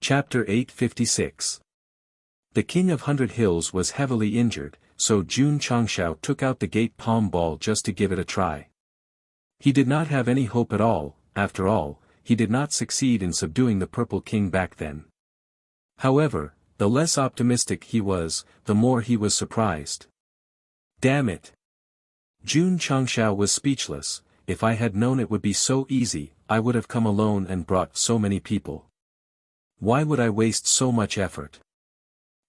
Chapter 856. The King of 100 Hills was heavily injured, so Jun Changshao took out the gate palm ball just to give it a try. He did not have any hope at all. After all, he did not succeed in subduing the Purple King back then. However, the less optimistic he was, the more he was surprised. Damn it! Jun Changshao was speechless. If I had known it would be so easy, I would have come alone and brought so many people. Why would I waste so much effort?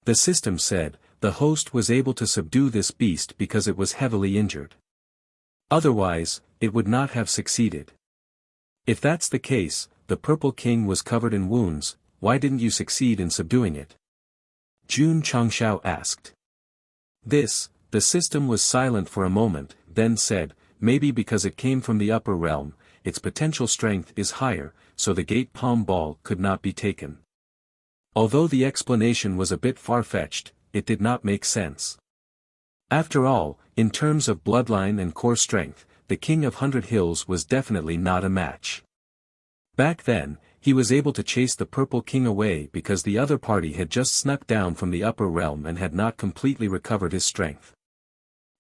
The system said, the host was able to subdue this beast because it was heavily injured. Otherwise, it would not have succeeded. If that's the case, the Purple King was covered in wounds, why didn't you succeed in subduing it? Jun Changshao asked. The system was silent for a moment, then said, maybe because it came from the upper realm, its potential strength is higher, so the gate palm ball could not be taken. Although the explanation was a bit far-fetched, it did not make sense. After all, in terms of bloodline and core strength, the King of 100 Hills was definitely not a match. Back then, he was able to chase the Purple King away because the other party had just snuck down from the upper realm and had not completely recovered his strength.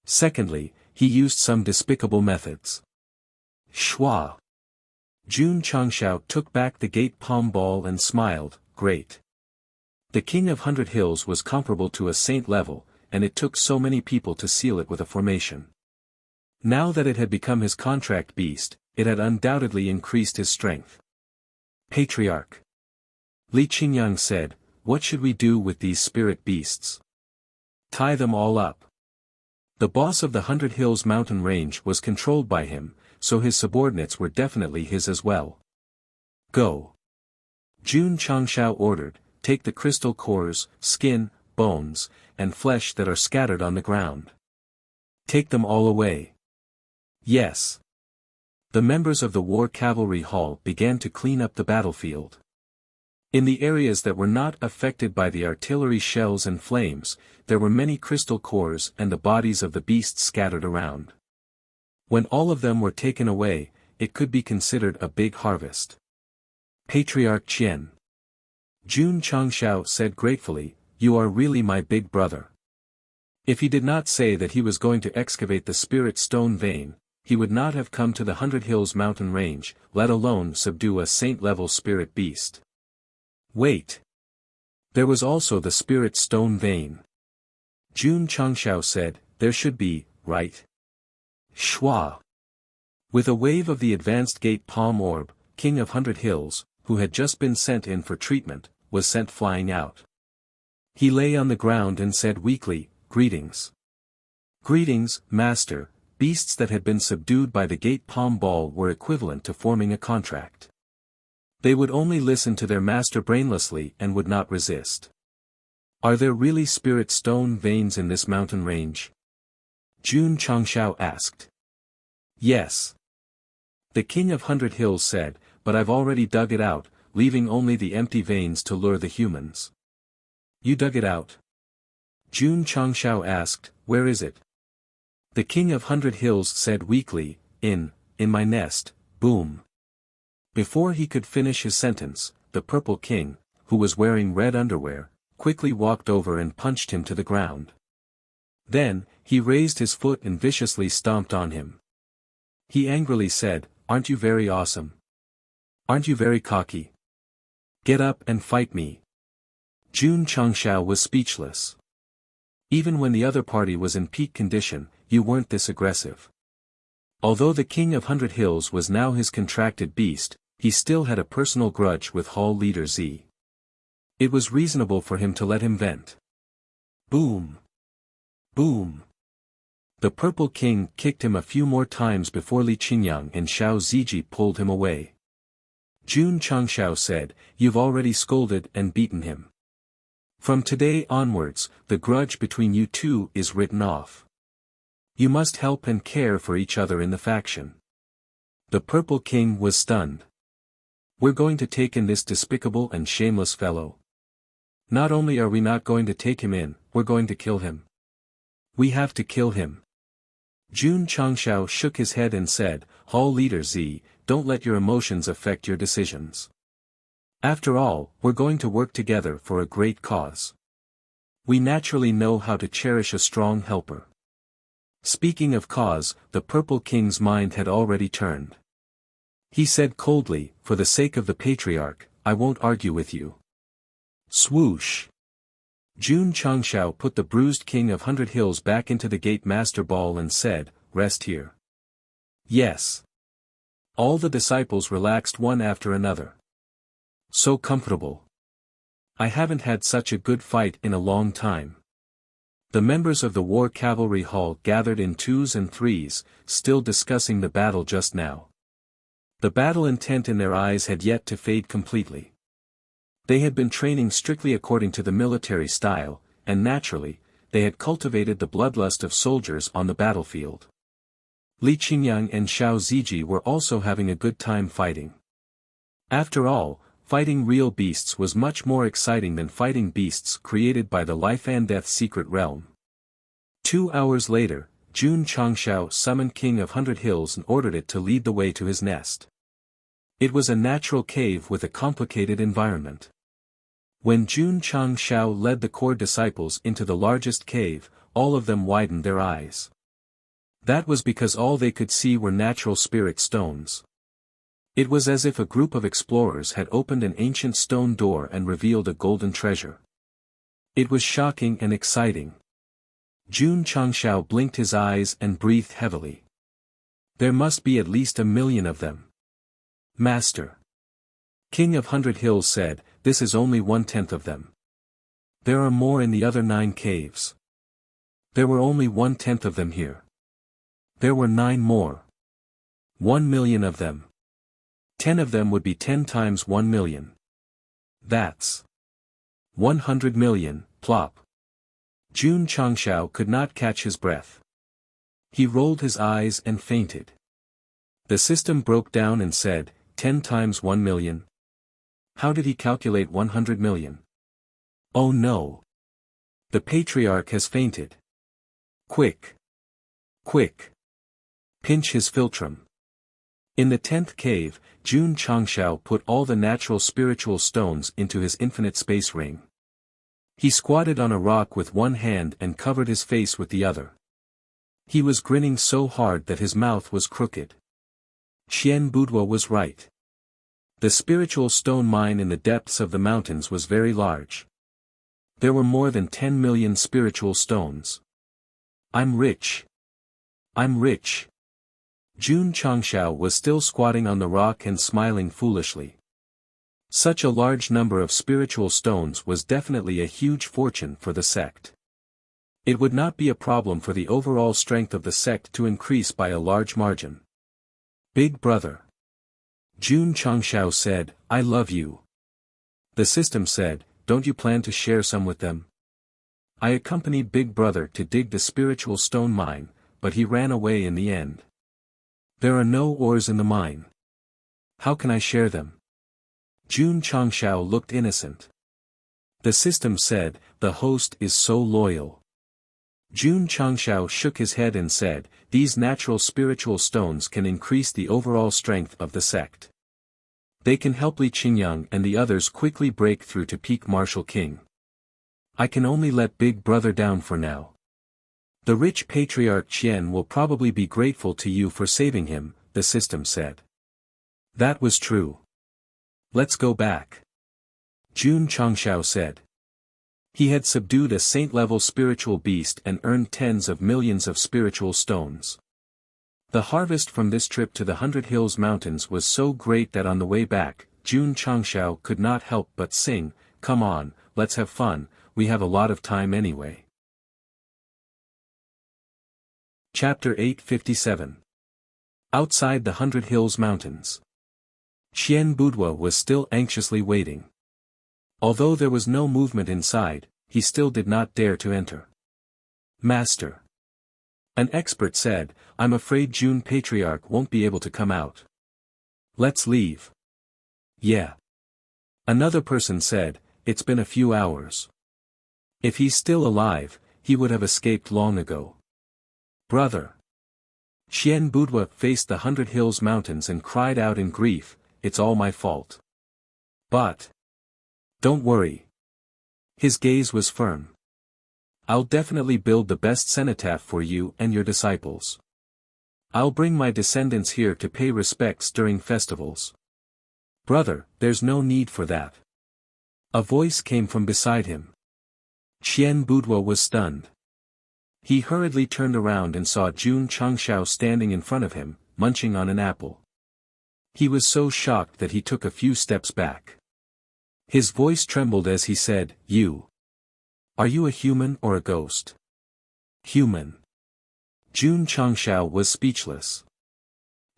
Secondly, he used some despicable methods. Shwa. Jun Changshao took back the gate palm ball and smiled, great. The King of 100 Hills was comparable to a saint level, and it took so many people to seal it with a formation. Now that it had become his contract beast, it had undoubtedly increased his strength. Patriarch. Li Qingyang said, what should we do with these spirit beasts? Tie them all up. The boss of the 100 Hills mountain range was controlled by him, so his subordinates were definitely his as well. Go. Jun Changshao ordered, take the crystal cores, skin, bones, and flesh that are scattered on the ground. Take them all away. Yes. The members of the War Cavalry Hall began to clean up the battlefield. In the areas that were not affected by the artillery shells and flames, there were many crystal cores and the bodies of the beasts scattered around. When all of them were taken away, it could be considered a big harvest. Patriarch Qian. Jun Changshao said gratefully, you are really my big brother. If he did not say that he was going to excavate the spirit stone vein, he would not have come to the 100 Hills mountain range, let alone subdue a saint-level spirit beast. Wait. There was also the spirit stone vein. Jun Changshao said, there should be, right? Shwa. With a wave of the advanced gate palm orb, King of 100 Hills, who had just been sent in for treatment, was sent flying out. He lay on the ground and said weakly, greetings. Greetings, Master. Beasts that had been subdued by the gate palm ball were equivalent to forming a contract. They would only listen to their master brainlessly and would not resist. Are there really spirit stone veins in this mountain range? Jun Changshao asked. Yes. The King of 100 Hills said, but I've already dug it out, leaving only the empty veins to lure the humans. You dug it out? Jun Changshao asked, where is it? The King of 100 Hills said weakly, in my nest, boom. Before he could finish his sentence, the Purple King, who was wearing red underwear, quickly walked over and punched him to the ground. Then, he raised his foot and viciously stomped on him. He angrily said, aren't you very awesome? Aren't you very cocky? Get up and fight me. Jun Changshao was speechless. Even when the other party was in peak condition, you weren't this aggressive. Although the King of 100 Hills was now his contracted beast, he still had a personal grudge with Hall Leader Z. It was reasonable for him to let him vent. Boom. Boom. The Purple King kicked him a few more times before Li Qingyang and Xiao Ziji pulled him away. Jun Changshao said, you've already scolded and beaten him. From today onwards, the grudge between you two is written off. You must help and care for each other in the faction. The Purple King was stunned. We're going to take in this despicable and shameless fellow. Not only are we not going to take him in, we're going to kill him. We have to kill him. Jun Changshao shook his head and said, Hall Leader Z, don't let your emotions affect your decisions. After all, we're going to work together for a great cause. We naturally know how to cherish a strong helper. Speaking of cause, the Purple King's mind had already turned. He said coldly, for the sake of the patriarch, I won't argue with you. Swoosh! Jun Changshao put the bruised king of 100 Hills back into the gate master ball and said, rest here. Yes. All the disciples relaxed one after another. So comfortable. I haven't had such a good fight in a long time. The members of the war cavalry hall gathered in twos and threes, still discussing the battle just now. The battle intent in their eyes had yet to fade completely. They had been training strictly according to the military style, and naturally, they had cultivated the bloodlust of soldiers on the battlefield. Li Qingyang and Xiao Ziji were also having a good time fighting. After all, fighting real beasts was much more exciting than fighting beasts created by the life and death secret realm. 2 hours later, Jun Changshao summoned King of 100 Hills and ordered it to lead the way to his nest. It was a natural cave with a complicated environment. When Jun Changshao led the core disciples into the largest cave, all of them widened their eyes. That was because all they could see were natural spirit stones. It was as if a group of explorers had opened an ancient stone door and revealed a golden treasure. It was shocking and exciting. Jun Changshao blinked his eyes and breathed heavily. There must be at least 1 million of them. Master. King of 100 Hills said, this is only 1/10 of them. There are more in the other 9 caves. There were only 1/10 of them here. There were 9 more. 1 million of them. 10 of them would be 10 times 1 million. That's 100 million, plop. Jun Changshao could not catch his breath. He rolled his eyes and fainted. The system broke down and said, 10 times 1 million. How did he calculate 100 million? Oh no! The patriarch has fainted. Quick! Quick! Pinch his philtrum. In the 10th cave, Jun Changshao put all the natural spiritual stones into his infinite space ring. He squatted on a rock with one hand and covered his face with the other. He was grinning so hard that his mouth was crooked. Qian Budwa was right. The spiritual stone mine in the depths of the mountains was very large. There were more than 10 million spiritual stones. I'm rich. I'm rich. Jun Changshao was still squatting on the rock and smiling foolishly. Such a large number of spiritual stones was definitely a huge fortune for the sect. It would not be a problem for the overall strength of the sect to increase by a large margin. Big brother. Jun Changshao said, I love you. The system said, don't you plan to share some with them? I accompanied Big Brother to dig the spiritual stone mine, but he ran away in the end. There are no ores in the mine. How can I share them? Jun Changshao looked innocent. The system said, the host is so loyal. Jun Changshao shook his head and said, these natural spiritual stones can increase the overall strength of the sect. They can help Li Qingyang and the others quickly break through to peak Martial King. I can only let Big Brother down for now. The rich patriarch Qian will probably be grateful to you for saving him, the system said. That was true. Let's go back. Jun Changshao said. He had subdued a saint-level spiritual beast and earned tens of millions of spiritual stones. The harvest from this trip to the 100 Hills Mountains was so great that on the way back, Jun Changshao could not help but sing, come on, let's have fun, we have a lot of time anyway. Chapter 857. Outside the 100 Hills Mountains. Qian Budwa was still anxiously waiting. Although there was no movement inside, he still did not dare to enter. Master. An expert said, I'm afraid Jun Patriarch won't be able to come out. Let's leave. Yeah. Another person said, it's been a few hours. If he's still alive, he would have escaped long ago. Brother. Qian Budwa faced the 100 Hills Mountains and cried out in grief, it's all my fault. But don't worry. His gaze was firm. I'll definitely build the best cenotaph for you and your disciples. I'll bring my descendants here to pay respects during festivals. Brother, there's no need for that. A voice came from beside him. Qian Budwa was stunned. He hurriedly turned around and saw Jun Changshao standing in front of him, munching on an apple. He was so shocked that he took a few steps back. His voice trembled as he said, Are you a human or a ghost? Human. Jun Changshao was speechless.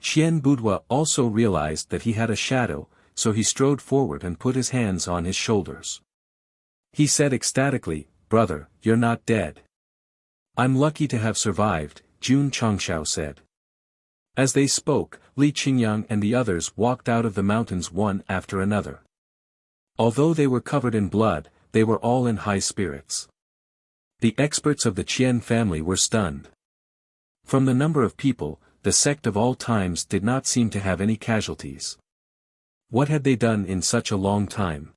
Qian Budwa also realized that he had a shadow, so he strode forward and put his hands on his shoulders. He said ecstatically, Brother, you're not dead. I'm lucky to have survived, Jun Changshao said. As they spoke, Li Qingyang and the others walked out of the mountains one after another. Although they were covered in blood, they were all in high spirits. The experts of the Qian family were stunned. From the number of people, the sect of all times did not seem to have any casualties. What had they done in such a long time?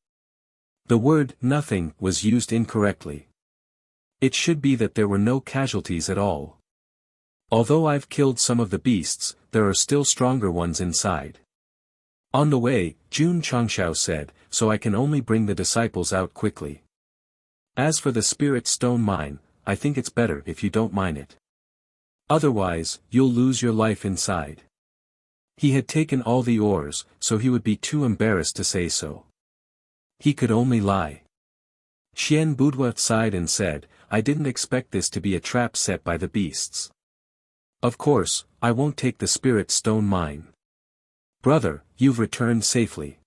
The word nothing was used incorrectly. It should be that there were no casualties at all. Although I've killed some of the beasts, there are still stronger ones inside. On the way, Jun Changshao said, so I can only bring the disciples out quickly. As for the spirit stone mine, I think it's better if you don't mine it. Otherwise, you'll lose your life inside. He had taken all the ores, so he would be too embarrassed to say so. He could only lie. Qian Budwa sighed and said, I didn't expect this to be a trap set by the beasts. Of course, I won't take the spirit stone mine. Brother, you've returned safely.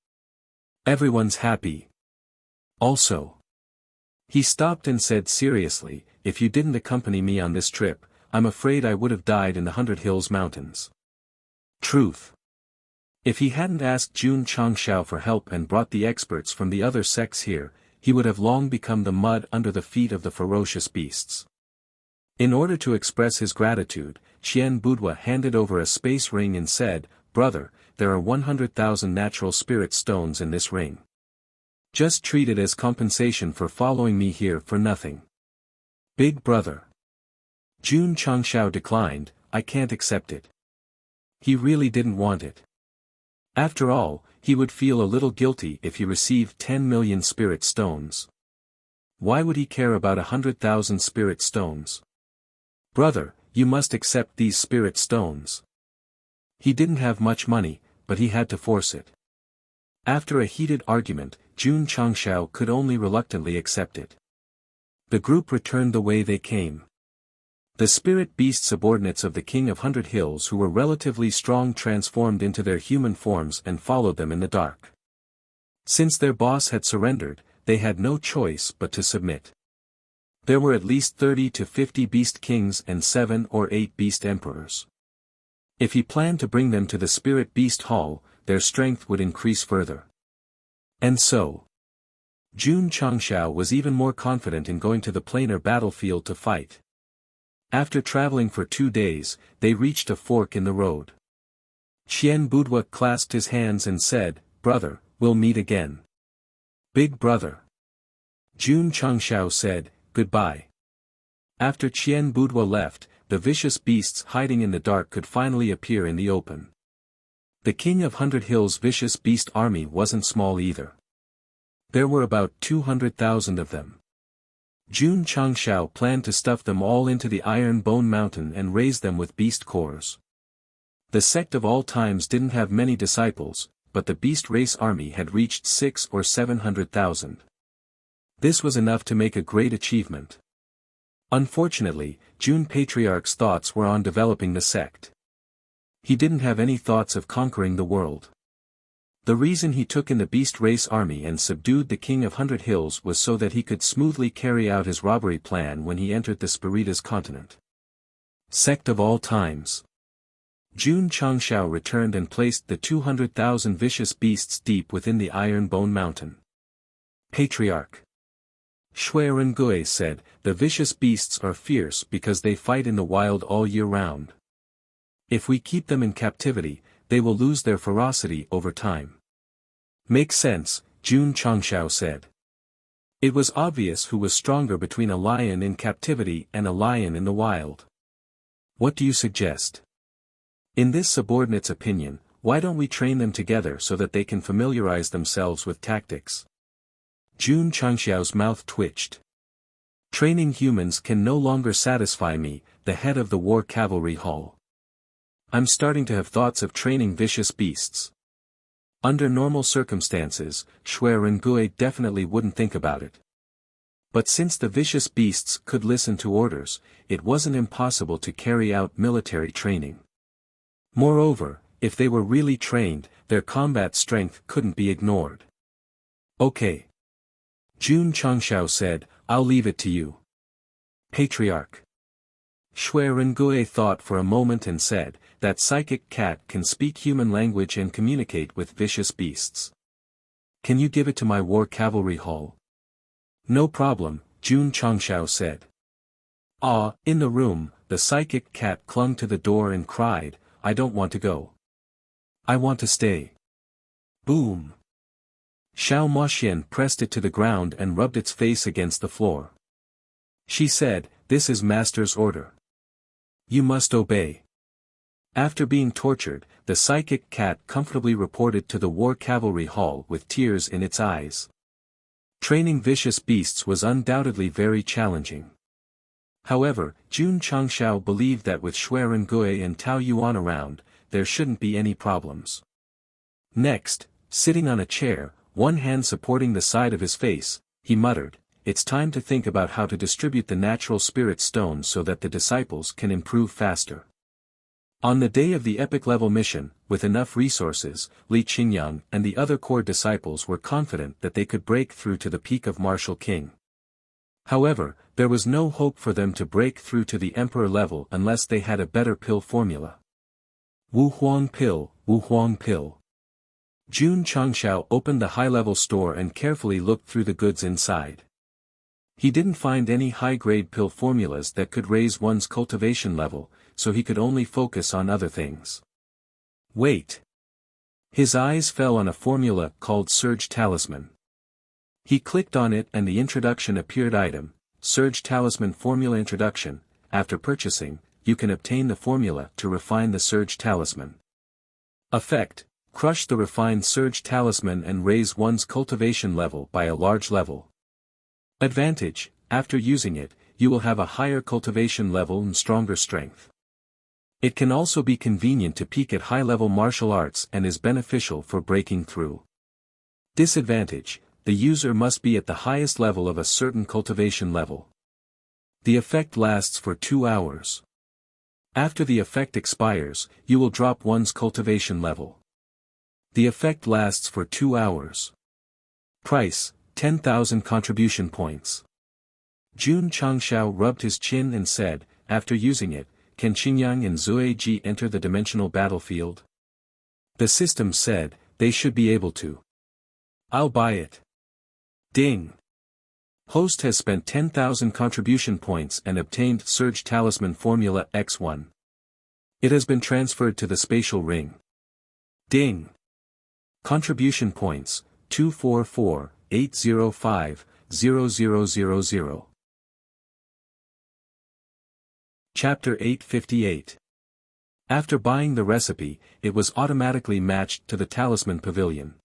Everyone's happy. Also. He stopped and said seriously, if you didn't accompany me on this trip, I'm afraid I would have died in the 100 Hills Mountains. Truth. If he hadn't asked Jun Changshao for help and brought the experts from the other sects here, he would have long become the mud under the feet of the ferocious beasts. In order to express his gratitude, Qian Budwa handed over a space ring and said, Brother, there are 100,000 natural spirit stones in this ring. Just treat it as compensation for following me here for nothing. Big brother. Jun Changshao declined, I can't accept it. He really didn't want it. After all, he would feel a little guilty if he received 10 million spirit stones. Why would he care about 100,000 spirit stones? Brother, you must accept these spirit stones. He didn't have much money, but he had to force it. After a heated argument, Jun Changshao could only reluctantly accept it. The group returned the way they came. The spirit beast subordinates of the King of 100 Hills who were relatively strong transformed into their human forms and followed them in the dark. Since their boss had surrendered, they had no choice but to submit. There were at least 30 to 50 beast kings and 7 or 8 beast emperors. If he planned to bring them to the spirit beast hall, their strength would increase further. And so, Jun Changshao was even more confident in going to the planar battlefield to fight. After traveling for 2 days, they reached a fork in the road. Qian Budwa clasped his hands and said, Brother, we'll meet again. Big brother. Jun Changshao said, Goodbye. After Qian Budwa left, the vicious beasts hiding in the dark could finally appear in the open. The King of 100 Hills' vicious beast army wasn't small either. There were about 200,000 of them. Jun Changshao planned to stuff them all into the Iron Bone Mountain and raise them with beast cores. The sect of all times didn't have many disciples, but the beast race army had reached 600,000 or 700,000. This was enough to make a great achievement. Unfortunately, Jun Patriarch's thoughts were on developing the sect. He didn't have any thoughts of conquering the world. The reason he took in the beast race army and subdued the King of 100 Hills was so that he could smoothly carry out his robbery plan when he entered the Spiritas continent. Sect of all times. Jun Changshao returned and placed the 200,000 vicious beasts deep within the Iron Bone Mountain. Patriarch Shui Rengui said, the vicious beasts are fierce because they fight in the wild all year round. If we keep them in captivity, they will lose their ferocity over time. Makes sense, Jun Changshao said. It was obvious who was stronger between a lion in captivity and a lion in the wild. What do you suggest? In this subordinate's opinion, why don't we train them together so that they can familiarize themselves with tactics? Jun Changxiao's mouth twitched. Training humans can no longer satisfy me, the head of the war cavalry hall. I'm starting to have thoughts of training vicious beasts. Under normal circumstances, Shui Rengui definitely wouldn't think about it. But since the vicious beasts could listen to orders, it wasn't impossible to carry out military training. Moreover, if they were really trained, their combat strength couldn't be ignored. Okay. Jun Changshao said, I'll leave it to you. Patriarch. Shui Rengui thought for a moment and said, that psychic cat can speak human language and communicate with vicious beasts. Can you give it to my war cavalry hall? No problem, Jun Changshao said. In the room, the psychic cat clung to the door and cried, I don't want to go. I want to stay. Boom. Xiao Moxian pressed it to the ground and rubbed its face against the floor. She said, this is master's order. You must obey. After being tortured, the psychic cat comfortably reported to the war cavalry hall with tears in its eyes. Training vicious beasts was undoubtedly very challenging. However, Jun Changshao believed that with Shui Rengui and Tao Yuan around, there shouldn't be any problems. Next, sitting on a chair, one hand supporting the side of his face, he muttered, it's time to think about how to distribute the natural spirit stones so that the disciples can improve faster. On the day of the epic level mission, with enough resources, Li Qingyang and the other core disciples were confident that they could break through to the peak of Martial King. However, there was no hope for them to break through to the Emperor level unless they had a better pill formula. Wu Huang pill, Wu Huang pill. Jun Changshao opened the high-level store and carefully looked through the goods inside. He didn't find any high-grade pill formulas that could raise one's cultivation level, so he could only focus on other things. Wait. His eyes fell on a formula called Surge Talisman. He clicked on it and the introduction appeared item, Surge Talisman Formula Introduction. After purchasing, you can obtain the formula to refine the Surge Talisman. Effect, crush the refined Surge Talisman and raise one's cultivation level by a large level. Advantage, after using it, you will have a higher cultivation level and stronger strength. It can also be convenient to peak at high-level martial arts and is beneficial for breaking through. Disadvantage, the user must be at the highest level of a certain cultivation level. The effect lasts for 2 hours. After the effect expires, you will drop one's cultivation level. The effect lasts for 2 hours. Price, 10,000 contribution points. Jun Changshao rubbed his chin and said, after using it, can Qingyang and Zueji enter the dimensional battlefield? The system said, they should be able to. I'll buy it. Ding. Host has spent 10,000 contribution points and obtained Surge Talisman Formula X1. It has been transferred to the spatial ring. Ding. Contribution points, 244-805-0000. Chapter 858. After buying the recipe, it was automatically matched to the Talisman Pavilion.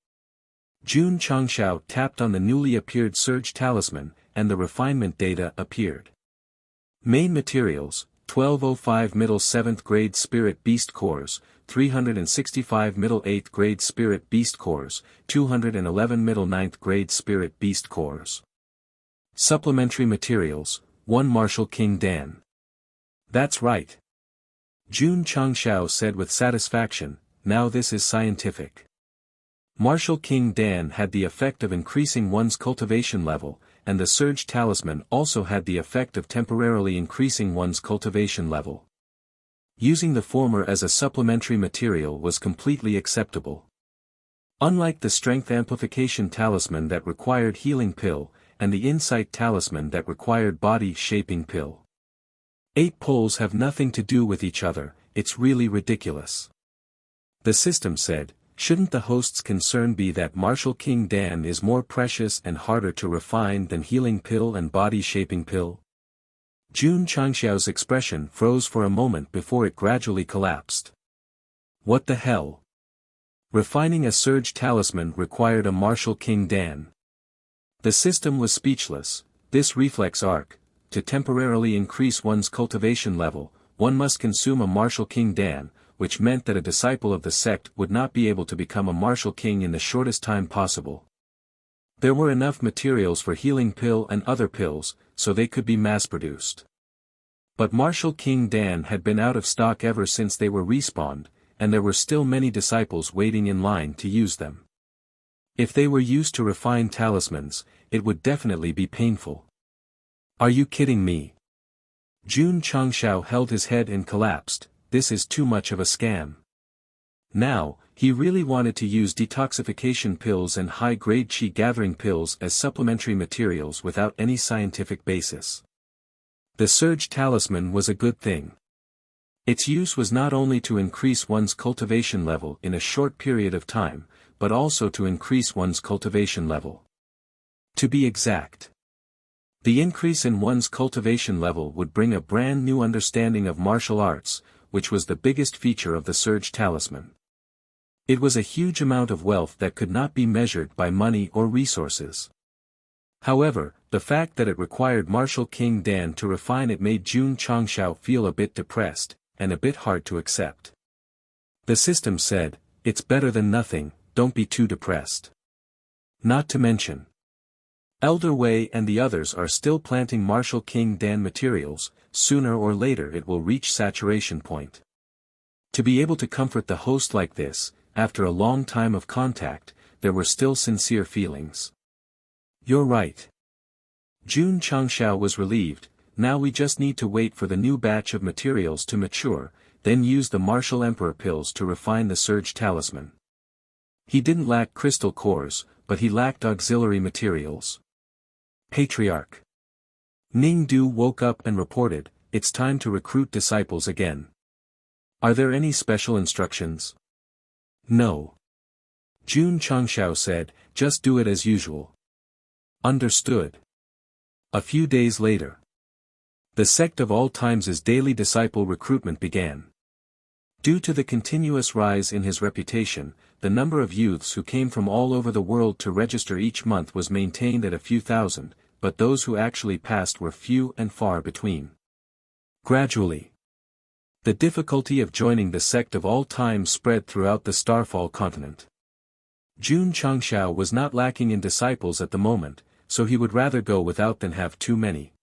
Jun Changshao tapped on the newly appeared Surge Talisman, and the refinement data appeared. Main materials, 1205 middle 7th grade Spirit Beast Cores, 365 middle 8th grade Spirit Beast Cores, 211 middle 9th grade Spirit Beast Cores. Supplementary materials, 1 Martial King Dan. That's right. Jun Changshao said with satisfaction, now this is scientific. Martial King Dan had the effect of increasing one's cultivation level, and the Surge Talisman also had the effect of temporarily increasing one's cultivation level. Using the former as a supplementary material was completely acceptable. Unlike the Strength Amplification Talisman that required Healing Pill, and the Insight Talisman that required Body Shaping Pill. 8 poles have nothing to do with each other, it's really ridiculous. The system said, Shouldn't the host's concern be that Martial King Dan is more precious and harder to refine than healing pill and body-shaping pill? Jun Changxiao's expression froze for a moment before it gradually collapsed. What the hell? Refining a surge talisman required a Martial King Dan. The system was speechless. This reflex arc, to temporarily increase one's cultivation level, one must consume a Martial King Dan, which meant that a disciple of the sect would not be able to become a Martial King in the shortest time possible. There were enough materials for healing pill and other pills, so they could be mass-produced. But Martial King Dan had been out of stock ever since they were respawned, and there were still many disciples waiting in line to use them. If they were used to refined talismans, it would definitely be painful. Are you kidding me? Jun Changxiao held his head and collapsed. This is too much of a scam. Now, he really wanted to use detoxification pills and high-grade qi gathering pills as supplementary materials without any scientific basis. The surge talisman was a good thing. Its use was not only to increase one's cultivation level in a short period of time, but also to increase one's cultivation level. To be exact, the increase in one's cultivation level would bring a brand new understanding of martial arts, which was the biggest feature of the surge talisman. It was a huge amount of wealth that could not be measured by money or resources. However, the fact that it required Martial King Dan to refine it made Jun Changxiao feel a bit depressed, and a bit hard to accept. The system said, "It's better than nothing, don't be too depressed." Not to mention, Elder Wei and the others are still planting Martial King Dan materials, sooner or later it will reach saturation point. To be able to comfort the host like this, after a long time of contact, there were still sincere feelings. You're right. Jun Changxiao was relieved. Now we just need to wait for the new batch of materials to mature, then use the Martial Emperor pills to refine the surge talisman. He didn't lack crystal cores, but he lacked auxiliary materials. Patriarch Ning Du woke up and reported, "It's time to recruit disciples again. Are there any special instructions?" "No." Jun Changxiao said, "Just do it as usual." Understood. A few days later, the Sect of All Times' daily disciple recruitment began. Due to the continuous rise in his reputation, the number of youths who came from all over the world to register each month was maintained at a few thousand, but those who actually passed were few and far between. Gradually, the difficulty of joining the Sect of All Times spread throughout the Starfall continent. Jun Changxiao was not lacking in disciples at the moment, so he would rather go without than have too many.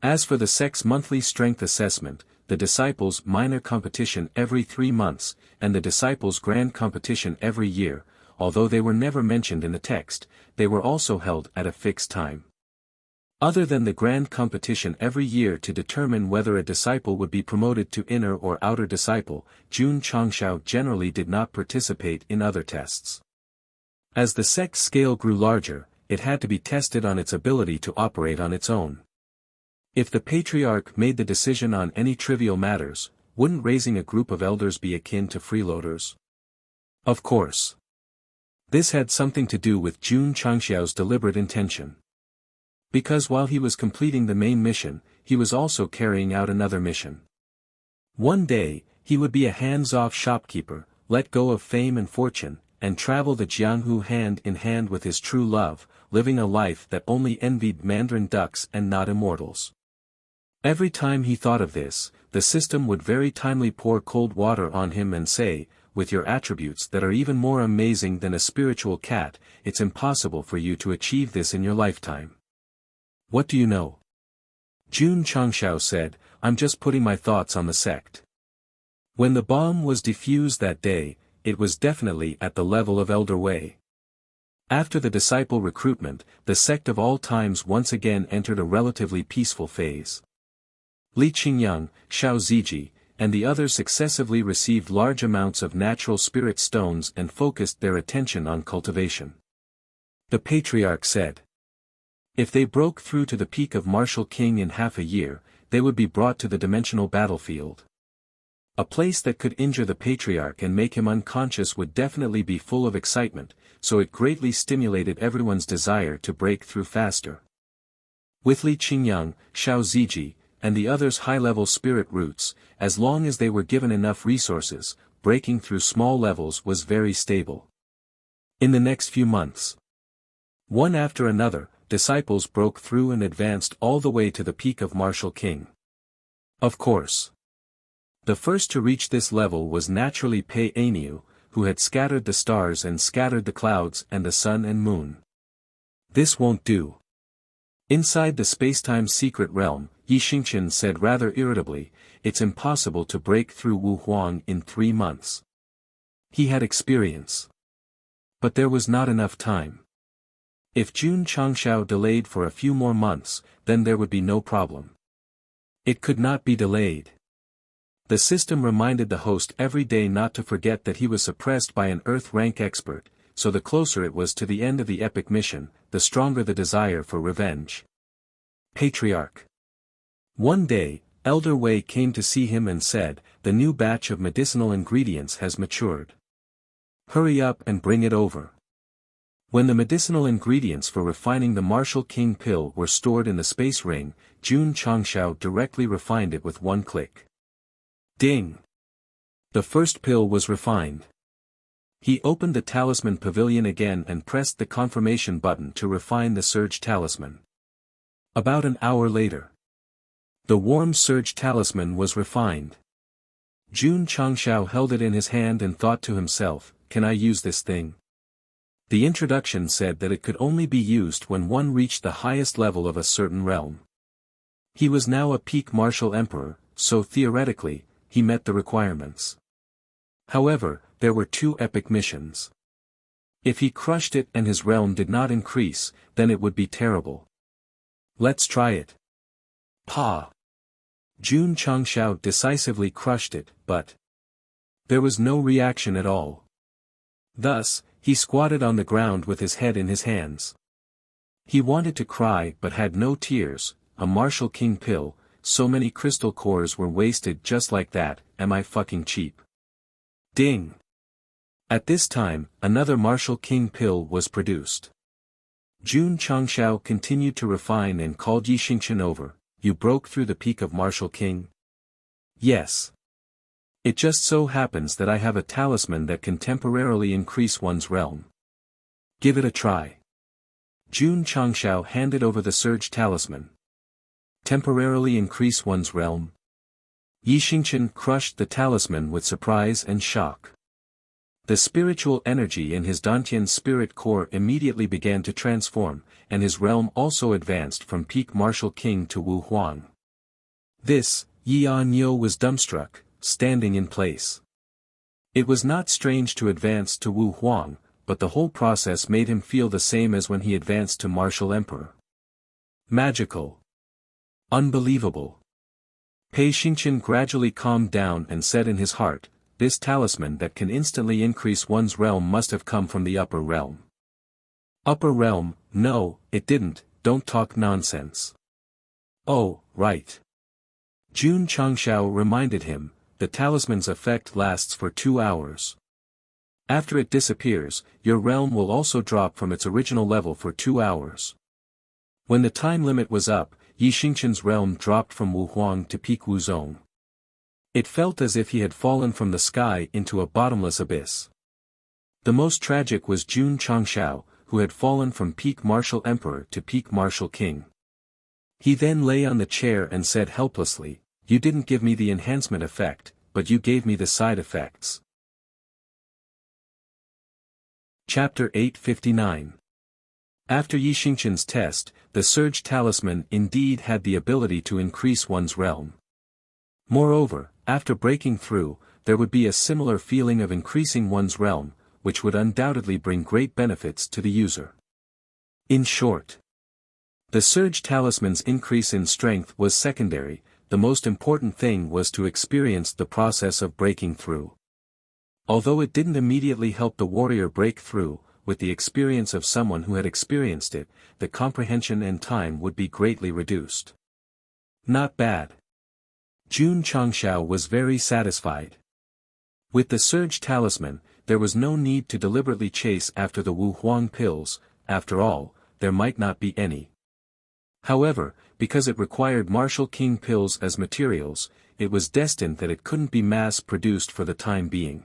As for the Sect's monthly strength assessment, the disciples' minor competition every 3 months, and the disciples' grand competition every year, although they were never mentioned in the text, they were also held at a fixed time. Other than the grand competition every year to determine whether a disciple would be promoted to inner or outer disciple, Jun Changxiao generally did not participate in other tests. As the sect's scale grew larger, it had to be tested on its ability to operate on its own. If the Patriarch made the decision on any trivial matters, wouldn't raising a group of elders be akin to freeloaders? Of course. This had something to do with Jun Changxiao's deliberate intention. Because while he was completing the main mission, he was also carrying out another mission. One day, he would be a hands-off shopkeeper, let go of fame and fortune, and travel the Jianghu hand in hand with his true love, living a life that only envied mandarin ducks and not immortals. Every time he thought of this, the system would very timely pour cold water on him and say, "With your attributes that are even more amazing than a spiritual cat, it's impossible for you to achieve this in your lifetime." What do you know? Jun Changxiao said, "I'm just putting my thoughts on the sect." When the bomb was defused that day, it was definitely at the level of Elder Wei. After the disciple recruitment, the Sect of All Times once again entered a relatively peaceful phase. Li Qingyang, Xiao Ziji, and the others successively received large amounts of natural spirit stones and focused their attention on cultivation. The Patriarch said, if they broke through to the peak of Martial King in half a year, they would be brought to the dimensional battlefield. A place that could injure the patriarch and make him unconscious would definitely be full of excitement, so it greatly stimulated everyone's desire to break through faster. With Li Qingyang, Xiao Ziji, and the others' high-level spirit roots, as long as they were given enough resources, breaking through small levels was very stable. In the next few months, one after another, disciples broke through and advanced all the way to the peak of Martial King. Of course, the first to reach this level was naturally Pei Aniu, who had scattered the stars and scattered the clouds and the sun and moon. This won't do. Inside the spacetime secret realm, Yi Xingqian said rather irritably, it's impossible to break through Wu Huang in 3 months. He had experience. But there was not enough time. If Jun Changshao delayed for a few more months, then there would be no problem. It could not be delayed. The system reminded the host every day not to forget that he was suppressed by an Earth rank expert, so the closer it was to the end of the epic mission, the stronger the desire for revenge. Patriarch. One day, Elder Wei came to see him and said, the new batch of medicinal ingredients has matured. Hurry up and bring it over. When the medicinal ingredients for refining the Martial King pill were stored in the space ring, Jun Changshao directly refined it with one click. Ding! The first pill was refined. He opened the talisman pavilion again and pressed the confirmation button to refine the surge talisman. About an hour later, the warm surge talisman was refined. Jun Changshao held it in his hand and thought to himself, can I use this thing? The introduction said that it could only be used when one reached the highest level of a certain realm. He was now a peak martial emperor, so theoretically, he met the requirements. However, there were 2 epic missions. If he crushed it and his realm did not increase, then it would be terrible. Let's try it. Pa! Jun Changshao decisively crushed it, but there was no reaction at all. Thus, he squatted on the ground with his head in his hands. He wanted to cry but had no tears. A Martial King pill, so many crystal cores were wasted just like that, am I fucking cheap? Ding! At this time, another Martial King pill was produced. Jun Changshao continued to refine and called Yi Xingqian over, you broke through the peak of Martial King? Yes. It just so happens that I have a talisman that can temporarily increase one's realm. Give it a try. Jun Changshao handed over the surge talisman. Temporarily increase one's realm? Yi Xingqian crushed the talisman with surprise and shock. The spiritual energy in his Dantian spirit core immediately began to transform, and his realm also advanced from peak Martial King to Wu Huang. This, Yi Anyo was dumbstruck, standing in place. It was not strange to advance to Wu Huang, but the whole process made him feel the same as when he advanced to Martial Emperor. Magical. Unbelievable. Pei Xingqian gradually calmed down and said in his heart, this talisman that can instantly increase one's realm must have come from the upper realm. Upper realm? No, it didn't, don't talk nonsense. Oh, right. Jun Changshao reminded him, the talisman's effect lasts for 2 hours. After it disappears, your realm will also drop from its original level for 2 hours. When the time limit was up, Yi Xingqian's realm dropped from Wu Huang to peak Wuzong. It felt as if he had fallen from the sky into a bottomless abyss. The most tragic was Jun Changshao, who had fallen from peak Martial Emperor to peak Martial King. He then lay on the chair and said helplessly, you didn't give me the enhancement effect, but you gave me the side effects. Chapter 859. After Yi Xingqian's test, the Surge Talisman indeed had the ability to increase one's realm. Moreover, after breaking through, there would be a similar feeling of increasing one's realm, which would undoubtedly bring great benefits to the user. In short, the Surge Talisman's increase in strength was secondary, the most important thing was to experience the process of breaking through. Although it didn't immediately help the warrior break through, with the experience of someone who had experienced it, the comprehension and time would be greatly reduced. Not bad. Jun Changshao was very satisfied. With the Surge Talisman, there was no need to deliberately chase after the Wu Huang pills. After all, there might not be any. However, because it required Martial King pills as materials, it was destined that it couldn't be mass-produced for the time being.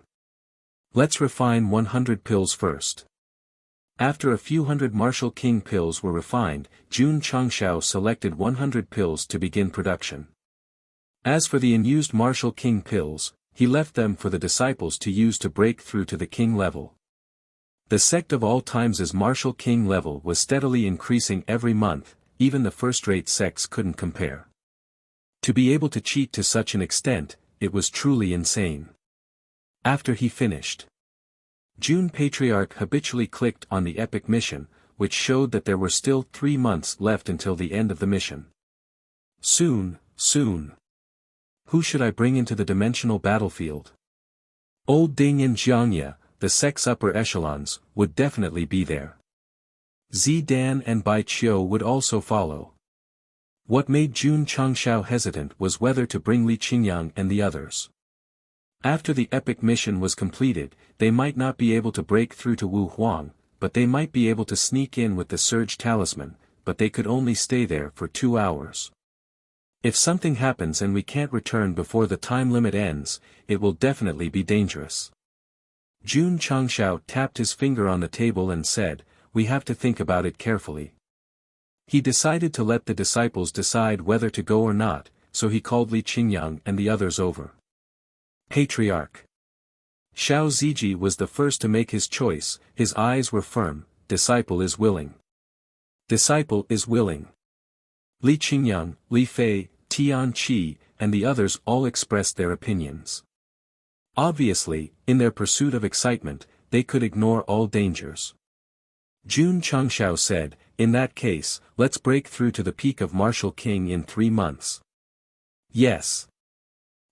Let's refine 100 pills first. After a few hundred Martial King pills were refined, Jun Changshao selected 100 pills to begin production. As for the unused Martial King pills, he left them for the disciples to use to break through to the king level. The sect of all times' Martial King level was steadily increasing every month, even the first-rate sects couldn't compare. To be able to cheat to such an extent, it was truly insane. After he finished, Jun Patriarch habitually clicked on the epic mission, which showed that there were still 3 months left until the end of the mission. Soon. Who should I bring into the dimensional battlefield? Old Dingyan Jiangya, the sect's upper echelons, would definitely be there. Zidan and Bai Qiu would also follow. What made Jun Changshao hesitant was whether to bring Li Qingyang and the others. After the epic mission was completed, they might not be able to break through to Wu Huang, but they might be able to sneak in with the Surge Talisman, but they could only stay there for 2 hours. If something happens and we can't return before the time limit ends, it will definitely be dangerous. Jun Changshao tapped his finger on the table and said, "We have to think about it carefully." He decided to let the disciples decide whether to go or not, so he called Li Qingyang and the others over. Patriarch Xiao Ziji was the first to make his choice. His eyes were firm. Disciple is willing. Disciple is willing. Li Qingyang, Li Fei, Tian Qi, and the others all expressed their opinions. Obviously, in their pursuit of excitement, they could ignore all dangers. Jun Changshao said, "In that case, let's break through to the peak of Martial King in 3 months." Yes.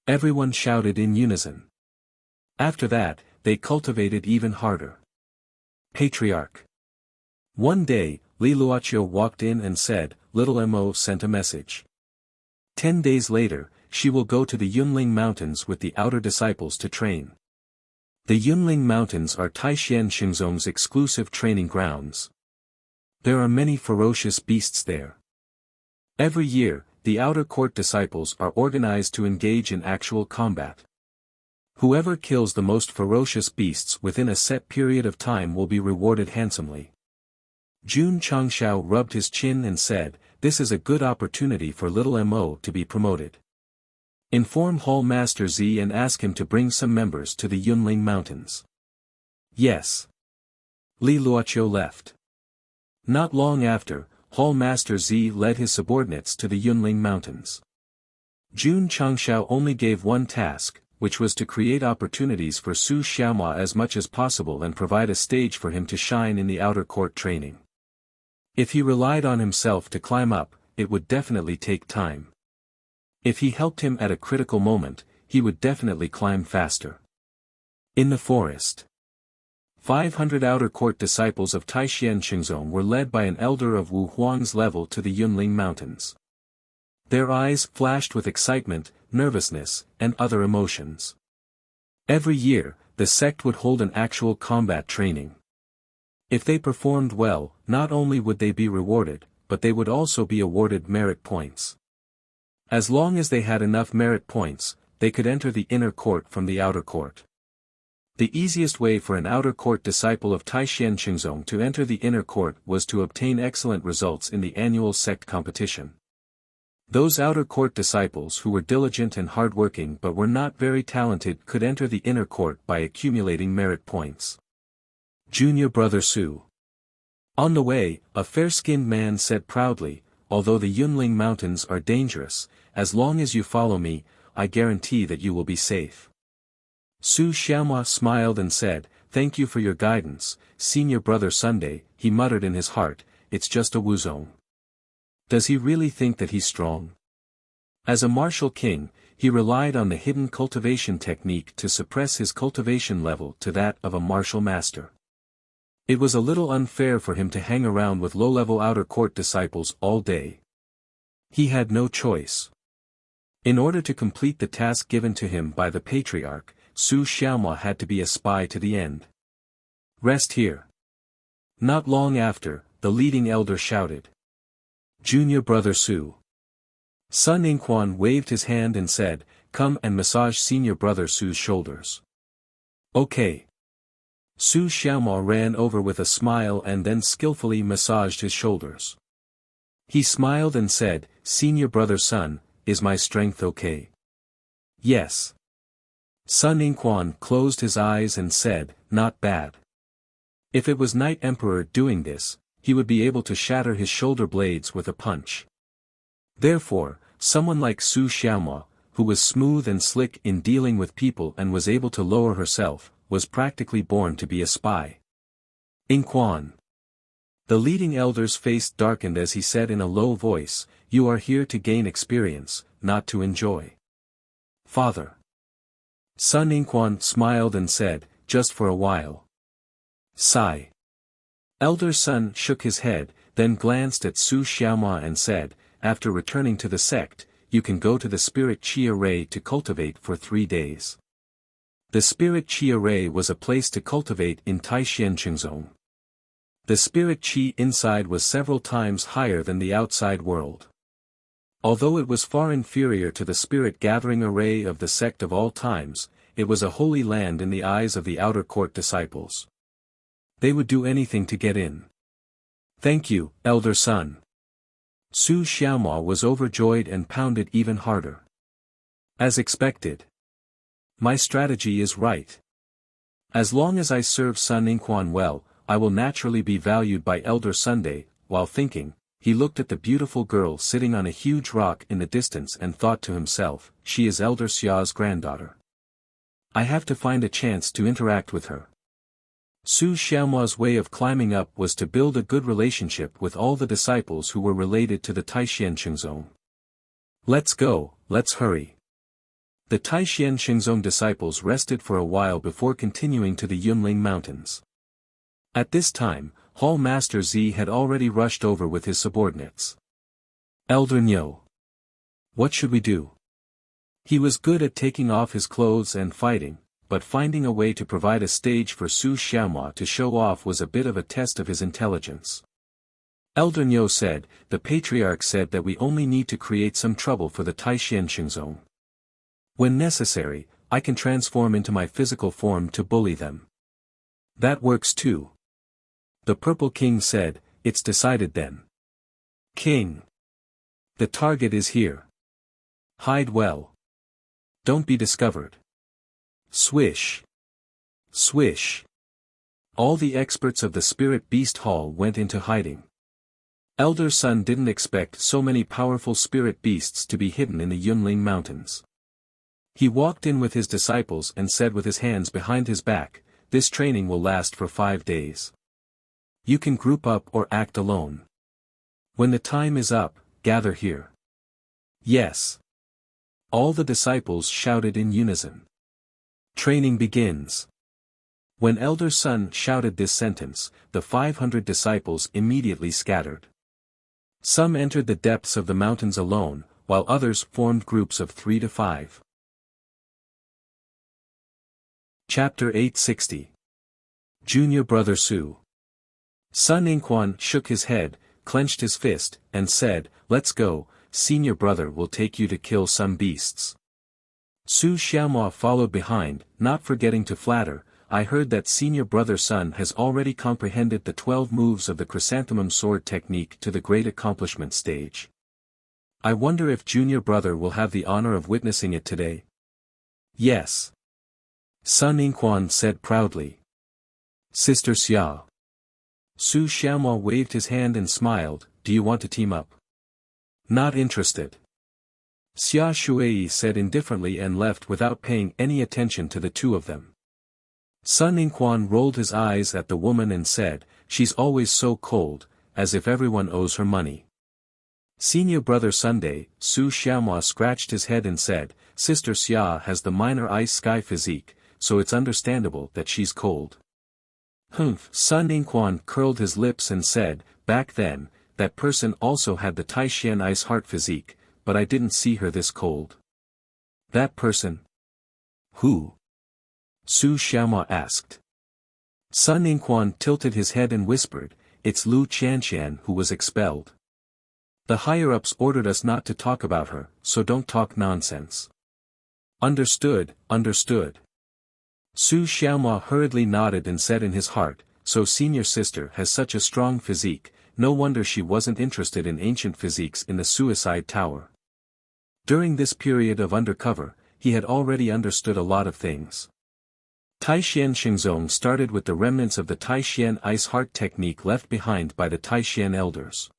Everyone shouted in unison. After that, they cultivated even harder. Patriarch. One day, Li Luoqiu walked in and said, "Little Mo sent a message. 10 days later, she will go to the Yunling Mountains with the outer disciples to train." The Yunling Mountains are Taishan Xingzong's exclusive training grounds. There are many ferocious beasts there. Every year, the outer court disciples are organized to engage in actual combat. Whoever kills the most ferocious beasts within a set period of time will be rewarded handsomely. Jun Changshao rubbed his chin and said, "This is a good opportunity for little Mo to be promoted. Inform Hall Master Z and ask him to bring some members to the Yunling Mountains." Yes. Li Luoqiu left. Not long after, Hall Master Z led his subordinates to the Yunling Mountains. Jun Changshao only gave one task, which was to create opportunities for Su Xiaomua as much as possible and provide a stage for him to shine in the outer court training. If he relied on himself to climb up, it would definitely take time. If he helped him at a critical moment, he would definitely climb faster. In the forest, 500 outer court disciples of Taishan Xingzong were led by an elder of Wu Huang's level to the Yunling Mountains. Their eyes flashed with excitement, nervousness, and other emotions. Every year, the sect would hold an actual combat training. If they performed well, not only would they be rewarded, but they would also be awarded merit points. As long as they had enough merit points, they could enter the inner court from the outer court. The easiest way for an outer court disciple of Taishan Xingzong to enter the inner court was to obtain excellent results in the annual sect competition. Those outer court disciples who were diligent and hardworking but were not very talented could enter the inner court by accumulating merit points. Junior Brother Su. On the way, a fair-skinned man said proudly, "Although the Yunling Mountains are dangerous, as long as you follow me, I guarantee that you will be safe." Su Xiaomua smiled and said, "Thank you for your guidance, Senior Brother Sunday." He muttered in his heart, "It's just a Wuzong. Does he really think that he's strong?" As a martial king, he relied on the hidden cultivation technique to suppress his cultivation level to that of a martial master. It was a little unfair for him to hang around with low-level outer court disciples all day. He had no choice. In order to complete the task given to him by the patriarch, Su Xiaomao had to be a spy to the end. Rest here. Not long after, the leading elder shouted. Junior brother Su. Sun Yingquan waved his hand and said, come and massage senior brother Su's shoulders. Okay. Su Xiaomao ran over with a smile and then skillfully massaged his shoulders. He smiled and said, senior brother Sun, is my strength okay? Yes. Sun Yingquan closed his eyes and said, not bad. If it was Night Emperor doing this, he would be able to shatter his shoulder blades with a punch. Therefore, someone like Su Xiaomao, who was smooth and slick in dealing with people and was able to lower herself, was practically born to be a spy. Yingquan. The leading elder's face darkened as he said in a low voice, you are here to gain experience, not to enjoy. Father. Sun Yingquan smiled and said, just for a while. Sigh. Elder Sun shook his head, then glanced at Su Xiaomao and said, after returning to the sect, you can go to the spirit chi array to cultivate for 3 days. The spirit chi array was a place to cultivate in Taishan Qingzong. The spirit chi inside was several times higher than the outside world. Although it was far inferior to the spirit gathering array of the sect of all times, it was a holy land in the eyes of the outer court disciples. They would do anything to get in. Thank you, elder son. Su Xiaomao was overjoyed and pounded even harder. As expected. My strategy is right. As long as I serve Sun Yingquan well, I will naturally be valued by Elder Sunday. While thinking, he looked at the beautiful girl sitting on a huge rock in the distance and thought to himself, she is Elder Xia's granddaughter. I have to find a chance to interact with her. Su Xiaomao's way of climbing up was to build a good relationship with all the disciples who were related to the Taishan Qingzong. Let's go, let's hurry. The Taishan Qingzong disciples rested for a while before continuing to the Yunling Mountains. At this time, Hall Master Z had already rushed over with his subordinates. Elder Nyo. What should we do? He was good at taking off his clothes and fighting, but finding a way to provide a stage for Su Xiaomao to show off was a bit of a test of his intelligence. Elder Nyo said, the patriarch said that we only need to create some trouble for the Taishan Qingzong. When necessary, I can transform into my physical form to bully them. That works too. The Purple King said, it's decided then. King. The target is here. Hide well. Don't be discovered. Swish. Swish. All the experts of the Spirit Beast Hall went into hiding. Elder Sun didn't expect so many powerful spirit beasts to be hidden in the Yunling Mountains. He walked in with his disciples and said with his hands behind his back, this training will last for 5 days. You can group up or act alone. When the time is up, gather here. Yes. All the disciples shouted in unison. Training begins. When Elder Sun shouted this sentence, the 500 disciples immediately scattered. Some entered the depths of the mountains alone, while others formed groups of 3 to 5. Chapter 860. Junior Brother Su. Sun Yingquan shook his head, clenched his fist, and said, let's go, senior brother will take you to kill some beasts. Su Xiaomao followed behind, not forgetting to flatter, I heard that senior brother Sun has already comprehended the 12 moves of the chrysanthemum sword technique to the great accomplishment stage. I wonder if junior brother will have the honor of witnessing it today. Yes. Sun Yingquan said proudly. Sister Xia. Su Xiaomao waved his hand and smiled, do you want to team up? Not interested. Xia Shuai said indifferently and left without paying any attention to the two of them. Sun Yingquan rolled his eyes at the woman and said, she's always so cold, as if everyone owes her money. Senior brother Sunday, Su Xiaomao scratched his head and said, Sister Xia has the minor ice sky physique, so it's understandable that she's cold. Humph! Sun Yingquan curled his lips and said, back then, that person also had the Taishan ice heart physique, but I didn't see her this cold. That person? Who? Su Xiaoma asked. Sun Yingquan tilted his head and whispered, it's Lu Qianqian who was expelled. The higher-ups ordered us not to talk about her, so don't talk nonsense. Understood, understood. Su Xiaoma hurriedly nodded and said in his heart, so senior sister has such a strong physique, no wonder she wasn't interested in ancient physiques in the suicide tower. During this period of undercover, he had already understood a lot of things. Taishian Xingzong started with the remnants of the Taishian ice heart technique left behind by the Taishian elders.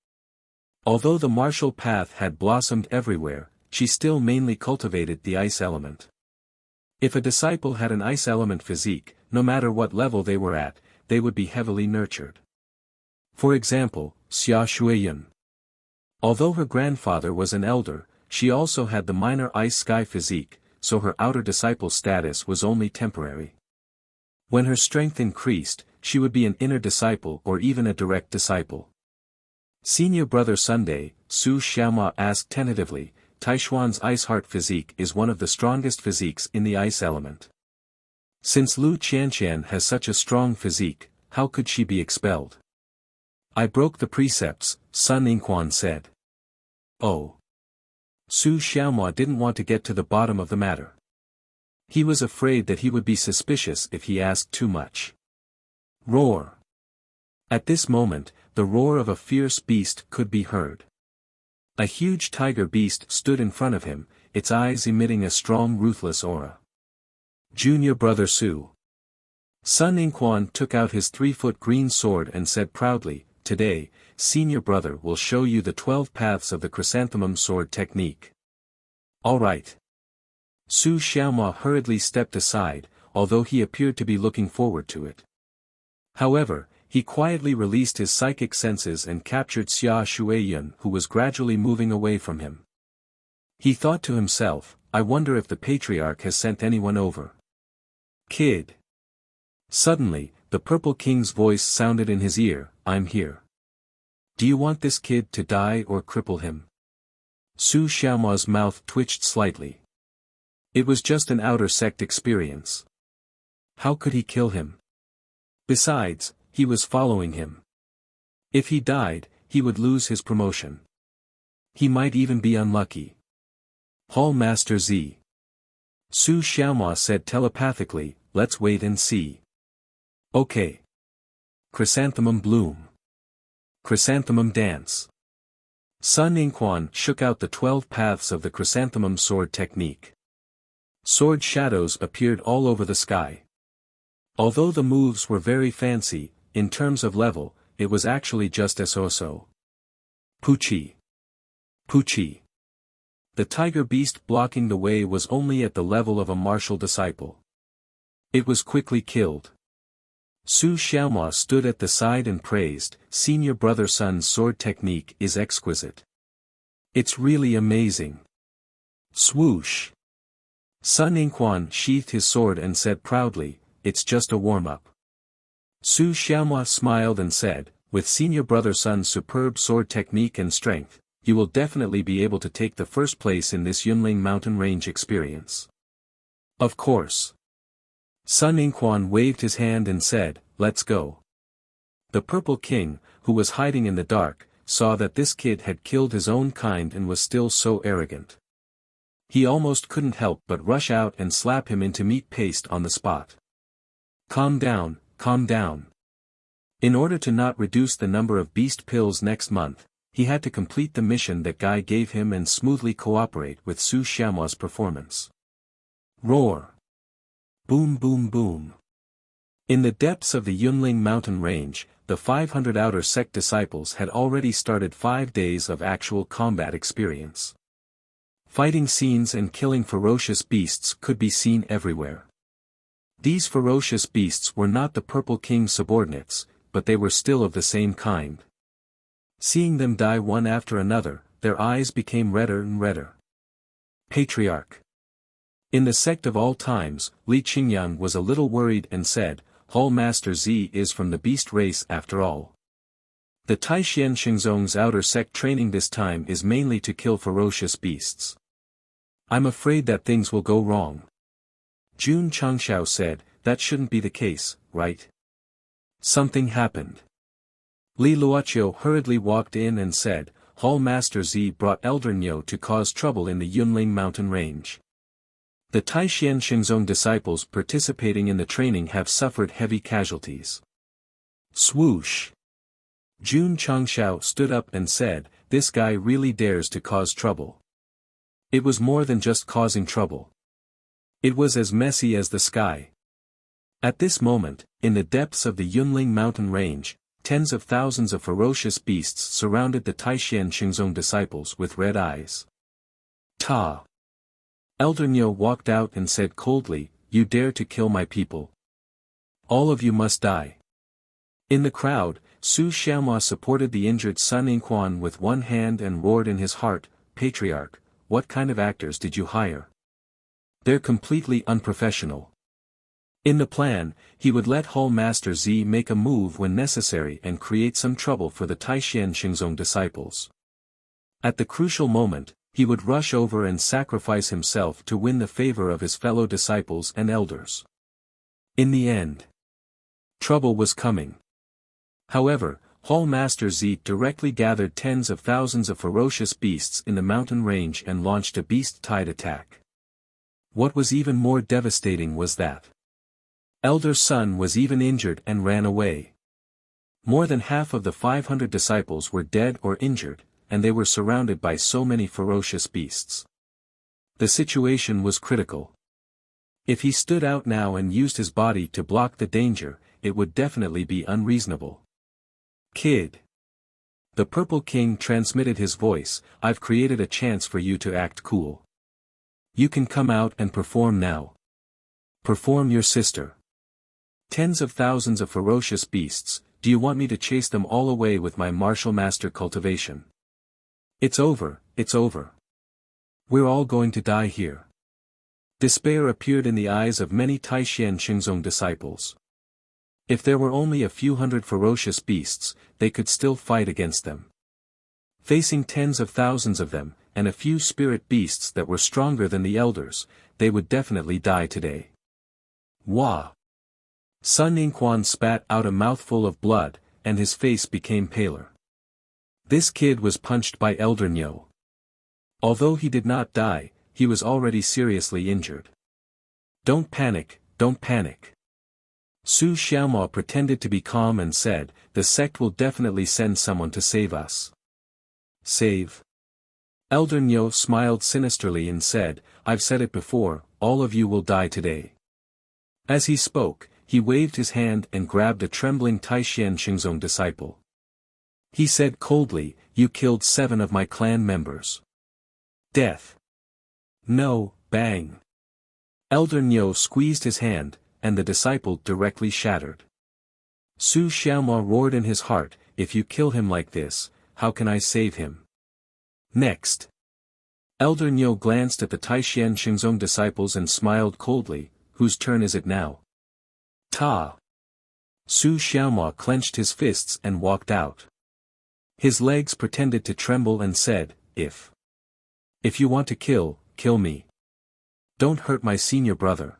Although the martial path had blossomed everywhere, she still mainly cultivated the ice element. If a disciple had an ice element physique, no matter what level they were at, they would be heavily nurtured. For example, Xia Shuiyun. Although her grandfather was an elder, she also had the minor ice sky physique, so her outer disciple status was only temporary. When her strength increased, she would be an inner disciple or even a direct disciple. Senior brother Sunday, Su Xiaoma asked tentatively, Taishuan's ice heart physique is one of the strongest physiques in the ice element. Since Lu Qianqian has such a strong physique, how could she be expelled? I broke the precepts, Sun Yingquan said. Oh. Su Xiaoma didn't want to get to the bottom of the matter. He was afraid that he would be suspicious if he asked too much. Roar. At this moment, the roar of a fierce beast could be heard. A huge tiger beast stood in front of him, its eyes emitting a strong ruthless aura. Junior brother Su. Sun Yingquan took out his 3-foot green sword and said proudly, today, senior brother will show you the 12 paths of the chrysanthemum sword technique. All right. Su Xiaoma hurriedly stepped aside, although he appeared to be looking forward to it. However, he quietly released his psychic senses and captured Xia Shuiyun who was gradually moving away from him. He thought to himself, I wonder if the patriarch has sent anyone over. Kid. Suddenly, the Purple King's voice sounded in his ear, I'm here. Do you want this kid to die or cripple him? Su Xiaoma's mouth twitched slightly. It was just an outer sect experience. How could he kill him? Besides, he was following him. If he died, he would lose his promotion. He might even be unlucky. Hall Master Z. Su Xiaoma said telepathically, let's wait and see. Okay. Chrysanthemum bloom. Chrysanthemum dance. Sun Yingquan shook out the 12 paths of the chrysanthemum sword technique. Sword shadows appeared all over the sky. Although the moves were very fancy, in terms of level, it was actually just so. Puchi. Puchi. The tiger beast blocking the way was only at the level of a martial disciple. It was quickly killed. Su Xiaoma stood at the side and praised, senior brother Sun's sword technique is exquisite. It's really amazing. Swoosh. Sun Yingquan sheathed his sword and said proudly, it's just a warm-up. Su Xiaoma smiled and said, with senior brother Sun's superb sword technique and strength, you will definitely be able to take the first place in this Yunling mountain range experience. Of course. Sun Yingquan waved his hand and said, let's go. The Purple King, who was hiding in the dark, saw that this kid had killed his own kind and was still so arrogant. He almost couldn't help but rush out and slap him into meat paste on the spot. Calm down, calm down. In order to not reduce the number of beast pills next month, he had to complete the mission that Guy gave him and smoothly cooperate with Su Xiaoma's performance. Roar. Boom boom boom. In the depths of the Yunling mountain range, the 500 outer sect disciples had already started 5 days of actual combat experience. Fighting scenes and killing ferocious beasts could be seen everywhere. These ferocious beasts were not the Purple King's subordinates, but they were still of the same kind. Seeing them die one after another, their eyes became redder and redder. Patriarch. In the sect of all times, Li Qingyang was a little worried and said, Hall Master Z is from the beast race after all. The Taishian Xingzong's outer sect training this time is mainly to kill ferocious beasts. I'm afraid that things will go wrong. Jun Changshao said, that shouldn't be the case, right? Something happened. Li Luoqiu hurriedly walked in and said, Hall Master Z brought Elder Niu to cause trouble in the Yunling mountain range. The Taishan Xingzong disciples participating in the training have suffered heavy casualties. Swoosh! Jun Changshao stood up and said, this guy really dares to cause trouble. It was more than just causing trouble. It was as messy as the sky. At this moment, in the depths of the Yunling mountain range, tens of thousands of ferocious beasts surrounded the Taishan Xingzong disciples with red eyes. Ta! Elder Niu walked out and said coldly, you dare to kill my people. All of you must die. In the crowd, Su Xiaomua supported the injured Sun Yingquan with one hand and roared in his heart, Patriarch, what kind of actors did you hire? They're completely unprofessional. In the plan, he would let Hall Master Z make a move when necessary and create some trouble for the Taishan Xingzong disciples. At the crucial moment, he would rush over and sacrifice himself to win the favor of his fellow disciples and elders. In the end, trouble was coming. However, Hall Master Z directly gathered tens of thousands of ferocious beasts in the mountain range and launched a beast-tide attack. What was even more devastating was that Elder Sun was even injured and ran away. More than half of the 500 disciples were dead or injured, and they were surrounded by so many ferocious beasts. The situation was critical. If he stood out now and used his body to block the danger, it would definitely be unreasonable. Kid. The Purple King transmitted his voice, I've created a chance for you to act cool. You can come out and perform now. Perform your sister. Tens of thousands of ferocious beasts, do you want me to chase them all away with my martial master cultivation? It's over, it's over. We're all going to die here. Despair appeared in the eyes of many Taishan Xingzong disciples. If there were only a few hundred ferocious beasts, they could still fight against them. Facing tens of thousands of them, and a few spirit beasts that were stronger than the elders, they would definitely die today. Wah! Sun Yingquan spat out a mouthful of blood, and his face became paler. This kid was punched by Elder Niu. Although he did not die, he was already seriously injured. Don't panic, don't panic. Su Xiaomua pretended to be calm and said, the sect will definitely send someone to save us. Save? Elder Niu smiled sinisterly and said, I've said it before, all of you will die today. As he spoke, he waved his hand and grabbed a trembling Taishan Xingzong disciple. He said coldly, you killed 7 of my clan members. Death. No, bang. Elder Niu squeezed his hand, and the disciple directly shattered. Su Xiaomua roared in his heart, if you kill him like this, how can I save him? Next. Elder Niu glanced at the Taishan Xingzong disciples and smiled coldly, whose turn is it now? Ta! Su Xiaomua clenched his fists and walked out. His legs pretended to tremble and said, If you want to kill me. Don't hurt my senior brother.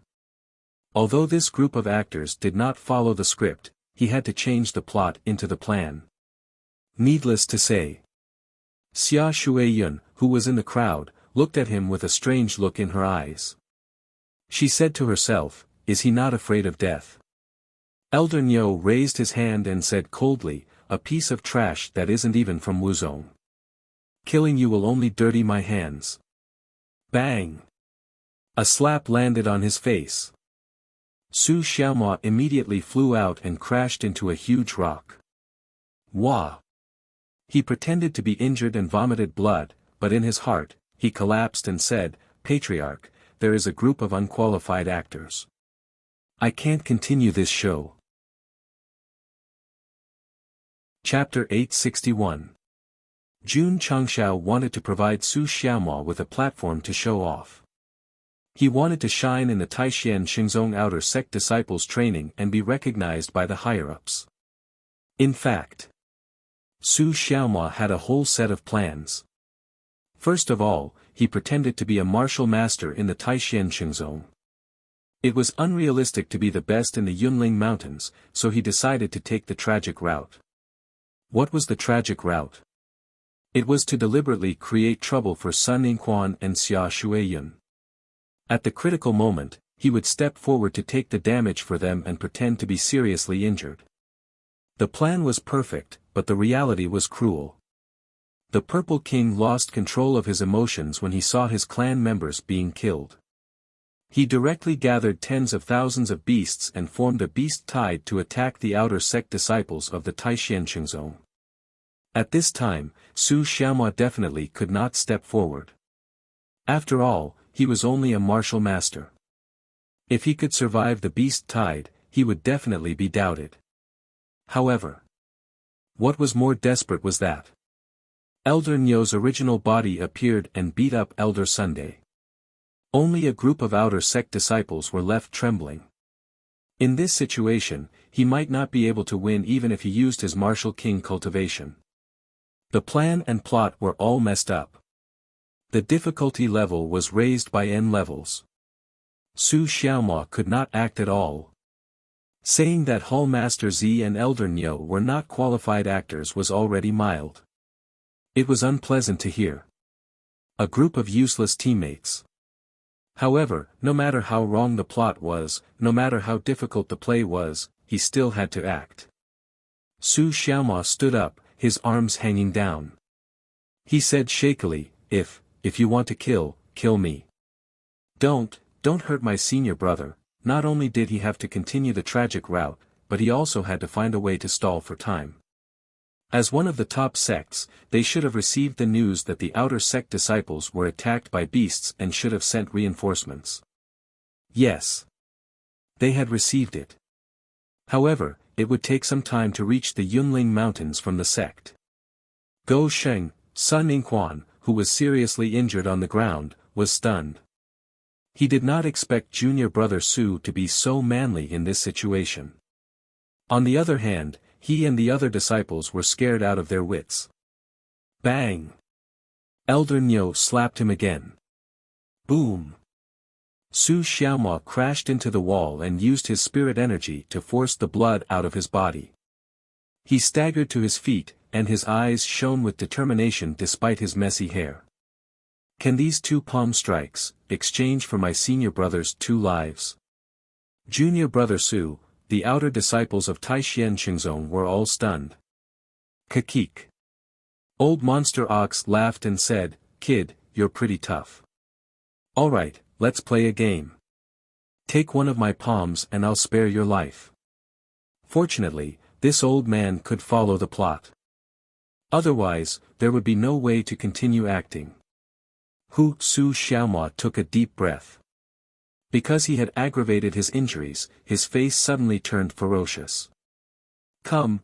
Although this group of actors did not follow the script, he had to change the plot into the plan. Needless to say, Xia Shuiyun, who was in the crowd, looked at him with a strange look in her eyes. She said to herself, is he not afraid of death? Elder Niu raised his hand and said coldly, a piece of trash that isn't even from Wuzong. Killing you will only dirty my hands. Bang! A slap landed on his face. Su Xiaomua immediately flew out and crashed into a huge rock. Wah! He pretended to be injured and vomited blood, but in his heart, he collapsed and said, Patriarch, there is a group of unqualified actors. I can't continue this show. Chapter 861. Jun Changshao wanted to provide Su Xiaomua with a platform to show off. He wanted to shine in the Taishan Xingzong outer sect disciples training and be recognized by the higher-ups. In fact, Su Xiaomua had a whole set of plans. First of all, he pretended to be a martial master in the Taishan Zone. It was unrealistic to be the best in the Yunling Mountains, so he decided to take the tragic route. What was the tragic route? It was to deliberately create trouble for Sun Yingquan and Xia Shuiyun. At the critical moment, he would step forward to take the damage for them and pretend to be seriously injured. The plan was perfect, but the reality was cruel. The Purple King lost control of his emotions when he saw his clan members being killed. He directly gathered tens of thousands of beasts and formed a beast tide to attack the outer sect disciples of the Taishan Zone. At this time, Su Xiaomua definitely could not step forward. After all, he was only a martial master. If he could survive the beast tide, he would definitely be doubted. However, what was more desperate was that Elder Nyo's original body appeared and beat up Elder Sunday. Only a group of outer sect disciples were left trembling. In this situation, he might not be able to win even if he used his martial king cultivation. The plan and plot were all messed up. The difficulty level was raised by n levels. Su Xiaomua could not act at all. Saying that Hall Master Z and Elder Nyo were not qualified actors was already mild. It was unpleasant to hear. A group of useless teammates. However, no matter how wrong the plot was, no matter how difficult the play was, he still had to act. Su Xiaomua stood up, his arms hanging down. He said shakily, if you want to kill me. Don't hurt my senior brother. Not only did he have to continue the tragic route, but he also had to find a way to stall for time. As one of the top sects, they should have received the news that the outer sect disciples were attacked by beasts and should have sent reinforcements. Yes. They had received it. However, it would take some time to reach the Yunling Mountains from the sect. Go Sheng, Sun Yingquan, who was seriously injured on the ground, was stunned. He did not expect junior brother Su to be so manly in this situation. On the other hand, he and the other disciples were scared out of their wits. Bang! Elder Nyo slapped him again. Boom! Su Xiaomua crashed into the wall and used his spirit energy to force the blood out of his body. He staggered to his feet, and his eyes shone with determination despite his messy hair. Can these two palm strikes exchange for my senior brother's 2 lives? Junior brother Su, the outer disciples of Taishan Zone were all stunned. Kakik. Old Monster Ox laughed and said, "Kid, you're pretty tough. Alright, let's play a game. Take one of my palms and I'll spare your life." Fortunately, this old man could follow the plot. Otherwise, there would be no way to continue acting. Su Xiaomua took a deep breath. Because he had aggravated his injuries, his face suddenly turned ferocious. Come,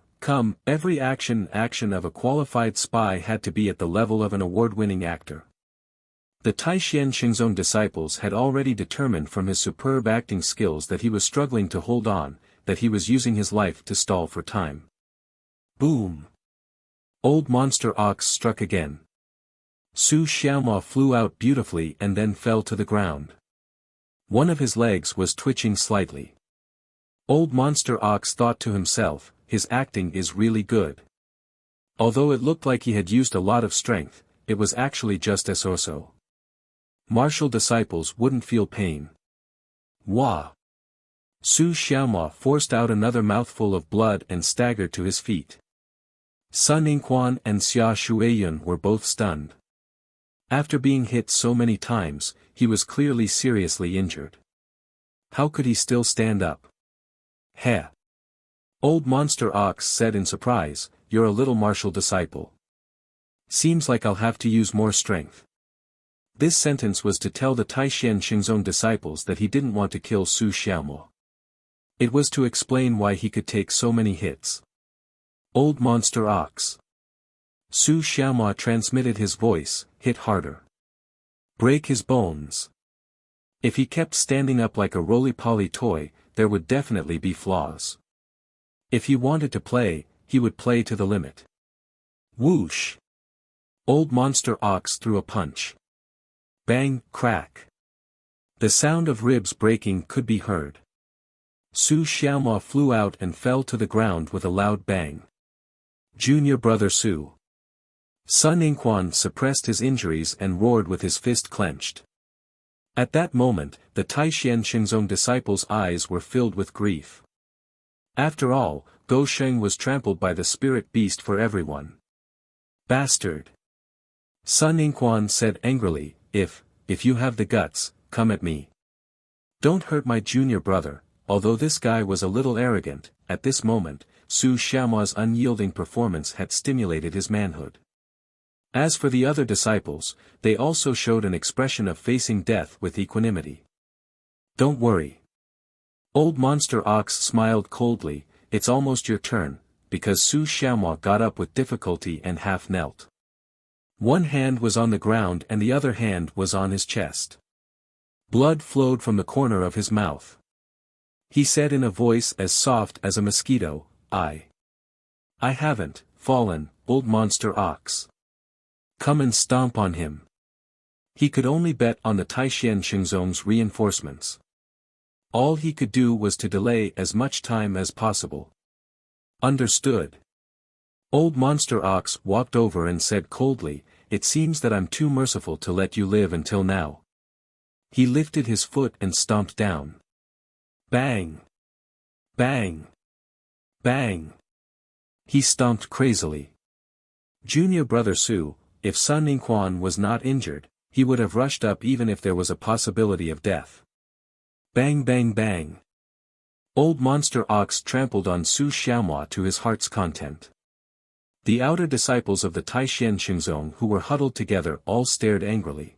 every action of a qualified spy had to be at the level of an award-winning actor. The Taishan Zone disciples had already determined from his superb acting skills that he was struggling to hold on, that he was using his life to stall for time. Boom! Old Monster Ox struck again. Su Xiaomua flew out beautifully and then fell to the ground. One of his legs was twitching slightly. Old Monster Ox thought to himself, his acting is really good. Although it looked like he had used a lot of strength, it was actually just so. Martial disciples wouldn't feel pain. Wah! Su Xiaomua forced out another mouthful of blood and staggered to his feet. Sun Yingquan and Xia Shuiyun were both stunned. After being hit so many times, he was clearly seriously injured. How could he still stand up? Heh! Old Monster Ox said in surprise, "You're a little martial disciple. Seems like I'll have to use more strength." This sentence was to tell the Taishan Zone disciples that he didn't want to kill Su Xiaomua. It was to explain why he could take so many hits. Old Monster Ox. Su Xiaomua transmitted his voice, "Hit harder. Break his bones." If he kept standing up like a roly-poly toy, there would definitely be flaws. If he wanted to play, he would play to the limit. Whoosh! Old Monster Ox threw a punch. Bang, crack. The sound of ribs breaking could be heard. Su Xiaoma flew out and fell to the ground with a loud bang. Junior brother Su. Sun Yingquan suppressed his injuries and roared with his fist clenched. At that moment, the Taishan Xingzong disciples' eyes were filled with grief. After all, Go Sheng was trampled by the spirit beast for everyone. Bastard! Sun Yingquan said angrily, if you have the guts, come at me. Don't hurt my junior brother. Although this guy was a little arrogant, at this moment, Su Xiaoma's unyielding performance had stimulated his manhood. As for the other disciples, they also showed an expression of facing death with equanimity. Don't worry. Old Monster Ox smiled coldly, it's almost your turn, because Su Xiaoma got up with difficulty and half knelt. One hand was on the ground and the other hand was on his chest. Blood flowed from the corner of his mouth. He said in a voice as soft as a mosquito, I haven't fallen, Old Monster Ox. Come and stomp on him. He could only bet on the Taishan Xingzong's reinforcements. All he could do was to delay as much time as possible. Understood. Old Monster Ox walked over and said coldly, it seems that I'm too merciful to let you live until now. He lifted his foot and stomped down. Bang! Bang! Bang! He stomped crazily. Junior brother Su, if Sun Yingquan was not injured, he would have rushed up even if there was a possibility of death. Bang bang bang! Old Monster Ox trampled on Su Xiaoma to his heart's content. The outer disciples of the Taishan Xingzong who were huddled together all stared angrily.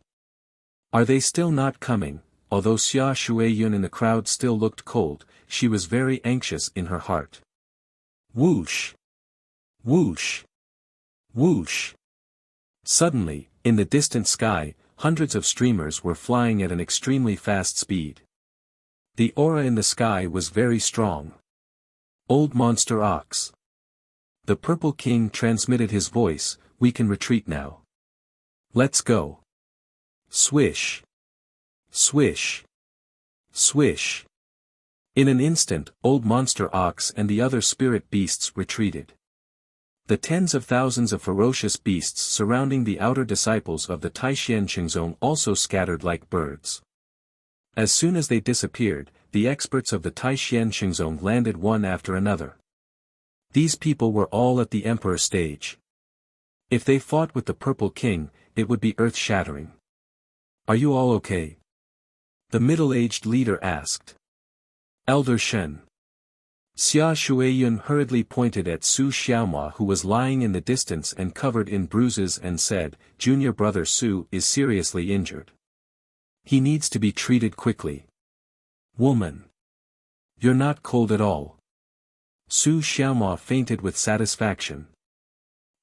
Are they still not coming? Although Xia Shuiyun in the crowd still looked cold, she was very anxious in her heart. Whoosh! Whoosh! Whoosh! Suddenly, in the distant sky, hundreds of streamers were flying at an extremely fast speed. The aura in the sky was very strong. Old Monster Ox. The Purple King transmitted his voice, we can retreat now. Let's go. Swish. Swish. Swish. In an instant, Old Monster Ox and the other spirit beasts retreated. The tens of thousands of ferocious beasts surrounding the outer disciples of the Taishan Xingzong also scattered like birds. As soon as they disappeared, the experts of the Taishan Xingzong landed one after another. These people were all at the Emperor stage. If they fought with the Purple King, it would be earth-shattering. Are you all okay? The middle-aged leader asked. Elder Shen. Xia Shuiyun hurriedly pointed at Su Xiaoma who was lying in the distance and covered in bruises and said, Junior brother Su is seriously injured. He needs to be treated quickly. Woman. You're not cold at all. Su Xiaoma fainted with satisfaction.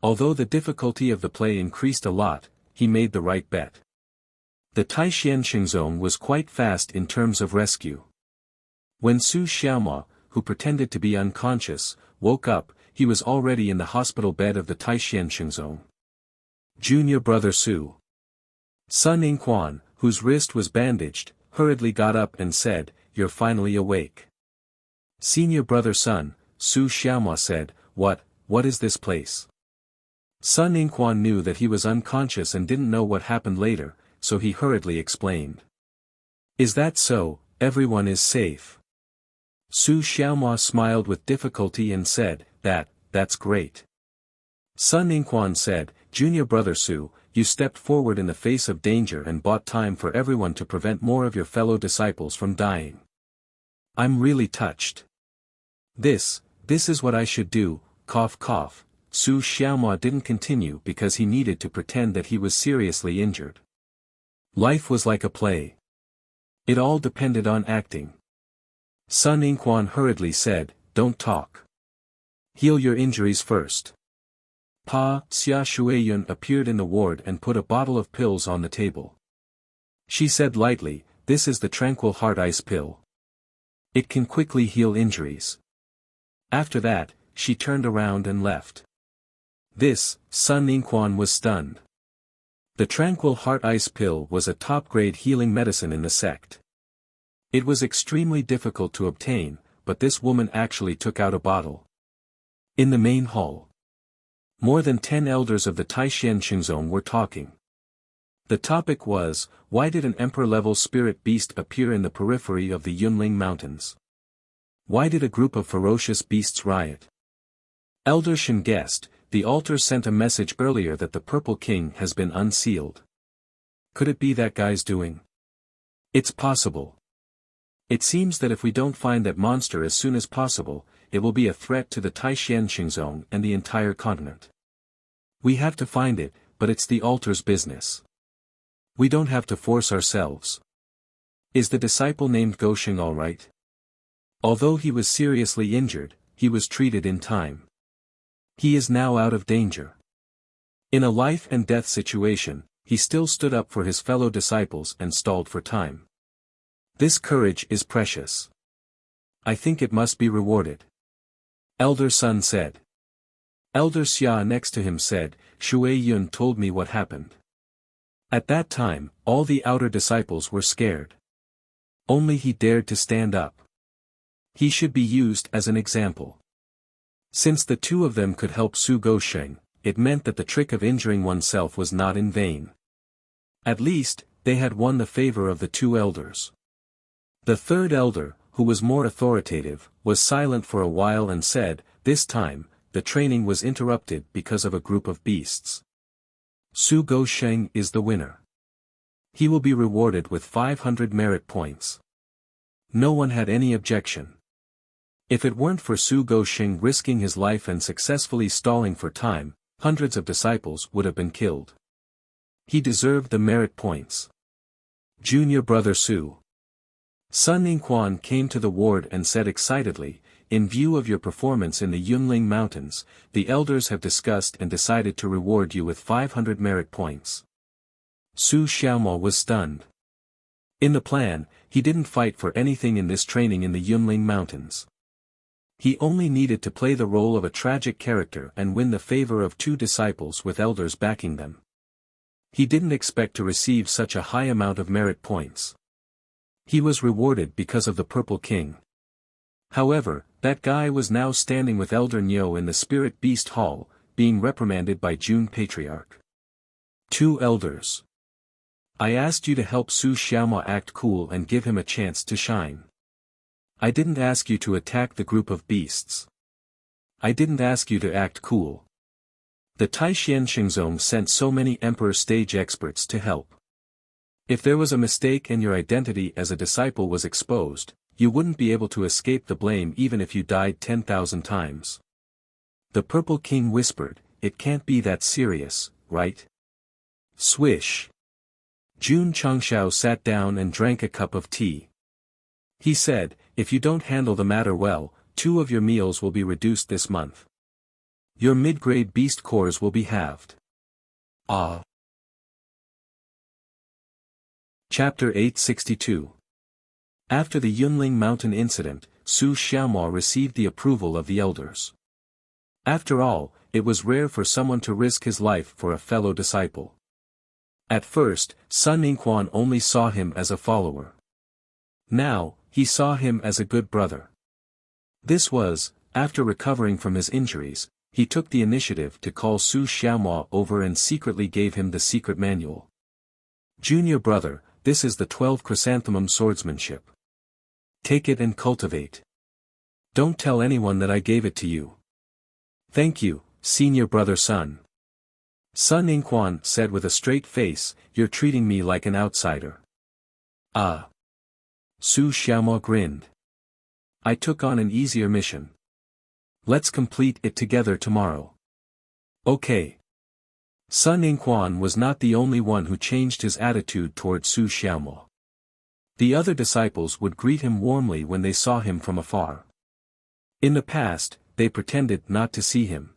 Although the difficulty of the play increased a lot, he made the right bet. The Taishan Xingzong was quite fast in terms of rescue. When Su Xiaoma, who pretended to be unconscious, woke up, he was already in the hospital bed of the Taishan Xingzong. Junior brother Su. Sun Yingquan, whose wrist was bandaged, hurriedly got up and said, You're finally awake. Senior brother Sun, Su Xiaoma said, What is this place? Sun Yingquan knew that he was unconscious and didn't know what happened later, so he hurriedly explained. Is that so? Everyone is safe. Su Xiaoma smiled with difficulty and said, That's great. Sun Yingquan said, Junior brother Su, you stepped forward in the face of danger and bought time for everyone to prevent more of your fellow disciples from dying. I'm really touched. This is what I should do, cough cough. Su Xiaoma didn't continue because he needed to pretend that he was seriously injured. Life was like a play. It all depended on acting. Sun Yingquan hurriedly said, Don't talk. Heal your injuries first. Xia Shuiyun appeared in the ward and put a bottle of pills on the table. She said lightly, This is the Tranquil Heart Ice pill. It can quickly heal injuries. After that, she turned around and left. Sun Yingquan was stunned. The Tranquil Heart Ice Pill was a top-grade healing medicine in the sect. It was extremely difficult to obtain, but this woman actually took out a bottle. In the main hall, more than 10 elders of the Taishan Xingzong were talking. The topic was, why did an emperor-level spirit beast appear in the periphery of the Yunling Mountains? Why did a group of ferocious beasts riot? Elder Shen guessed, the altar sent a message earlier that the Purple King has been unsealed. Could it be that guy's doing? It's possible. It seems that if we don't find that monster as soon as possible, it will be a threat to the Taishan Xingzong and the entire continent. We have to find it, but it's the altar's business. We don't have to force ourselves. Is the disciple named Gosheng all right? Although he was seriously injured, he was treated in time. He is now out of danger. In a life-and-death situation, he still stood up for his fellow disciples and stalled for time. This courage is precious. I think it must be rewarded. Elder Sun said. Elder Xia next to him said, Shui Yun told me what happened. At that time, all the outer disciples were scared. Only he dared to stand up. He should be used as an example. Since the two of them could help Su Gosheng, it meant that the trick of injuring oneself was not in vain. At least, they had won the favor of the two elders. The third elder, who was more authoritative, was silent for a while and said, this time, the training was interrupted because of a group of beasts. Su Gosheng is the winner. He will be rewarded with 500 merit points. No one had any objection. If it weren't for Su Gosheng risking his life and successfully stalling for time, hundreds of disciples would have been killed. He deserved the merit points. Junior brother Su. Sun Ningquan came to the ward and said excitedly, in view of your performance in the Yunling Mountains, the elders have discussed and decided to reward you with 500 merit points. Su Xiaomo was stunned. In the plan, he didn't fight for anything in this training in the Yunling Mountains. He only needed to play the role of a tragic character and win the favor of two disciples with elders backing them. He didn't expect to receive such a high amount of merit points. He was rewarded because of the Purple King. However, that guy was now standing with Elder Nyo in the Spirit Beast Hall, being reprimanded by June Patriarch. Two elders. I asked you to help Su Xiaomo act cool and give him a chance to shine. I didn't ask you to attack the group of beasts. I didn't ask you to act cool. The Taishan Xingzong sent so many Emperor stage experts to help. If there was a mistake and your identity as a disciple was exposed, you wouldn't be able to escape the blame even if you died 10,000 times. The Purple King whispered, it can't be that serious, right? Swish. Jun Changshao sat down and drank a cup of tea. He said, if you don't handle the matter well, 2 of your meals will be reduced this month. Your mid-grade beast cores will be halved. Ah. Chapter 862. After the Yunling Mountain incident, Su Xiaomo received the approval of the elders. After all, it was rare for someone to risk his life for a fellow disciple. At first, Sun Ningquan only saw him as a follower. Now, he saw him as a good brother. This was, after recovering from his injuries, he took the initiative to call Su Xiaomo over and secretly gave him the secret manual. Junior brother, this is the 12 chrysanthemum swordsmanship. Take it and cultivate. Don't tell anyone that I gave it to you. Thank you, senior brother Sun. Sun Ningquan said with a straight face, you're treating me like an outsider. Ah. Su Xiaomo grinned. I took on an easier mission. Let's complete it together tomorrow. Okay. Sun Ningquan was not the only one who changed his attitude toward Su Xiaomo. The other disciples would greet him warmly when they saw him from afar. In the past, they pretended not to see him.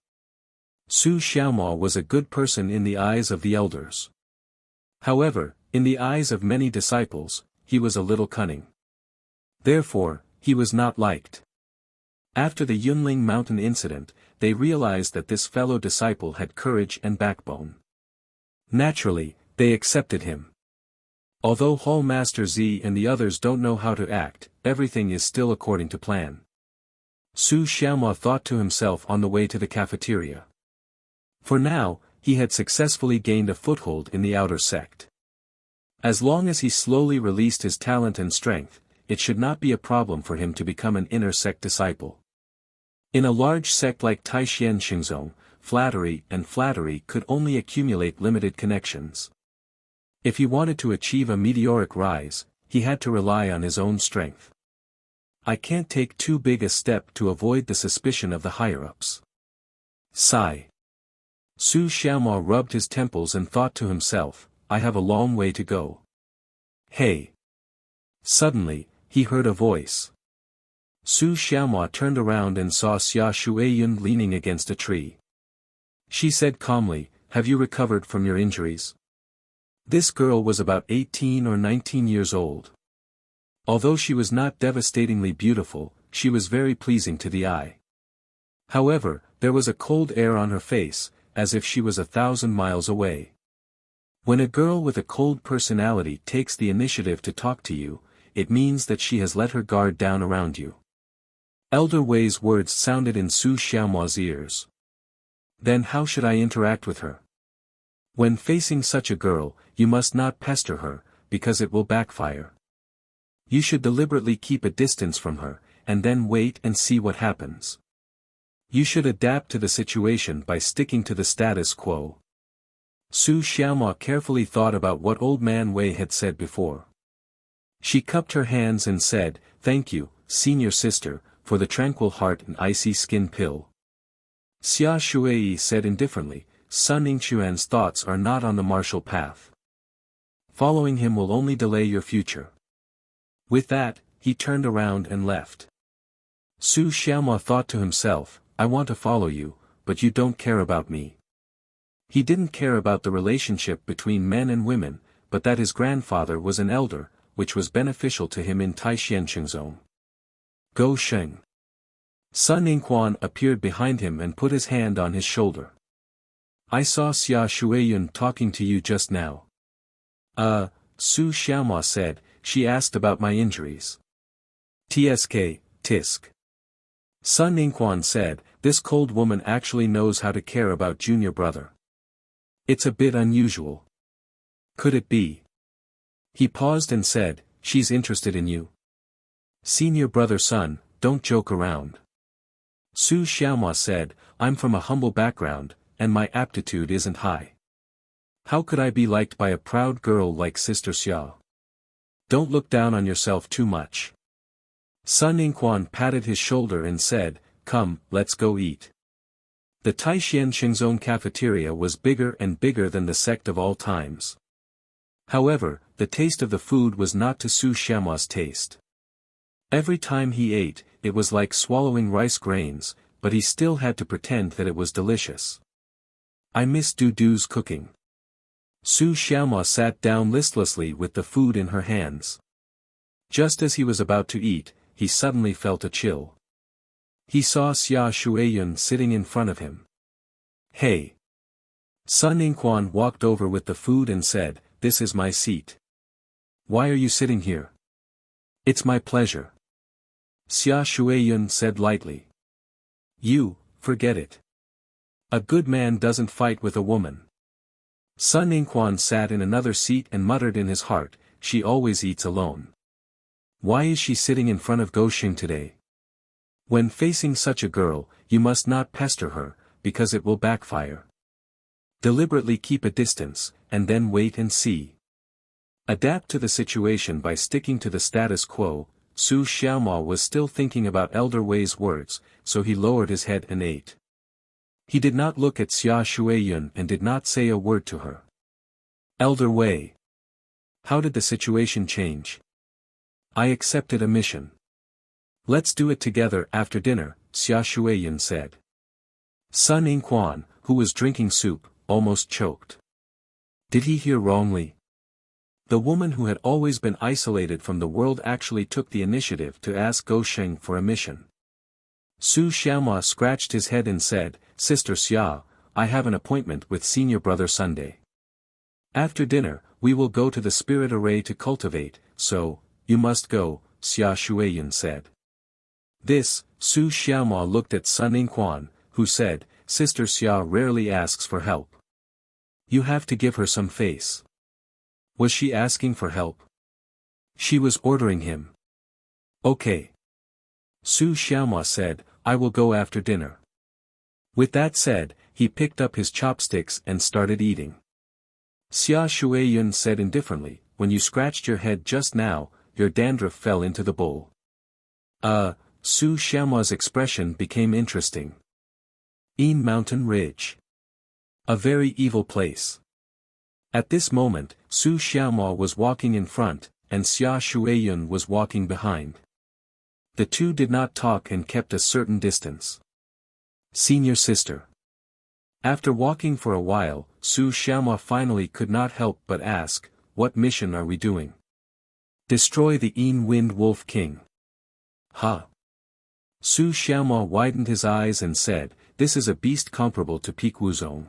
Su Xiaomo was a good person in the eyes of the elders. However, in the eyes of many disciples, he was a little cunning. Therefore, he was not liked. After the Yunling Mountain incident, they realized that this fellow disciple had courage and backbone. Naturally, They accepted him. Although Hall Master Z and the others don't know how to act, everything is still according to plan. Su Xiaomo thought to himself on the way to the cafeteria. For now, he had successfully gained a foothold in the outer sect. As long as he slowly released his talent and strength, it should not be a problem for him to become an inner sect disciple. In a large sect like Taishan Xingzong, flattery could only accumulate limited connections. If he wanted to achieve a meteoric rise, he had to rely on his own strength. I can't take too big a step to avoid the suspicion of the higher-ups. Sigh. Su Xiaomo rubbed his temples and thought to himself, I have a long way to go. Hey! Suddenly, he heard a voice. Su Xiaomo turned around and saw Xia Shuiyun leaning against a tree. She said calmly, have you recovered from your injuries? This girl was about 18 or 19 years old. Although she was not devastatingly beautiful, she was very pleasing to the eye. However, there was a cold air on her face, as if she was 1,000 miles away. When a girl with a cold personality takes the initiative to talk to you, it means that she has let her guard down around you. Elder Wei's words sounded in Su Xiaomo's ears. Then how should I interact with her? When facing such a girl, you must not pester her, because it will backfire. You should deliberately keep a distance from her, and then wait and see what happens. You should adapt to the situation by sticking to the status quo. Su Xiaomo carefully thought about what Old Man Wei had said before. She cupped her hands and said, thank you, senior sister, for the tranquil heart and icy skin pill. Xia Shuiyi said indifferently, Sun Yingquan's thoughts are not on the martial path. Following him will only delay your future. With that, he turned around and left. Su Xiaomo thought to himself, I want to follow you, but you don't care about me. He didn't care about the relationship between men and women, but that his grandfather was an elder, which was beneficial to him in Taishan Xingzong. Go Sheng. Sun Yingquan appeared behind him and put his hand on his shoulder. I saw Xia Shuiyun talking to you just now. Su Xiaomo said, she asked about my injuries. Tisk. Sun Yingquan said, this cold woman actually knows how to care about junior brother. It's a bit unusual. Could it be? He paused and said, she's interested in you. Senior brother Sun, don't joke around. Su Xiaomo said, I'm from a humble background, and my aptitude isn't high. How could I be liked by a proud girl like Sister Xia? Don't look down on yourself too much. Sun Yingquan patted his shoulder and said, come, let's go eat. The Taishan Xingzong cafeteria was bigger and bigger than the sect of all times. However, the taste of the food was not to Su Xiaomo's taste. Every time he ate, it was like swallowing rice grains, but he still had to pretend that it was delicious. I miss Dudu's cooking. Su Xiaomo sat down listlessly with the food in her hands. Just as he was about to eat, he suddenly felt a chill. He saw Xia Shuiyun sitting in front of him. Hey! Sun Yingquan walked over with the food and said, this is my seat. Why are you sitting here? It's my pleasure. Xia Shuiyun said lightly. You, forget it. A good man doesn't fight with a woman. Sun Yingquan sat in another seat and muttered in his heart, she always eats alone. Why is she sitting in front of Goxing today? When facing such a girl, you must not pester her, because it will backfire. Deliberately keep a distance, and then wait and see. Adapt to the situation by sticking to the status quo. Su Xiaomo was still thinking about Elder Wei's words, so he lowered his head and ate. He did not look at Xia Shuiyun and did not say a word to her. Elder Wei. How did the situation change? I accepted a mission. Let's do it together after dinner, Xia Shuiyun said. Sun Yingquan, who was drinking soup, almost choked. Did he hear wrongly? The woman who had always been isolated from the world actually took the initiative to ask Goxing for a mission. Su Xiaomo scratched his head and said, Sister Xia, I have an appointment with senior brother Sunday. After dinner, we will go to the spirit array to cultivate, so, you must go, Xia Shuiyan said. This, Su Xiaoma looked at Sun Yingquan, who said, Sister Xia rarely asks for help. You have to give her some face. Was she asking for help? She was ordering him. Okay. Su Xiaoma said, I will go after dinner. With that said, he picked up his chopsticks and started eating. Xia Shuiyan said indifferently, when you scratched your head just now, your dandruff fell into the bowl. Su Xiaoma's expression became interesting. Yin Mountain Ridge. A very evil place. At this moment, Su Xiaoma was walking in front, and Xia Shuiyan was walking behind. The two did not talk and kept a certain distance. Senior sister. After walking for a while, Su Xiaoma finally could not help but ask, what mission are we doing? Destroy the Yin Wind Wolf King. Huh? Su Xiaoma widened his eyes and said, this is a beast comparable to Peak Wuzong.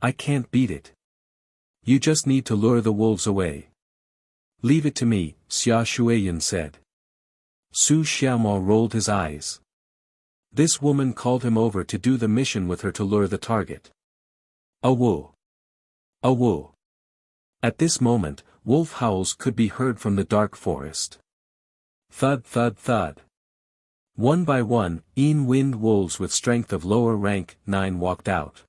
I can't beat it. You just need to lure the wolves away. Leave it to me, Xia Shuiyan said. Su Xiaoma rolled his eyes. This woman called him over to do the mission with her to lure the target. Awu. Awu. At this moment, wolf howls could be heard from the dark forest. Thud thud thud. One by one, Yin Wind wolves with strength of lower rank 9 walked out.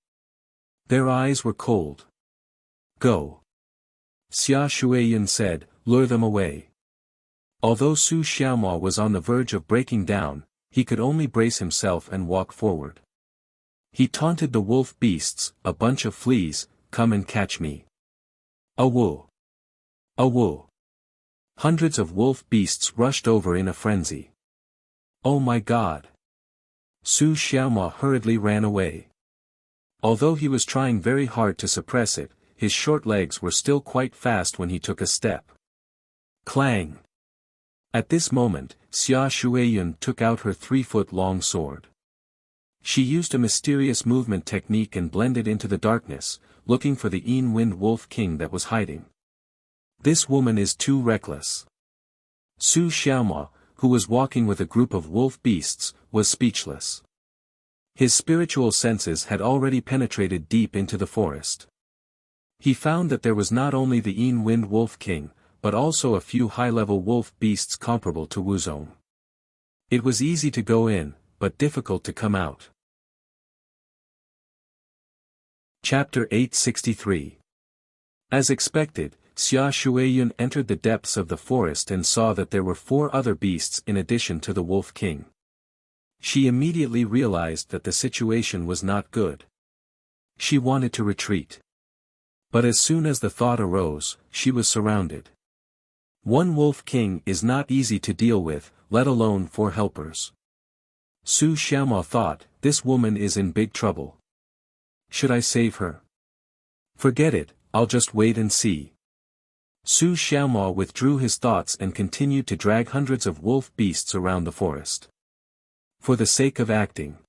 Their eyes were cold. Go. Xia Shuiyan said, lure them away. Although Su Xiaoma was on the verge of breaking down, he could only brace himself and walk forward. He taunted the wolf beasts, a bunch of fleas, come and catch me. Awu. Awu. Hundreds of wolf beasts rushed over in a frenzy. Oh my God. Su Xiaoma hurriedly ran away. Although he was trying very hard to suppress it, his short legs were still quite fast when he took a step. Clang. At this moment, Xia Shuiyan took out her 3-foot-long sword. She used a mysterious movement technique and blended into the darkness, looking for the Yin Wind Wolf King that was hiding. This woman is too reckless. Su Xiaoma, who was walking with a group of wolf beasts, was speechless. His spiritual senses had already penetrated deep into the forest. He found that there was not only the Yin Wind Wolf King, but also a few high-level wolf beasts comparable to Wuzong. It was easy to go in, but difficult to come out. Chapter 863. As expected, Xia Shuiyan entered the depths of the forest and saw that there were 4 other beasts in addition to the Wolf King. She immediately realized that the situation was not good. She wanted to retreat. But as soon as the thought arose, she was surrounded. One Wolf King is not easy to deal with, let alone 4 helpers. Su Xiaoma thought, this woman is in big trouble. Should I save her? Forget it, I'll just wait and see. Su Xiaoma withdrew his thoughts and continued to drag hundreds of wolf beasts around the forest. For the sake of acting.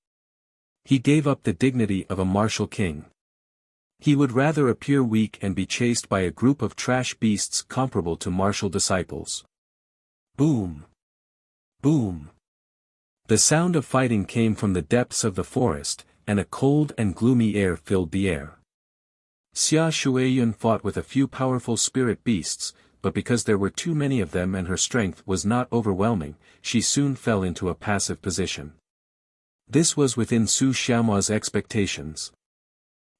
He gave up the dignity of a martial king. He would rather appear weak and be chased by a group of trash beasts comparable to martial disciples. Boom! Boom! The sound of fighting came from the depths of the forest, and a cold and gloomy air filled the air. Xia Shuiyan fought with a few powerful spirit beasts, but because there were too many of them and her strength was not overwhelming, she soon fell into a passive position. This was within Su Xiaoma's expectations.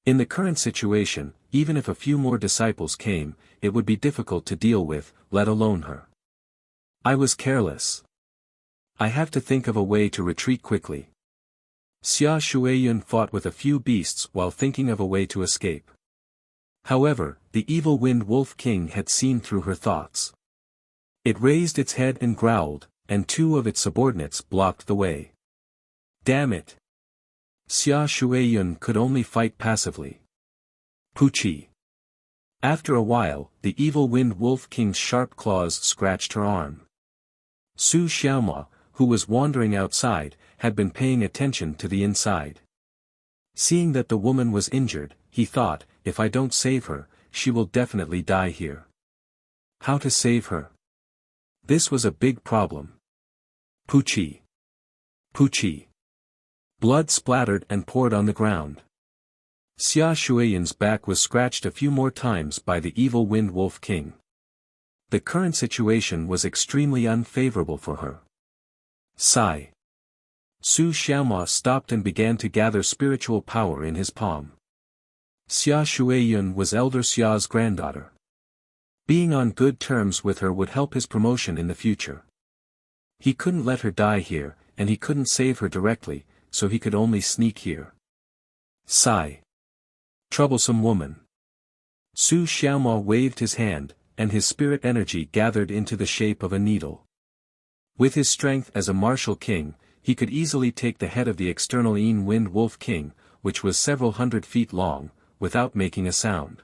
In the current situation, even if a few more disciples came, it would be difficult to deal with, let alone her. I was careless. I have to think of a way to retreat quickly. Xia Shuiyan fought with a few beasts while thinking of a way to escape. However, the evil Wind Wolf King had seen through her thoughts. It raised its head and growled, and 2 of its subordinates blocked the way. Damn it! Xia Shuiyan could only fight passively. Poochie. After a while, the evil Wind Wolf King's sharp claws scratched her arm. Su Xiaoma, who was wandering outside, had been paying attention to the inside. Seeing that the woman was injured, he thought, if I don't save her, she will definitely die here. How to save her? This was a big problem. Poochie. Poochie. Blood splattered and poured on the ground. Xia Shuiyan's back was scratched a few more times by the evil Wind Wolf King. The current situation was extremely unfavorable for her. Sigh. Su Xiaomao stopped and began to gather spiritual power in his palm. Xia Shuiyun was Elder Xia's granddaughter. Being on good terms with her would help his promotion in the future. He couldn't let her die here, and he couldn't save her directly, so he could only sneak here. Sigh. Troublesome woman. Su Xiaomao waved his hand, and his spirit energy gathered into the shape of a needle. With his strength as a martial king, he could easily take the head of the external Wind Wolf King, which was several hundred feet long, without making a sound.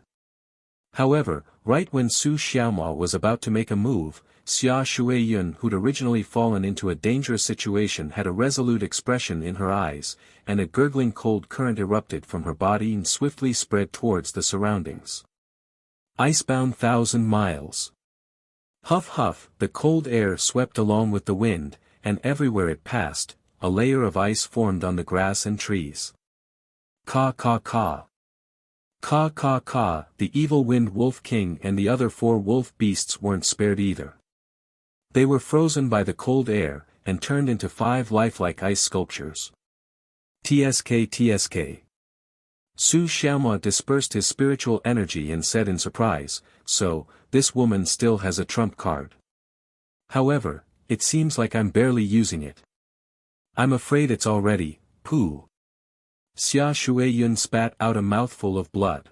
However, right when Su Xiaomao was about to make a move, Xia Shuiyun, who'd originally fallen into a dangerous situation, had a resolute expression in her eyes, and a gurgling cold current erupted from her body and swiftly spread towards the surroundings. Icebound 1,000 miles. Huff huff, the cold air swept along with the wind, and everywhere it passed, a layer of ice formed on the grass and trees. Caw caw caw. Caw caw caw, the evil Wind Wolf King and the other 4 wolf beasts weren't spared either. They were frozen by the cold air, and turned into 5 lifelike ice sculptures. TSK TSK. Su Xiaomao dispersed his spiritual energy and said in surprise, "So, this woman still has a trump card. However, it seems like I'm barely using it. I'm afraid it's already, poo." Xia Shuiyun spat out a mouthful of blood.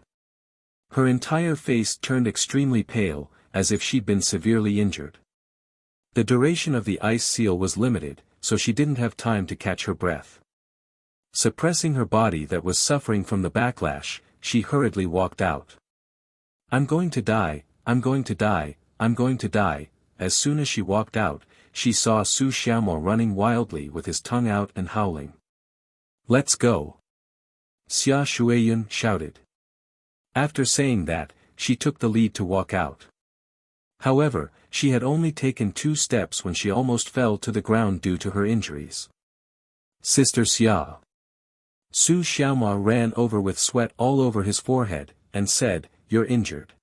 Her entire face turned extremely pale, as if she'd been severely injured. The duration of the ice seal was limited, so she didn't have time to catch her breath. Suppressing her body that was suffering from the backlash, she hurriedly walked out. "I'm going to die, I'm going to die, I'm going to die." As soon as she walked out, she saw Su Xiaomao running wildly with his tongue out and howling. "Let's go!" Xia Shuiyun shouted. After saying that, she took the lead to walk out. However, she had only taken 2 steps when she almost fell to the ground due to her injuries. "Sister Xia." Su Xiaomao ran over with sweat all over his forehead, and said, "You're injured."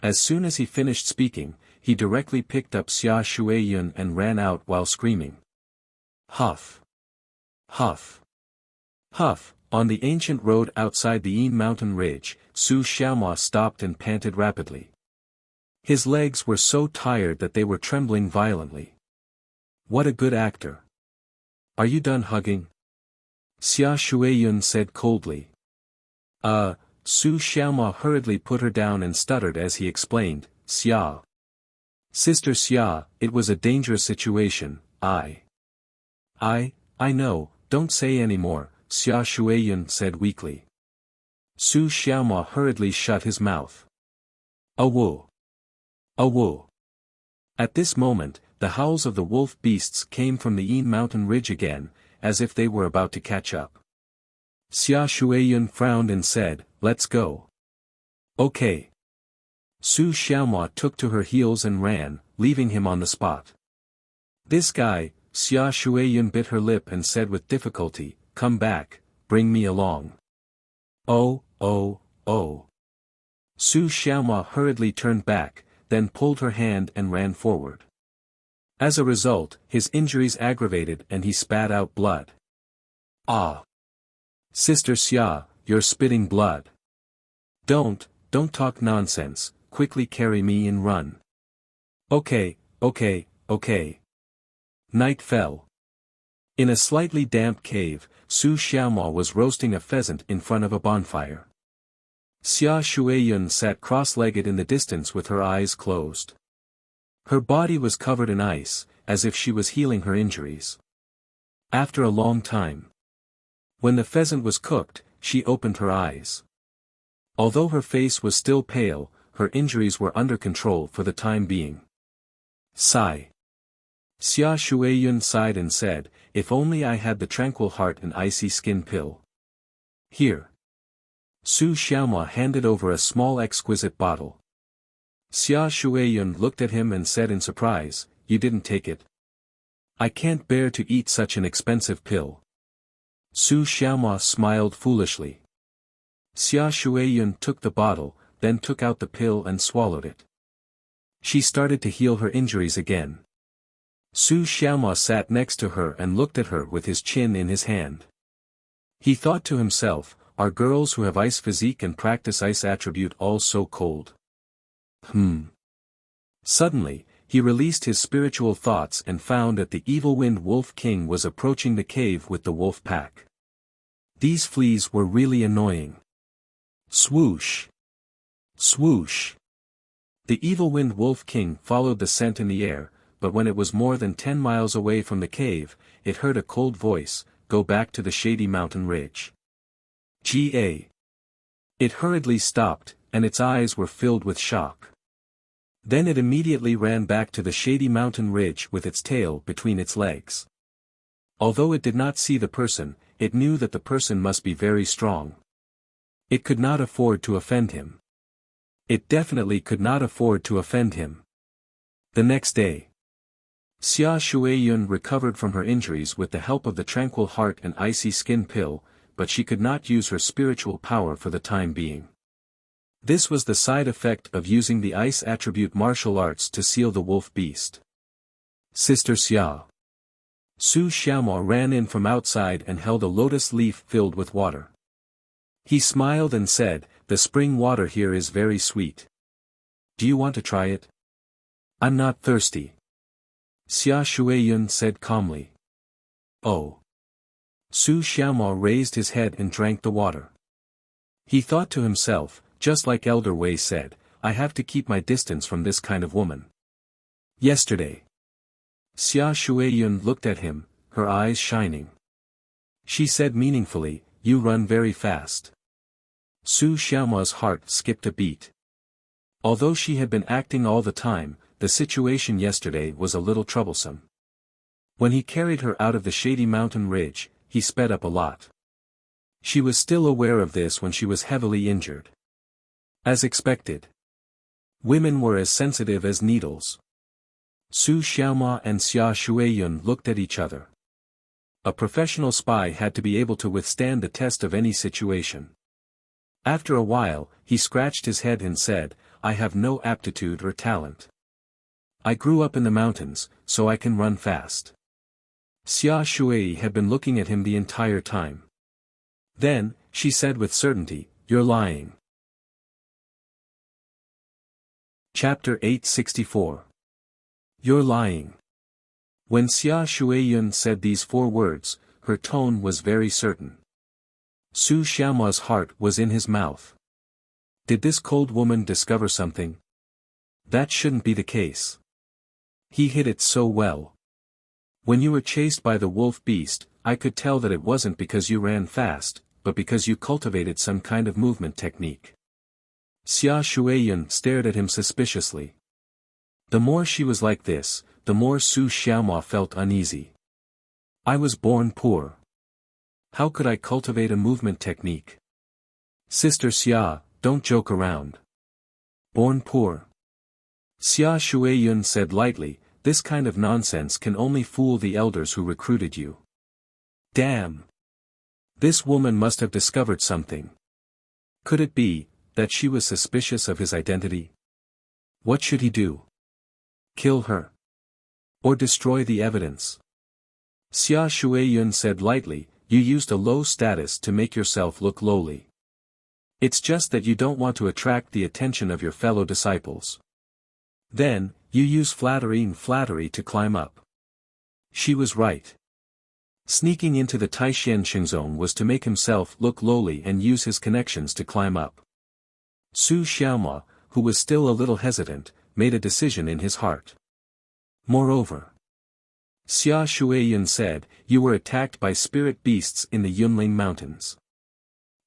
As soon as he finished speaking, he directly picked up Xia Shuiyun and ran out while screaming. Huff. Huff. Huff. On the ancient road outside the Yin mountain ridge, Su Xiaomao stopped and panted rapidly. His legs were so tired that they were trembling violently. "What a good actor. Are you done hugging?" Xia Shuiyun said coldly. Su Xiaomao hurriedly put her down and stuttered as he explained, "Xia. Sister Xia, it was a dangerous situation, I know, don't say any more," Xia Shuiyun said weakly. Su Xiaomao hurriedly shut his mouth. "Awoo! Awoo!" At this moment, the howls of the wolf beasts came from the Yin mountain ridge again, as if they were about to catch up. Xia Shuiyun frowned and said, "Let's go." "Okay." Su Xiaomao took to her heels and ran, leaving him on the spot. "This guy," Xia Shuiyun bit her lip and said with difficulty, "Come back, bring me along." Oh. Su Xiaomao hurriedly turned back, then pulled her hand and ran forward. As a result, his injuries aggravated and he spat out blood. "Ah! Sister Xia, you're spitting blood. Don't talk nonsense, quickly carry me and run." Okay. Night fell. In a slightly damp cave, Su Xiaomao was roasting a pheasant in front of a bonfire. Xia Shuiyun sat cross-legged in the distance with her eyes closed. Her body was covered in ice, as if she was healing her injuries. After a long time, when the pheasant was cooked, she opened her eyes. Although her face was still pale, her injuries were under control for the time being. Sigh. Xia Shuiyun sighed and said, "If only I had the tranquil heart and icy skin pill. Here. Su Xiaoma handed over a small exquisite bottle. Xia Shuiyun looked at him and said in surprise, "You didn't take it?" "I can't bear to eat such an expensive pill." Su Xiaoma smiled foolishly. Xia Shuiyun took the bottle, then took out the pill and swallowed it. She started to heal her injuries again. Su Xiaoma sat next to her and looked at her with his chin in his hand. He thought to himself, are girls who have ice physique and practice ice attribute all so cold? Suddenly, he released his spiritual thoughts and found that the evil wind wolf king was approaching the cave with the wolf pack. These fleas were really annoying. Swoosh! Swoosh! The evil wind wolf king followed the scent in the air, but when it was more than 10 miles away from the cave, it heard a cold voice, "Go back to the shady mountain ridge." Ga. It hurriedly stopped, and its eyes were filled with shock. Then it immediately ran back to the shady mountain ridge with its tail between its legs. Although it did not see the person, it knew that the person must be very strong. It could not afford to offend him. It definitely could not afford to offend him. The next day, Xia Shuiyun recovered from her injuries with the help of the tranquil heart and icy skin pill, but she could not use her spiritual power for the time being. This was the side effect of using the ice attribute martial arts to seal the wolf beast. Sister Xia. Su Xiaoma ran in from outside and held a lotus leaf filled with water. He smiled and said, "The spring water here is very sweet. Do you want to try it?" "I'm not thirsty," Xia Shuiyun said calmly. "Oh." Su Xiaoma raised his head and drank the water. He thought to himself, just like Elder Wei said, "I have to keep my distance from this kind of woman." Yesterday. Xia Shuiyun looked at him, her eyes shining. She said meaningfully, "You run very fast." Su Xiaoma's heart skipped a beat. Although she had been acting all the time, the situation yesterday was a little troublesome. When he carried her out of the shady mountain ridge, he sped up a lot. She was still aware of this when she was heavily injured. As expected, women were as sensitive as needles. Su Xiaoma and Xia Shuiyun looked at each other. A professional spy had to be able to withstand the test of any situation. After a while, he scratched his head and said, "I have no aptitude or talent. I grew up in the mountains, so I can run fast." Xia Shui had been looking at him the entire time. Then, she said with certainty, "You're lying." Chapter 864. You're lying. When Xia Shuiyun said these 4 words, her tone was very certain. Su Xiaoma's heart was in his mouth. Did this cold woman discover something? That shouldn't be the case. He hid it so well. When you were chased by the wolf beast, I could tell that it wasn't because you ran fast, but because you cultivated some kind of movement technique. Xia Shuiyun stared at him suspiciously. The more she was like this, the more Su Xiaoma felt uneasy. I was born poor. How could I cultivate a movement technique? Sister Xia, don't joke around. Born poor. Xia Shuiyun said lightly, this kind of nonsense can only fool the elders who recruited you. Damn. This woman must have discovered something. Could it be, that she was suspicious of his identity? What should he do? Kill her? Or destroy the evidence? Xia Shuiyun said lightly, you used a low status to make yourself look lowly. It's just that you don't want to attract the attention of your fellow disciples. Then, you use flattery to climb up. She was right. Sneaking into the Taishan Zone was to make himself look lowly and use his connections to climb up. Su Xiaoma, who was still a little hesitant, made a decision in his heart. Moreover, Xia Shuiyun said, you were attacked by spirit beasts in the Yunling Mountains.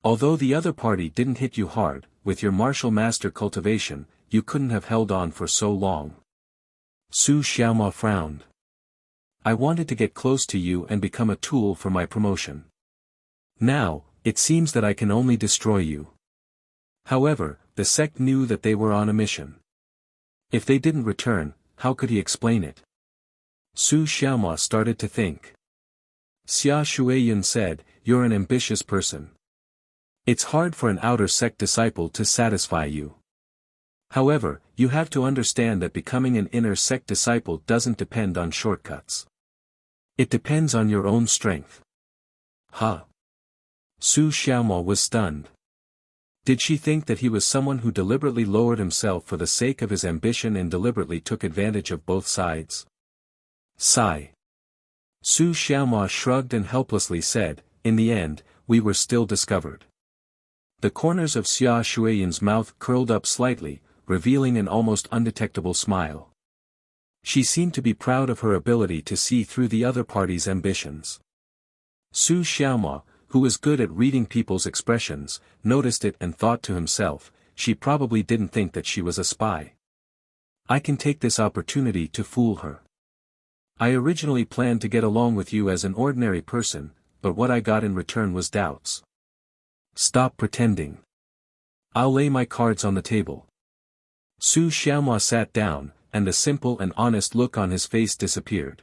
Although the other party didn't hit you hard, with your martial master cultivation, you couldn't have held on for so long. Su Xiaoma frowned. I wanted to get close to you and become a tool for my promotion. Now, it seems that I can only destroy you. However, the sect knew that they were on a mission. If they didn't return, how could he explain it? Su Xiaoma started to think. Xia Shuiyun said, "You're an ambitious person. It's hard for an outer sect disciple to satisfy you. However, you have to understand that becoming an inner sect disciple doesn't depend on shortcuts. It depends on your own strength." Huh? Su Xiaoma was stunned. Did she think that he was someone who deliberately lowered himself for the sake of his ambition and deliberately took advantage of both sides? Sigh. Su Xiaoma shrugged and helplessly said, "In the end, we were still discovered." The corners of Xia Shuiyun's mouth curled up slightly, revealing an almost undetectable smile. She seemed to be proud of her ability to see through the other party's ambitions. Su Xiaoma, who was good at reading people's expressions, noticed it and thought to himself, she probably didn't think that she was a spy. I can take this opportunity to fool her. I originally planned to get along with you as an ordinary person, but what I got in return was doubts. Stop pretending. I'll lay my cards on the table. Su Xiaoma sat down, and the simple and honest look on his face disappeared.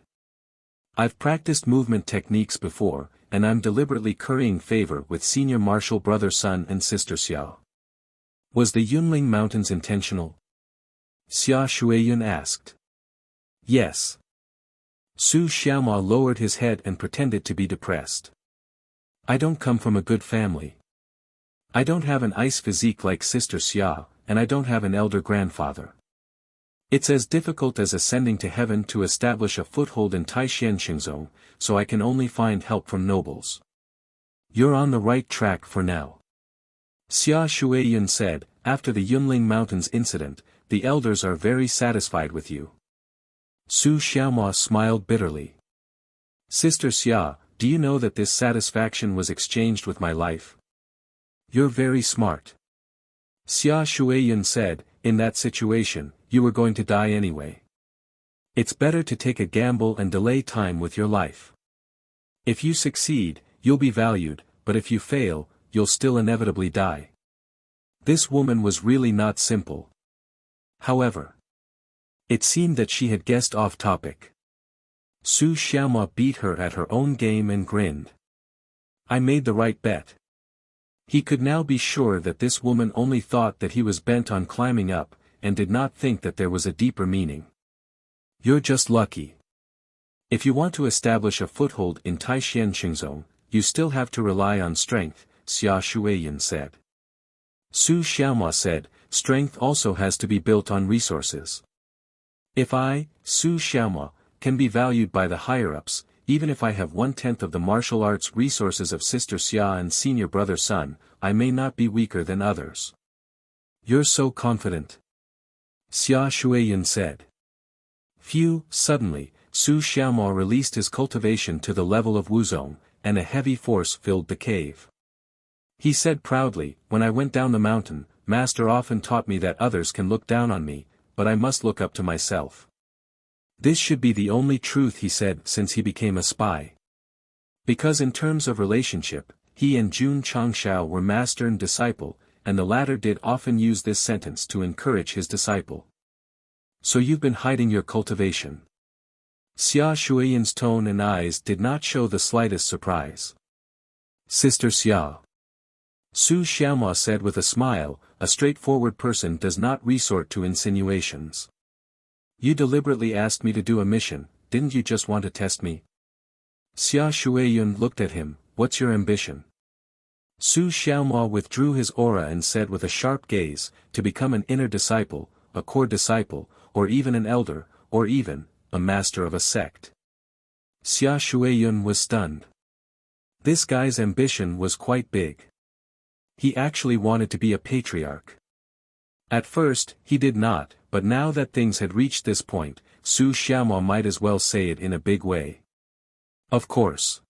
I've practiced movement techniques before, and I'm deliberately currying favor with senior martial brother Sun and sister Xiao. Was the Yunling Mountains intentional? Xia Shuiyun asked. Yes. Su Xiaoma lowered his head and pretended to be depressed. I don't come from a good family. I don't have an ice physique like sister Xia, and I don't have an elder grandfather. It's as difficult as ascending to heaven to establish a foothold in Taishan Xingzong, so I can only find help from nobles. You're on the right track for now. Xia Shuiyun said, after the Yunling Mountains incident, the elders are very satisfied with you. Su Xiaoma smiled bitterly. Sister Xia, do you know that this satisfaction was exchanged with my life? You're very smart. Xia Shuiyun said, in that situation, you were going to die anyway. It's better to take a gamble and delay time with your life. If you succeed, you'll be valued, but if you fail, you'll still inevitably die. This woman was really not simple. However, it seemed that she had guessed off topic. Su Xiaoma beat her at her own game and grinned. I made the right bet. He could now be sure that this woman only thought that he was bent on climbing up, and did not think that there was a deeper meaning. You're just lucky. If you want to establish a foothold in Taishan Xingzong, you still have to rely on strength, Xia Shuiyun said. Su Xiaoma said, strength also has to be built on resources. If I, Su Xiaoma, can be valued by the higher-ups, even if I have 1/10 of the martial arts resources of sister Xia and senior brother Sun, I may not be weaker than others. You're so confident. Xia Shuiyun said. Phew, suddenly, Su Xiaoma released his cultivation to the level of Wuzong, and a heavy force filled the cave. He said proudly, when I went down the mountain, Master often taught me that others can look down on me, but I must look up to myself. This should be the only truth he said since he became a spy. Because in terms of relationship, he and Jun Changshao were master and disciple, and the latter did often use this sentence to encourage his disciple. So you've been hiding your cultivation. Xia Shuiyun's tone and eyes did not show the slightest surprise. Sister Xia. Su Xiaoma said with a smile, a straightforward person does not resort to insinuations. You deliberately asked me to do a mission, didn't you just want to test me? Xia Shuiyun looked at him, what's your ambition? Su Xiaoma withdrew his aura and said with a sharp gaze, to become an inner disciple, a core disciple, or even an elder, or even, a master of a sect. Xia Shuiyun was stunned. This guy's ambition was quite big. He actually wanted to be a patriarch. At first, he did not, but now that things had reached this point, Su Xiaoma might as well say it in a big way. Of course.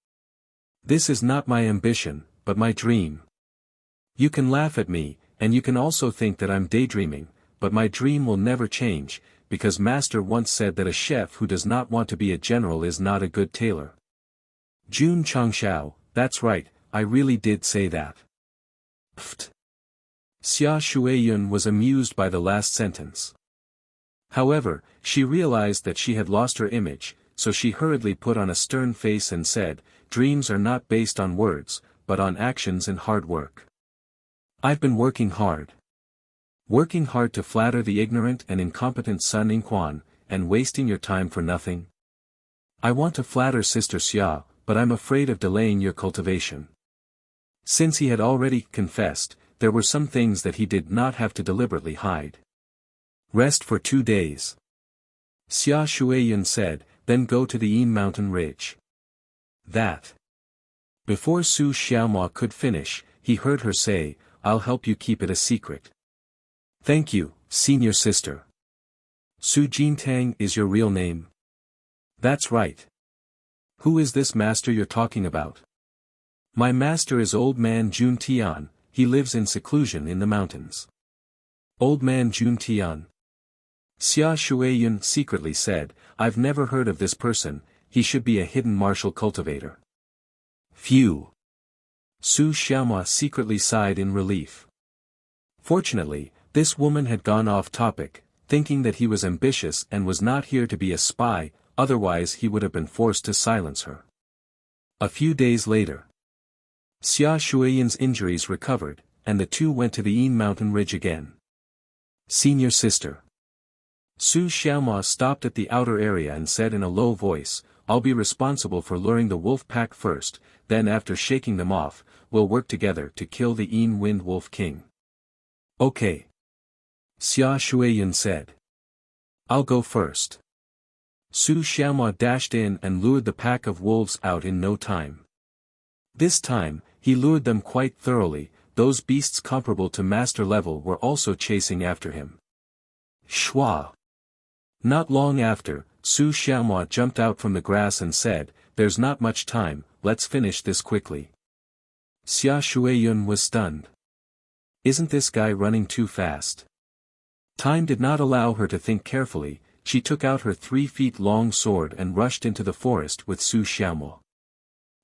This is not my ambition, but my dream. You can laugh at me, and you can also think that I'm daydreaming, but my dream will never change, because Master once said that a chef who does not want to be a general is not a good tailor. Jun Changshao, that's right, I really did say that. Pfft. Xia Shuiyun was amused by the last sentence. However, she realized that she had lost her image, so she hurriedly put on a stern face and said, "Dreams are not based on words, but on actions and hard work. I've been working hard. Working hard to flatter the ignorant and incompetent Sun Yingquan, and wasting your time for nothing. I want to flatter Sister Xia, but I'm afraid of delaying your cultivation." Since he had already confessed, there were some things that he did not have to deliberately hide. "Rest for 2 days. Xia Shuiyun said, "then go to the Yin mountain ridge." That. Before Su Xiaomua could finish, he heard her say, "I'll help you keep it a secret." "Thank you, senior sister." "Su Jintang is your real name?" "That's right." "Who is this master you're talking about?" "My master is Old Man Jun Tian, he lives in seclusion in the mountains." "Old Man Jun Tian?" Xia Shuiyun secretly said, "I've never heard of this person, he should be a hidden martial cultivator." Phew! Su Xiaomua secretly sighed in relief. Fortunately, this woman had gone off topic, thinking that he was ambitious and was not here to be a spy, otherwise he would have been forced to silence her. A few days later, Xia Shuiyun's injuries recovered, and the two went to the Yin mountain ridge again. "Senior sister." Su Xiaomua stopped at the outer area and said in a low voice, "I'll be responsible for luring the wolf pack first, then after shaking them off, we'll work together to kill the Yin Wind Wolf King." "Okay." Xia Shuiyun said. "I'll go first." Su Xiaomua dashed in and lured the pack of wolves out in no time. This time, he lured them quite thoroughly, those beasts comparable to master level were also chasing after him. Shwa! Not long after, Su Xiaomua jumped out from the grass and said, "There's not much time, let's finish this quickly." Xia Shuiyun was stunned. Isn't this guy running too fast? Time did not allow her to think carefully, she took out her 3-feet-long sword and rushed into the forest with Su Xiaomua.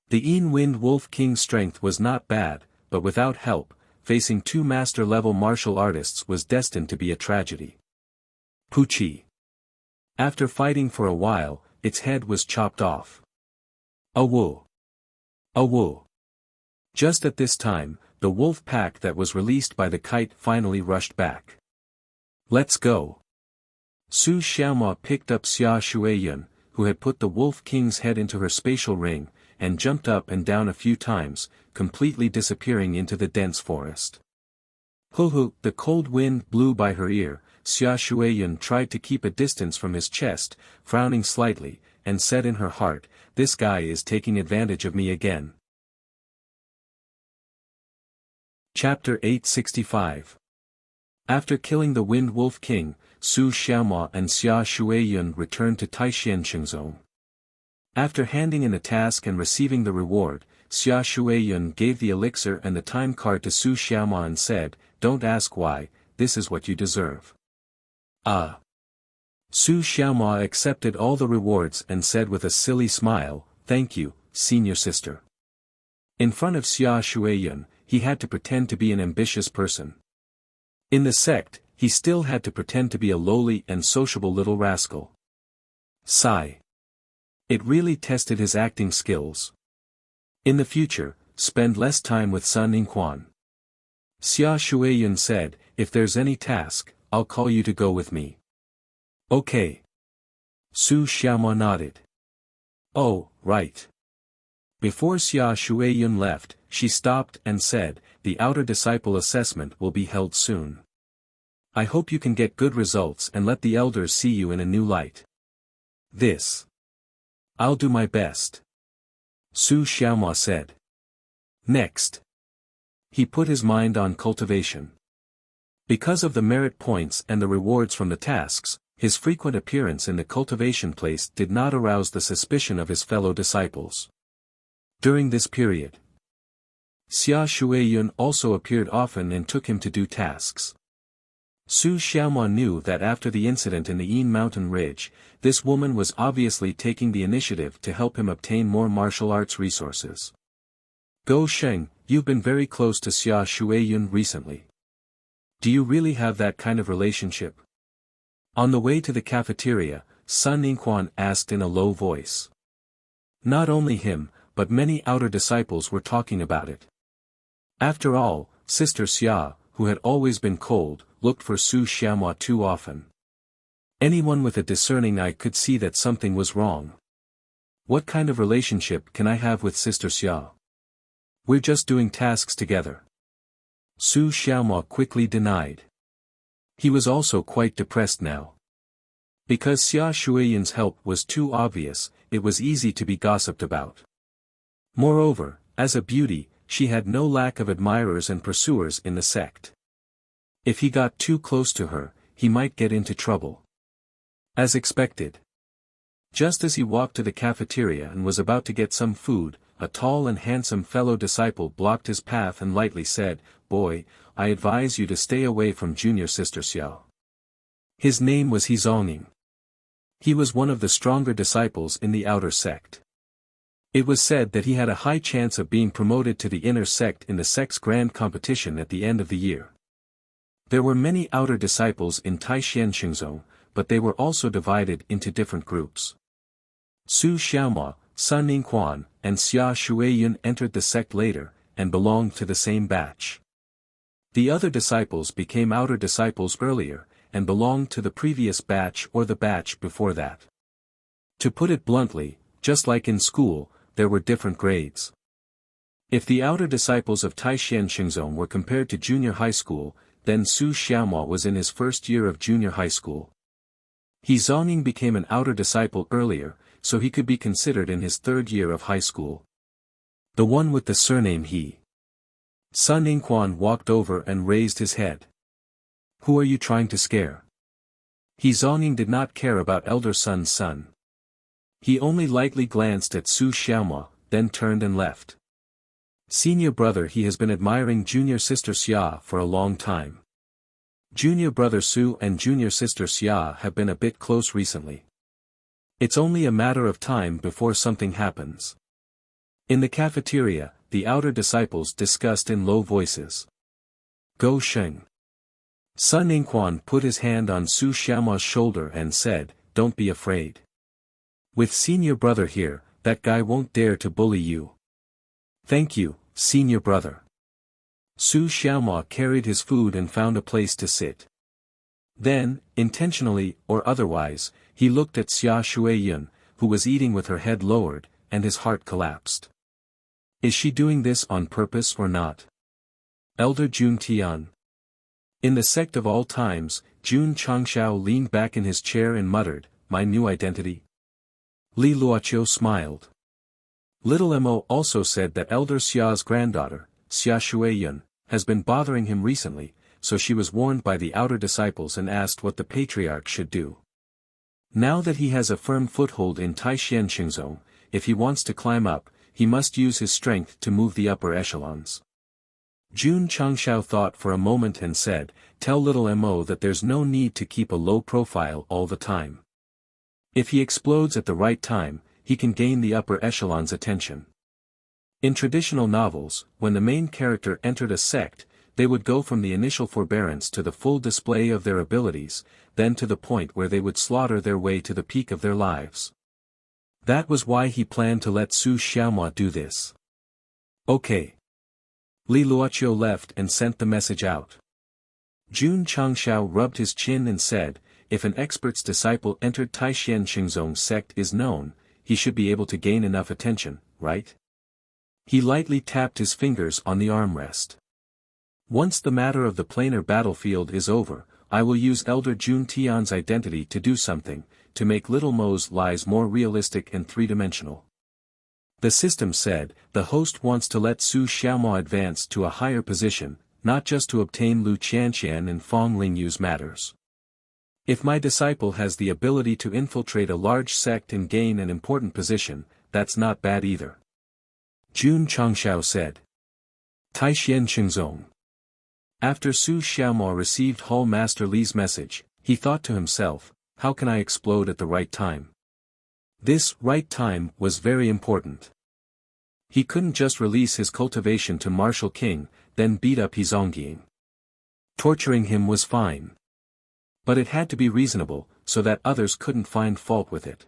The Yin Wind Wolf King's strength was not bad, but without help, facing 2 master-level martial artists was destined to be a tragedy. Puchi. After fighting for a while, its head was chopped off. Awoo! Awoo! Just at this time, the wolf pack that was released by the kite finally rushed back. "Let's go." Su Xiaomua picked up Xia Shuiyun, who had put the Wolf King's head into her spatial ring, and jumped up and down a few times, completely disappearing into the dense forest. Hoo-hoo! The cold wind blew by her ear. Xia Shuiyun tried to keep a distance from his chest, frowning slightly, and said in her heart, "This guy is taking advantage of me again." Chapter 865. After killing the Wind Wolf King, Su Xiaomua and Xia Shuiyun returned to Taishan. After handing in a task and receiving the reward, Xia Shuiyun gave the elixir and the time card to Su Xiaomua and said, "Don't ask why, this is what you deserve." Ah! Su Xiaomua accepted all the rewards and said with a silly smile, "Thank you, senior sister." In front of Xia Shuiyun, he had to pretend to be an ambitious person. In the sect, he still had to pretend to be a lowly and sociable little rascal. Sigh. It really tested his acting skills. In the future, spend less time with Sun Yingquan. Xia Shuiyun said, "If there's any task, I'll call you to go with me." "Okay." Su Xiaomua nodded. "Oh, right." Before Xia Shuiyun left, she stopped and said, "The outer disciple assessment will be held soon. I hope you can get good results and let the elders see you in a new light." "This. I'll do my best," Su Xiaomua said. Next. He put his mind on cultivation. Because of the merit points and the rewards from the tasks, his frequent appearance in the cultivation place did not arouse the suspicion of his fellow disciples. During this period, Xia Shuiyun also appeared often and took him to do tasks. Su Xiaomua knew that after the incident in the Yin mountain ridge, this woman was obviously taking the initiative to help him obtain more martial arts resources. "Go Sheng, you've been very close to Xia Shuiyun recently. Do you really have that kind of relationship? On the way to the cafeteria, Sun Yingquan asked in a low voice. Not only him, but many outer disciples were talking about it. After all, Sister Xia, who had always been cold, looked for Su Xiaomua too often. Anyone with a discerning eye could see that something was wrong. What kind of relationship can I have with Sister Xia? We're just doing tasks together. Su Xiaomua quickly denied. He was also quite depressed now. Because Xia Shuiyan's help was too obvious, it was easy to be gossiped about. Moreover, as a beauty, she had no lack of admirers and pursuers in the sect. If he got too close to her, he might get into trouble. As expected. Just as he walked to the cafeteria and was about to get some food, a tall and handsome fellow disciple blocked his path and lightly said, "Boy, I advise you to stay away from junior Sister Xiao." His name was Zongning. He was one of the stronger disciples in the outer sect. It was said that he had a high chance of being promoted to the inner sect in the sect's grand competition at the end of the year. There were many outer disciples in Taishan Xingzong, but they were also divided into different groups. Su Xiaomua, Sun Yingquan, and Xia Shuiyan entered the sect later, and belonged to the same batch. The other disciples became outer disciples earlier, and belonged to the previous batch or the batch before that. To put it bluntly, just like in school, there were different grades. If the outer disciples of Taishan Xingzong were compared to junior high school, then Su Xiaomua was in his first year of junior high school. Zongning became an outer disciple earlier, so he could be considered in his third year of high school. The one with the surname He. Sun Yingquan walked over and raised his head. Who are you trying to scare? Zongning did not care about elder son's son. He only lightly glanced at Su Xiaomua, then turned and left. Senior brother, he has been admiring junior sister Xia for a long time. Junior brother Su and junior sister Xia have been a bit close recently. It's only a matter of time before something happens. In the cafeteria, the outer disciples discussed in low voices. Go Sheng. Sun Yingquan put his hand on Su Xiaomua's shoulder and said, "Don't be afraid. With senior brother here, that guy won't dare to bully you." "Thank you, senior brother." Su Xiaomua carried his food and found a place to sit. Then, intentionally or otherwise, he looked at Xia Shuiyan, who was eating with her head lowered, and his heart collapsed. Is she doing this on purpose or not? Elder Jun Tian. In the sect of all times, Jun Changshao leaned back in his chair and muttered, "My new identity?" Li Luoqiu smiled. Little Mo also said that Elder Xia's granddaughter, Xia Shuiyan, has been bothering him recently, so she was warned by the outer disciples and asked what the patriarch should do. Now that he has a firm foothold in Taishan Xingzong, if he wants to climb up, he must use his strength to move the upper echelons. Jun Changshao thought for a moment and said, "Tell little Mo that there's no need to keep a low profile all the time. If he explodes at the right time, he can gain the upper echelon's attention." In traditional novels, when the main character entered a sect, they would go from the initial forbearance to the full display of their abilities, then to the point where they would slaughter their way to the peak of their lives. That was why he planned to let Su Xiaomua do this. Okay. Li Luoqiu left and sent the message out. Jun Changshao rubbed his chin and said, "If an expert's disciple entered Taishan Xingzong's sect is known, he should be able to gain enough attention, right?" He lightly tapped his fingers on the armrest. "Once the matter of the planar battlefield is over, I will use Elder Jun Tian's identity to do something, to make Little Mo's lies more realistic and three-dimensional." The system said, "The host wants to let Su Xiaomua advance to a higher position, not just to obtain Lu Qianqian and Fong Lingyu's matters. If my disciple has the ability to infiltrate a large sect and gain an important position, that's not bad either." Jun Changshao said. Taishan Xingzong. After Su Xiaomua received Hall Master Li's message, he thought to himself, "How can I explode at the right time?" This right time was very important. He couldn't just release his cultivation to Martial King, then beat up Zongyin. Torturing him was fine. But it had to be reasonable, so that others couldn't find fault with it.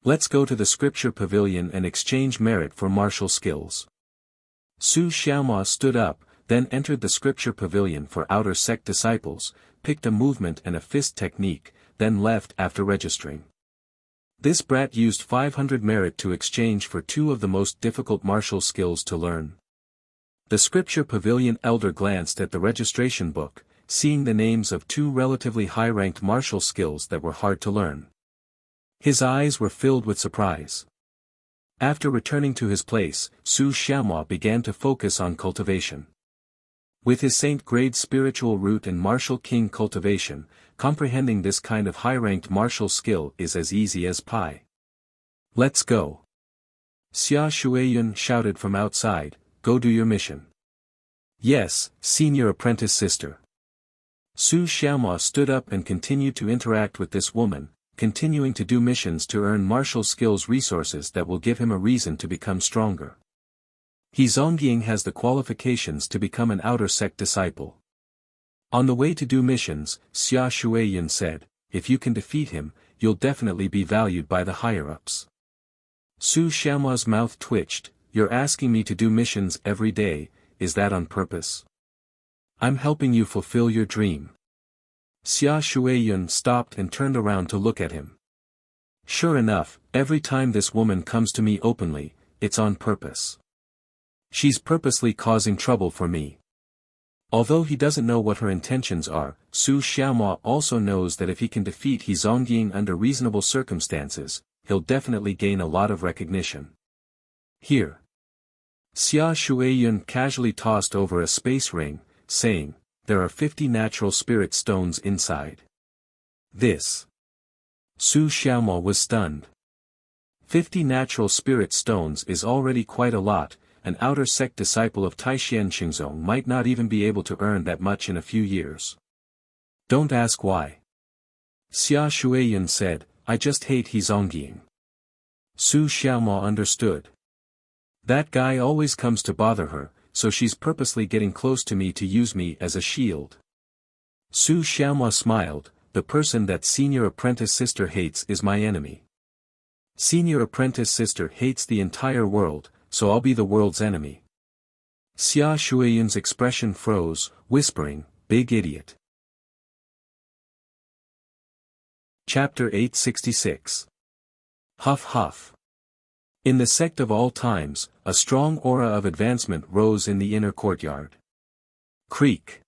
Let's go to the scripture pavilion and exchange merit for martial skills. Su Xiaomao stood up, then entered the scripture pavilion for outer sect disciples, picked a movement and a fist technique, then left after registering. This brat used 500 merit to exchange for 2 of the most difficult martial skills to learn. The scripture pavilion elder glanced at the registration book, seeing the names of 2 relatively high-ranked martial skills that were hard to learn. His eyes were filled with surprise. After returning to his place, Su Xiaomao began to focus on cultivation. With his saint-grade spiritual root and martial king cultivation, comprehending this kind of high-ranked martial skill is as easy as pie. Let's go. Xia Shuiyun shouted from outside, go do your mission. Yes, senior apprentice sister. Su Xiaomao stood up and continued to interact with this woman, continuing to do missions to earn martial skills resources that will give him a reason to become stronger. He Zongying has the qualifications to become an outer sect disciple. On the way to do missions, Xia Shuiyun said, if you can defeat him, you'll definitely be valued by the higher-ups. Su Xiaomao's mouth twitched, you're asking me to do missions every day, is that on purpose? I'm helping you fulfill your dream. Xia Shuiyun stopped and turned around to look at him. Sure enough, every time this woman comes to me openly, it's on purpose. She's purposely causing trouble for me. Although he doesn't know what her intentions are, Su Xiaomao also knows that if he can defeat He Zongying under reasonable circumstances, he'll definitely gain a lot of recognition. Here. Xia Shuiyun casually tossed over a space ring, saying, there are 50 natural spirit stones inside. This. Su Xiaomao was stunned. 50 natural spirit stones is already quite a lot. An outer sect disciple of Taishan Xingzong might not even be able to earn that much in a few years. Don't ask why. Xia Shuiyun said, I just hate He Zongying. Su Xiaomao understood. That guy always comes to bother her, so she's purposely getting close to me to use me as a shield. Su Xiaomao smiled, the person that senior apprentice sister hates is my enemy. Senior apprentice sister hates the entire world, so I'll be the world's enemy. Xia Shuiyun's expression froze, whispering, big idiot. Chapter 866. Huff huff. In the sect of all times, a strong aura of advancement rose in the inner courtyard. Creak.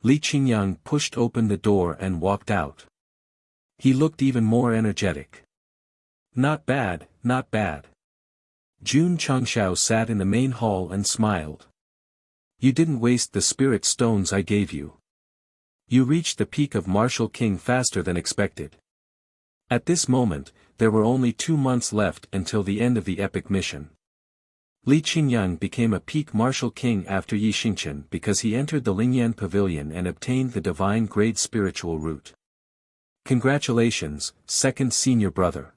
Li Qingyang pushed open the door and walked out. He looked even more energetic. Not bad, not bad. Jun Changshao sat in the main hall and smiled. You didn't waste the spirit stones I gave you. You reached the peak of Martial King faster than expected. At this moment, there were only 2 months left until the end of the epic mission. Li Qingyang became a peak Martial King after Yi Xingchen because he entered the Lingyan Pavilion and obtained the divine grade spiritual root. Congratulations, second senior brother.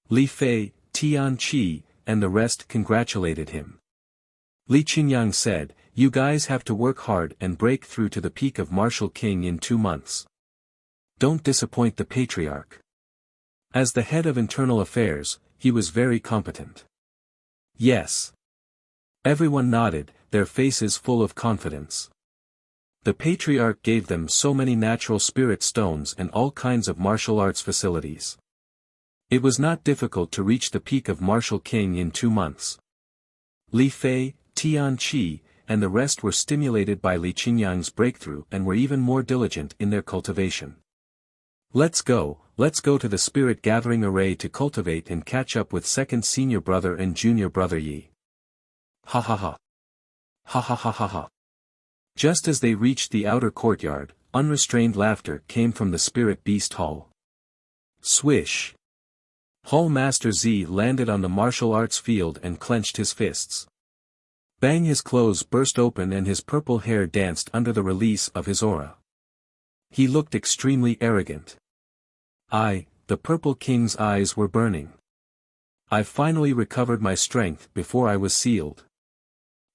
Li Fei, Tian Qi, and the rest congratulated him. Li Qingyang said, you guys have to work hard and break through to the peak of Martial King in 2 months. Don't disappoint the patriarch. As the head of internal affairs, he was very competent. Yes. Everyone nodded, their faces full of confidence. The patriarch gave them so many natural spirit stones and all kinds of martial arts facilities. It was not difficult to reach the peak of Martial King in 2 months. Li Fei, Tian Qi, and the rest were stimulated by Li Qingyang's breakthrough and were even more diligent in their cultivation. Let's go to the spirit gathering array to cultivate and catch up with second senior brother and junior brother Yi. Ha ha ha. Ha ha ha ha ha. Just as they reached the outer courtyard, unrestrained laughter came from the spirit beast hall. Swish. Hall Master Z landed on the martial arts field and clenched his fists. Bang, his clothes burst open and his purple hair danced under the release of his aura. He looked extremely arrogant. The Purple King's eyes were burning. I finally recovered my strength before I was sealed.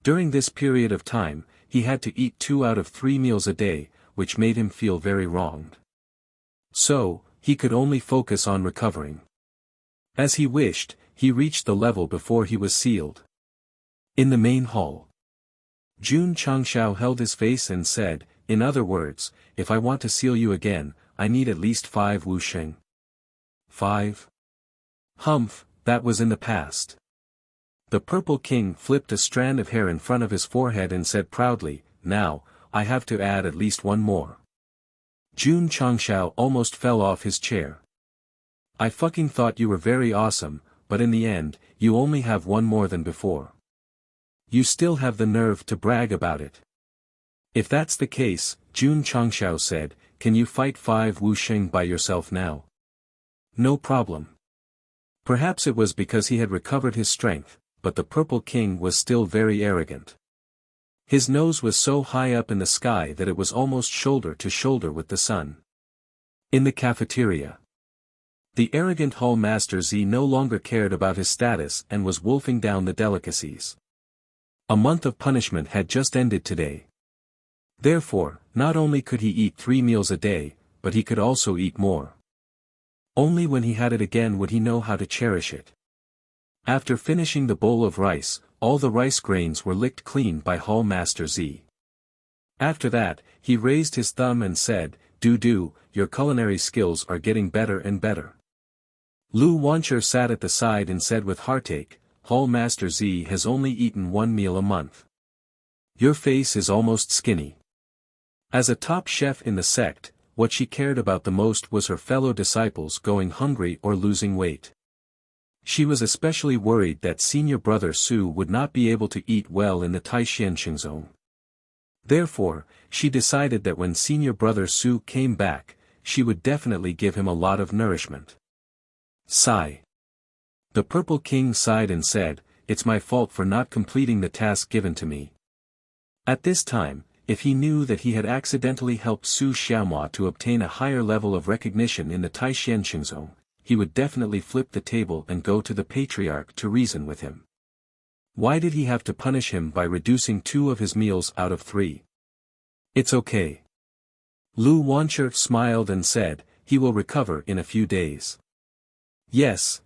During this period of time, he had to eat 2 out of 3 meals a day, which made him feel very wronged. So, he could only focus on recovering. As he wished, he reached the level before he was sealed. In the main hall, Jun Changshao held his face and said, "In other words, if I want to seal you again, I need at least 5 wusheng." 5? Humph, that was in the past. The Purple King flipped a strand of hair in front of his forehead and said proudly, "Now, I have to add at least 1 more. Jun Changshao almost fell off his chair. "I fucking thought you were very awesome, but in the end, you only have 1 more than before. You still have the nerve to brag about it." "If that's the case," Jun Changshao said, "can you fight 5 wusheng by yourself now?" "No problem." Perhaps it was because he had recovered his strength, but the Purple King was still very arrogant. His nose was so high up in the sky that it was almost shoulder to shoulder with the sun. In the cafeteria, the arrogant Hall Master Z no longer cared about his status and was wolfing down the delicacies. A month of punishment had just ended today. Therefore, not only could he eat 3 meals a day, but he could also eat more. Only when he had it again would he know how to cherish it. After finishing the bowl of rice, all the rice grains were licked clean by Hall Master Z. After that, he raised his thumb and said, "Do, your culinary skills are getting better and better." Lu Wancher sat at the side and said with heartache, "Hall Master Z has only eaten 1 meal a month. Your face is almost skinny." As a top chef in the sect, what she cared about the most was her fellow disciples going hungry or losing weight. She was especially worried that senior brother Su would not be able to eat well in the Taishan zone. Therefore, she decided that when senior brother Su came back, she would definitely give him a lot of nourishment. Sigh. The Purple King sighed and said, "It's my fault for not completing the task given to me." At this time, if he knew that he had accidentally helped Su Xiaomua to obtain a higher level of recognition in the Taishan zone, he would definitely flip the table and go to the Patriarch to reason with him. Why did he have to punish him by reducing 2 of his meals out of 3? "It's okay." Lu Wancher smiled and said, "He will recover in a few days." Yes.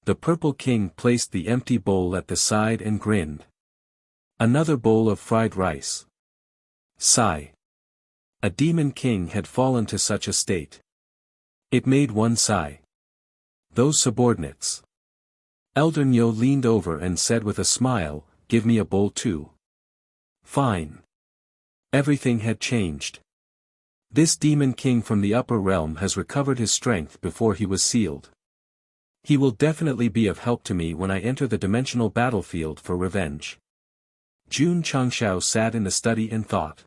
The Purple King placed the empty bowl at the side and grinned. Another bowl of fried rice. Sigh. A Demon King had fallen to such a state. It made one sigh. Those subordinates. Elder Nyo leaned over and said with a smile, "Give me a bowl too." Fine. Everything had changed. This Demon King from the upper realm has recovered his strength before he was sealed. He will definitely be of help to me when I enter the dimensional battlefield for revenge. Jun Changshao sat in the study and thought.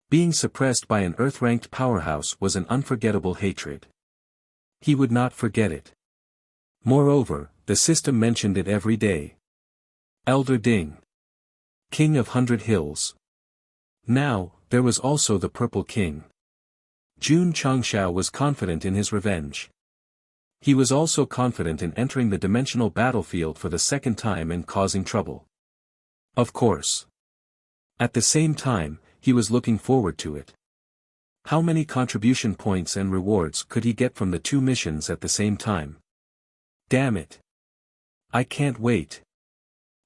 Being suppressed by an earth-ranked powerhouse was an unforgettable hatred. He would not forget it. Moreover, the system mentioned it every day. Elder Ding. King of 100 Hills. Now, there was also the Purple King. Jun Changshao was confident in his revenge. He was also confident in entering the dimensional battlefield for the 2nd time and causing trouble. Of course. At the same time, he was looking forward to it. How many contribution points and rewards could he get from the 2 missions at the same time? Damn it. I can't wait.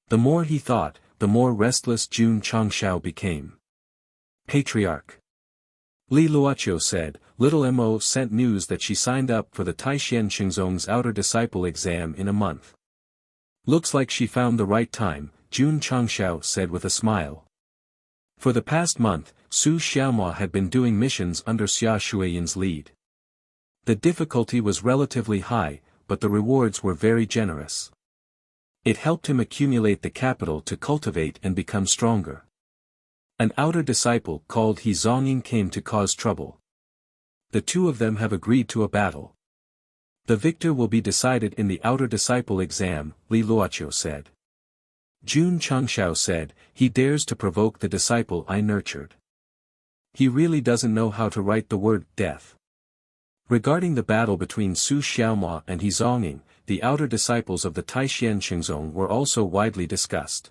The more he thought, the more restless Jun Changshao became. Patriarch. Li Luoqiu said, "Little Mo sent news that she signed up for the Taishan Xingzong's outer disciple exam in a month." "Looks like she found the right time," Jun Changshao said with a smile. For the past month, Su Xiaomua had been doing missions under Xia Shuiyan's lead. The difficulty was relatively high, but the rewards were very generous. It helped him accumulate the capital to cultivate and become stronger. An outer disciple called He Zongying came to cause trouble. The 2 of them have agreed to a battle. The victor will be decided in the outer disciple exam, Li Luoqiu said. Jun Changshao said, "He dares to provoke the disciple I nurtured. He really doesn't know how to write the word death." Regarding the battle between Su Xiaomua and He Zongying, the outer disciples of the Taishan Xingzong were also widely discussed.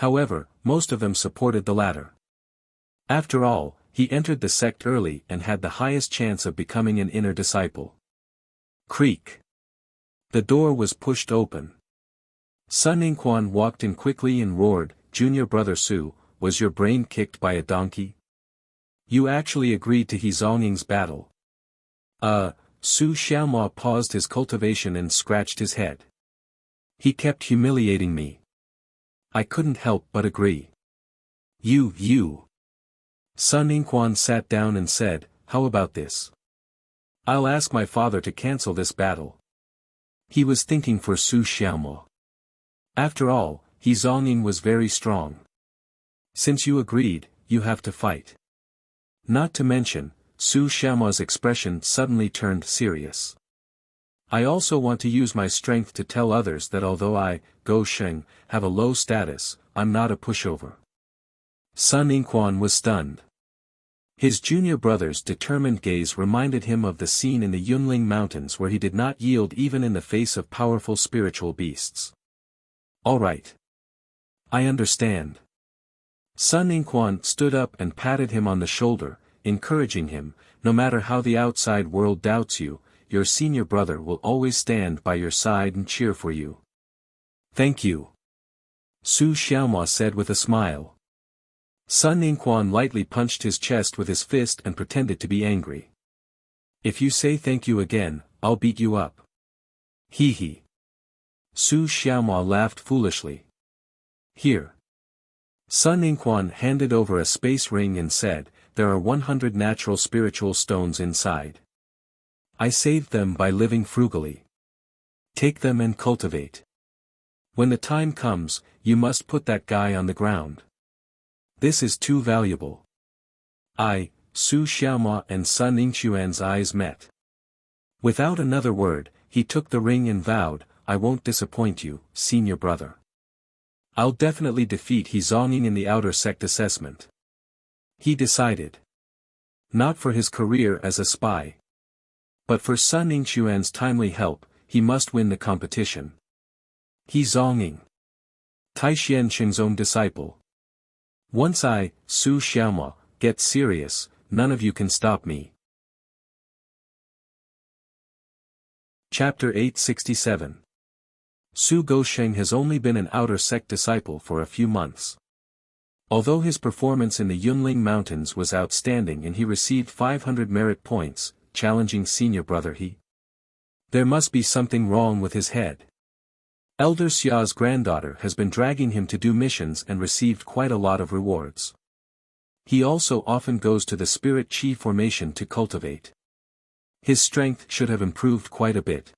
However, most of them supported the latter. After all, he entered the sect early and had the highest chance of becoming an inner disciple. Creak. The door was pushed open. Sun Yingquan walked in quickly and roared, "Junior brother Su, was your brain kicked by a donkey? You actually agreed to He Zongying's battle." Su Xiaomo paused his cultivation and scratched his head. "He kept humiliating me. I couldn't help but agree." You. Sun Yingquan sat down and said, "How about this? I'll ask my father to cancel this battle." He was thinking for Su Xiaomo. After all, He Zongying was very strong. "Since you agreed, you have to fight." Not to mention, Su Xiaomo's expression suddenly turned serious. "I also want to use my strength to tell others that although I, Go Sheng, have a low status, I'm not a pushover." Sun Yingquan was stunned. His junior brother's determined gaze reminded him of the scene in the Yunling Mountains where he did not yield even in the face of powerful spiritual beasts. "All right. I understand." Sun Yingquan stood up and patted him on the shoulder, encouraging him, "No matter how the outside world doubts you, your senior brother will always stand by your side and cheer for you." "Thank you," Su Xiaomo said with a smile. Sun Yingquan lightly punched his chest with his fist and pretended to be angry. "If you say thank you again, I'll beat you up." He. Su Xiaomo laughed foolishly. "Here." Sun Yingquan handed over a space ring and said, "There are 100 natural spiritual stones inside. I saved them by living frugally. Take them and cultivate. When the time comes, you must put that guy on the ground. This is too valuable." Su Xiaomo and Sun Yingquan's eyes met. Without another word, he took the ring and vowed, "I won't disappoint you, senior brother. I'll definitely defeat He Zongying in the outer sect assessment." He decided. Not for his career as a spy, but for Sun Yingquan's timely help, he must win the competition. He Zongying, Taishian Xingzong disciple. Once I, Su Xiaomo, get serious, none of you can stop me. Chapter 867. Su Gosheng has only been an outer sect disciple for a few months. Although his performance in the Yunling Mountains was outstanding and he received 500 merit points, challenging senior brother He, there must be something wrong with his head. Elder Xia's granddaughter has been dragging him to do missions and received quite a lot of rewards. He also often goes to the Spirit Chi formation to cultivate. His strength should have improved quite a bit.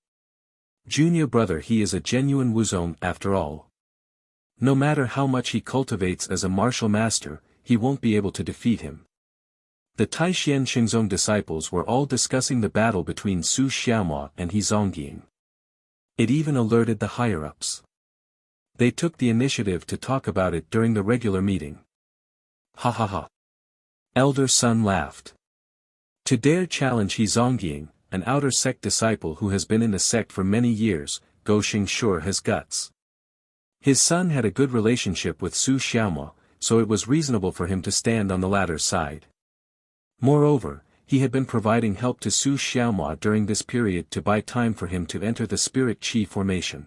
Junior brother He is a genuine Wuzong after all. No matter how much he cultivates as a martial master, he won't be able to defeat him. The Taishian Xingzong disciples were all discussing the battle between Su Xiaomo and He Zongying. It even alerted the higher-ups. They took the initiative to talk about it during the regular meeting. Ha ha ha. Elder Sun laughed. To dare challenge He Zongying, an outer sect disciple who has been in the sect for many years, Gosheng sure has guts. His son had a good relationship with Su Xiaomo, so it was reasonable for him to stand on the latter's side. Moreover, he had been providing help to Su Xiaomo during this period to buy time for him to enter the Spirit Chi formation.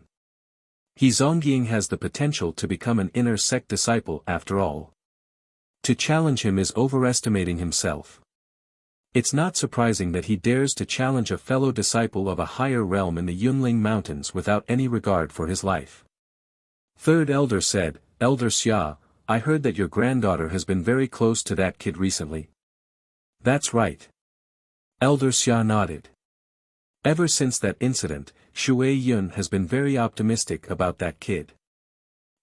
He Zongying has the potential to become an inner sect disciple after all. To challenge him is overestimating himself. It's not surprising that he dares to challenge a fellow disciple of a higher realm in the Yunling Mountains without any regard for his life. Third elder said, "Elder Xia, I heard that your granddaughter has been very close to that kid recently." "That's right." Elder Xia nodded. Ever since that incident, Shui Yun has been very optimistic about that kid.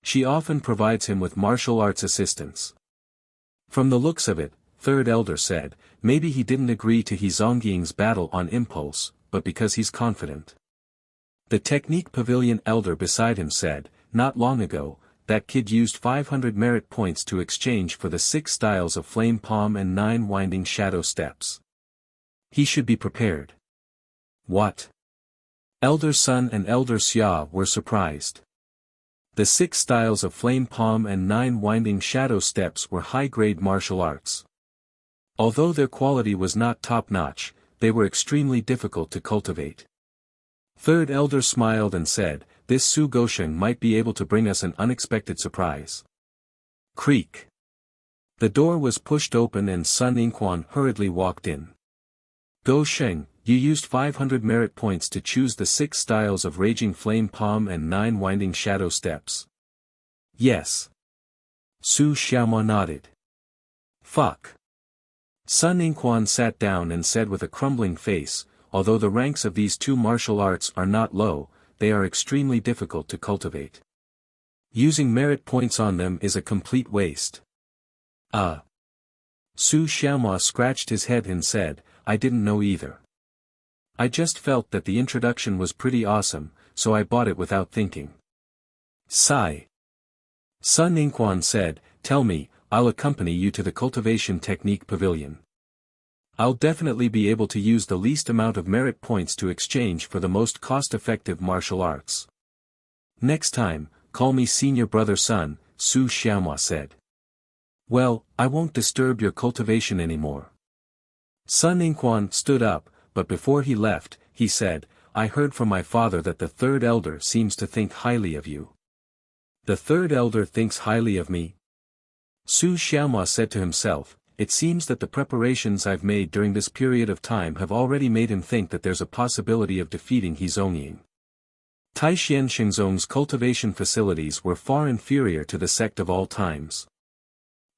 She often provides him with martial arts assistance. From the looks of it, third elder said, maybe he didn't agree to He Zongying's battle on impulse, but because he's confident. The technique pavilion elder beside him said, not long ago, that kid used 500 merit points to exchange for the 6 styles of flame palm and 9 winding shadow steps. He should be prepared. What? Elder Sun and Elder Xia were surprised. The 6 styles of flame palm and 9 winding shadow steps were high-grade martial arts. Although their quality was not top-notch, they were extremely difficult to cultivate. Third Elder smiled and said, "This Su Gosheng might be able to bring us an unexpected surprise." Creak. The door was pushed open and Sun Yingquan hurriedly walked in. "Gosheng, you used 500 merit points to choose the 6 styles of Raging Flame Palm and 9 Winding Shadow Steps." "Yes." Su Xiaomao nodded. "Fuck." Sun Yingquan sat down and said with a crumbling face, "Although the ranks of these 2 martial arts are not low, they are extremely difficult to cultivate. Using merit points on them is a complete waste." Su Xiaomao scratched his head and said, "I didn't know either. I just felt that the introduction was pretty awesome, so I bought it without thinking." Sigh. Sun Yingquan said, "Tell me, I'll accompany you to the Cultivation Technique Pavilion. I'll definitely be able to use the least amount of merit points to exchange for the most cost-effective martial arts. Next time, call me Senior Brother Sun," Su Xiaomao said. "Well, I won't disturb your cultivation anymore." Sun Yingquan stood up, but before he left, he said, "I heard from my father that the Third Elder seems to think highly of you." "The Third Elder thinks highly of me?" Su Xiaomao said to himself, "It seems that the preparations I've made during this period of time have already made him think that there's a possibility of defeating He Zongying." Taishan Xingzong's cultivation facilities were far inferior to the Sect of all times.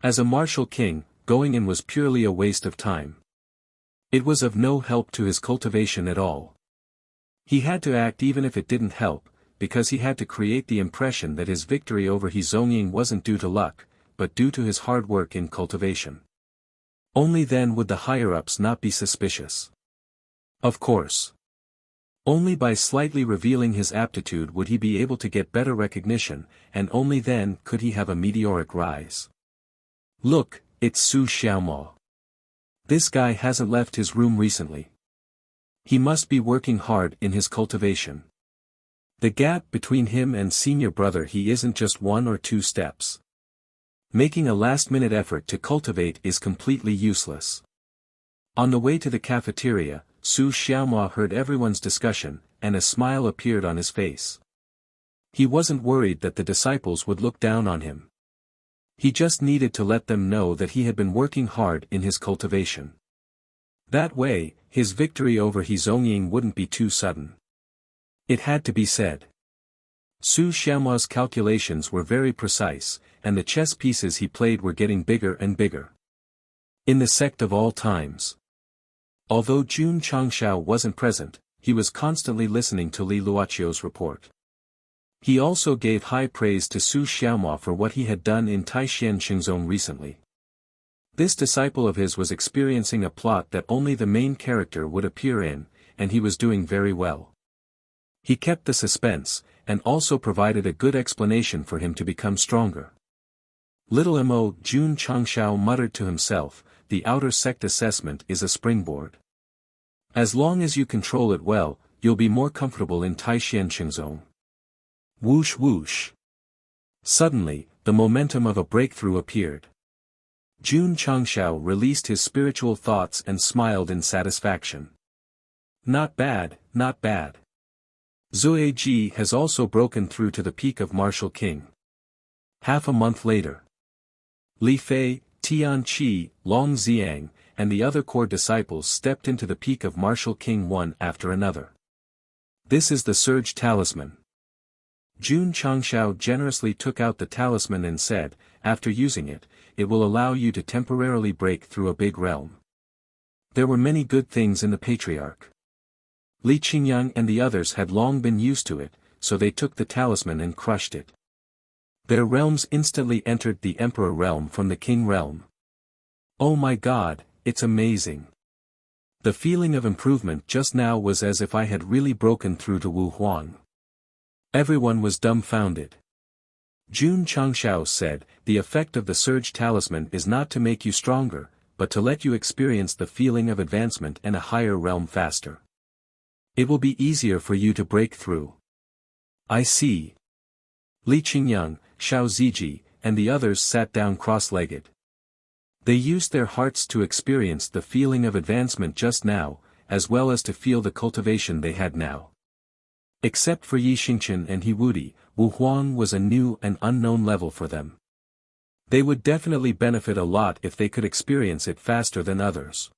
As a martial king, going in was purely a waste of time. It was of no help to his cultivation at all. He had to act even if it didn't help, because he had to create the impression that his victory over He Zongying wasn't due to luck, but due to his hard work in cultivation. Only then would the higher-ups not be suspicious. Of course. Only by slightly revealing his aptitude would he be able to get better recognition, and only then could he have a meteoric rise. "Look, it's Su Xiaomao. This guy hasn't left his room recently. He must be working hard in his cultivation. The gap between him and Senior Brother He isn't just 1 or 2 steps. Making a last-minute effort to cultivate is completely useless." On the way to the cafeteria, Su Xiaomao heard everyone's discussion, and a smile appeared on his face. He wasn't worried that the disciples would look down on him. He just needed to let them know that he had been working hard in his cultivation. That way, his victory over He Zongying wouldn't be too sudden. It had to be said. Su Xiaomao's calculations were very precise, and the chess pieces he played were getting bigger and bigger. In the Sect of all times. Although Jun Changshao wasn't present, he was constantly listening to Li Luoqiu's report. He also gave high praise to Su Xiaomao for what he had done in Taishan Xingzong recently. This disciple of his was experiencing a plot that only the main character would appear in, and he was doing very well. He kept the suspense, and also provided a good explanation for him to become stronger. Little Mo Jun Changshao muttered to himself, "The outer sect assessment is a springboard. As long as you control it well, you'll be more comfortable in Taishan Xingzong." Whoosh whoosh. Suddenly, the momentum of a breakthrough appeared. Jun Changshao released his spiritual thoughts and smiled in satisfaction. "Not bad, not bad. Zui Ji has also broken through to the peak of Martial King." Half a month later. Li Fei, Tian Qi, Long Xiang, and the other core disciples stepped into the peak of Martial King one after another. "This is the Surge Talisman." Jun Changshao generously took out the talisman and said, "After using it, it will allow you to temporarily break through a big realm." There were many good things in the Patriarch. Li Qingyang and the others had long been used to it, so they took the talisman and crushed it. Their realms instantly entered the Emperor realm from the King realm. Oh my God, it's amazing. The feeling of improvement just now was as if I had really broken through to Wu Huang. Everyone was dumbfounded. Jun Changshao said, "The effect of the Surge Talisman is not to make you stronger, but to let you experience the feeling of advancement and a higher realm faster. It will be easier for you to break through." "I see." Li Qingyang, Xiao Ziji, and the others sat down cross-legged. They used their hearts to experience the feeling of advancement just now, as well as to feel the cultivation they had now. Except for Yi Xingchen and He Wudi, Wu Huang was a new and unknown level for them. They would definitely benefit a lot if they could experience it faster than others.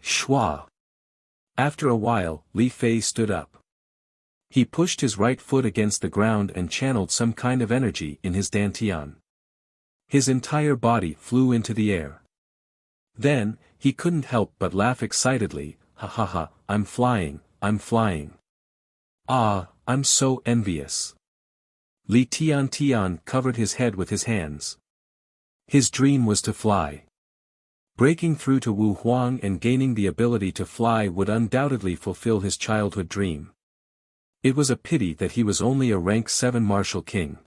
Shua. After a while, Li Fei stood up. He pushed his right foot against the ground and channeled some kind of energy in his dantian. His entire body flew into the air. Then, he couldn't help but laugh excitedly, "Ha ha ha, I'm flying, I'm flying. Ah, I'm so envious." Li Tian covered his head with his hands. His dream was to fly. Breaking through to Wu Huang and gaining the ability to fly would undoubtedly fulfill his childhood dream. It was a pity that he was only a rank 7 martial king.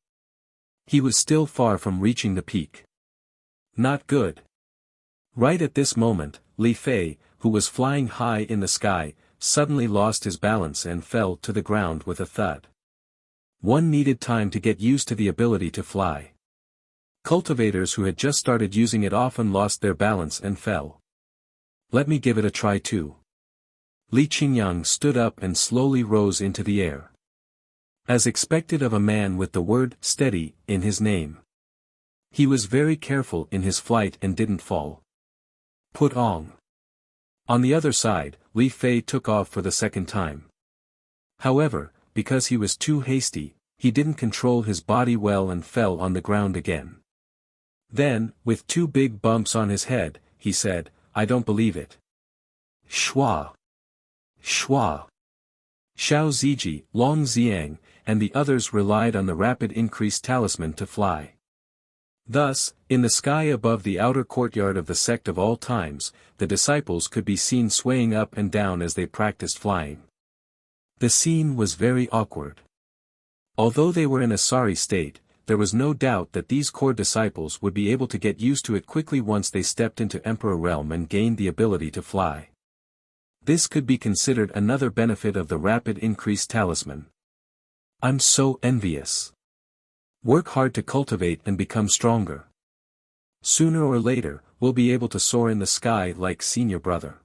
He was still far from reaching the peak. Not good. Right at this moment, Li Fei, who was flying high in the sky, suddenly lost his balance and fell to the ground with a thud. One needed time to get used to the ability to fly. Cultivators who had just started using it often lost their balance and fell. Let me give it a try too. Li Qingyang stood up and slowly rose into the air. As expected of a man with the word steady in his name. He was very careful in his flight and didn't fall. Put on. On the other side, Li Fei took off for the second time. However, because he was too hasty, he didn't control his body well and fell on the ground again. Then, with 2 big bumps on his head, he said, "I don't believe it." Shua. Shua. Xiao Ziji, Long Xiang, and the others relied on the rapid increase talisman to fly. Thus, in the sky above the outer courtyard of the Sect of all times, the disciples could be seen swaying up and down as they practiced flying. The scene was very awkward. Although they were in a sorry state, there was no doubt that these core disciples would be able to get used to it quickly once they stepped into Emperor Realm and gained the ability to fly. This could be considered another benefit of the rapid increase talisman. I'm so envious. Work hard to cultivate and become stronger. Sooner or later, we'll be able to soar in the sky like senior brother.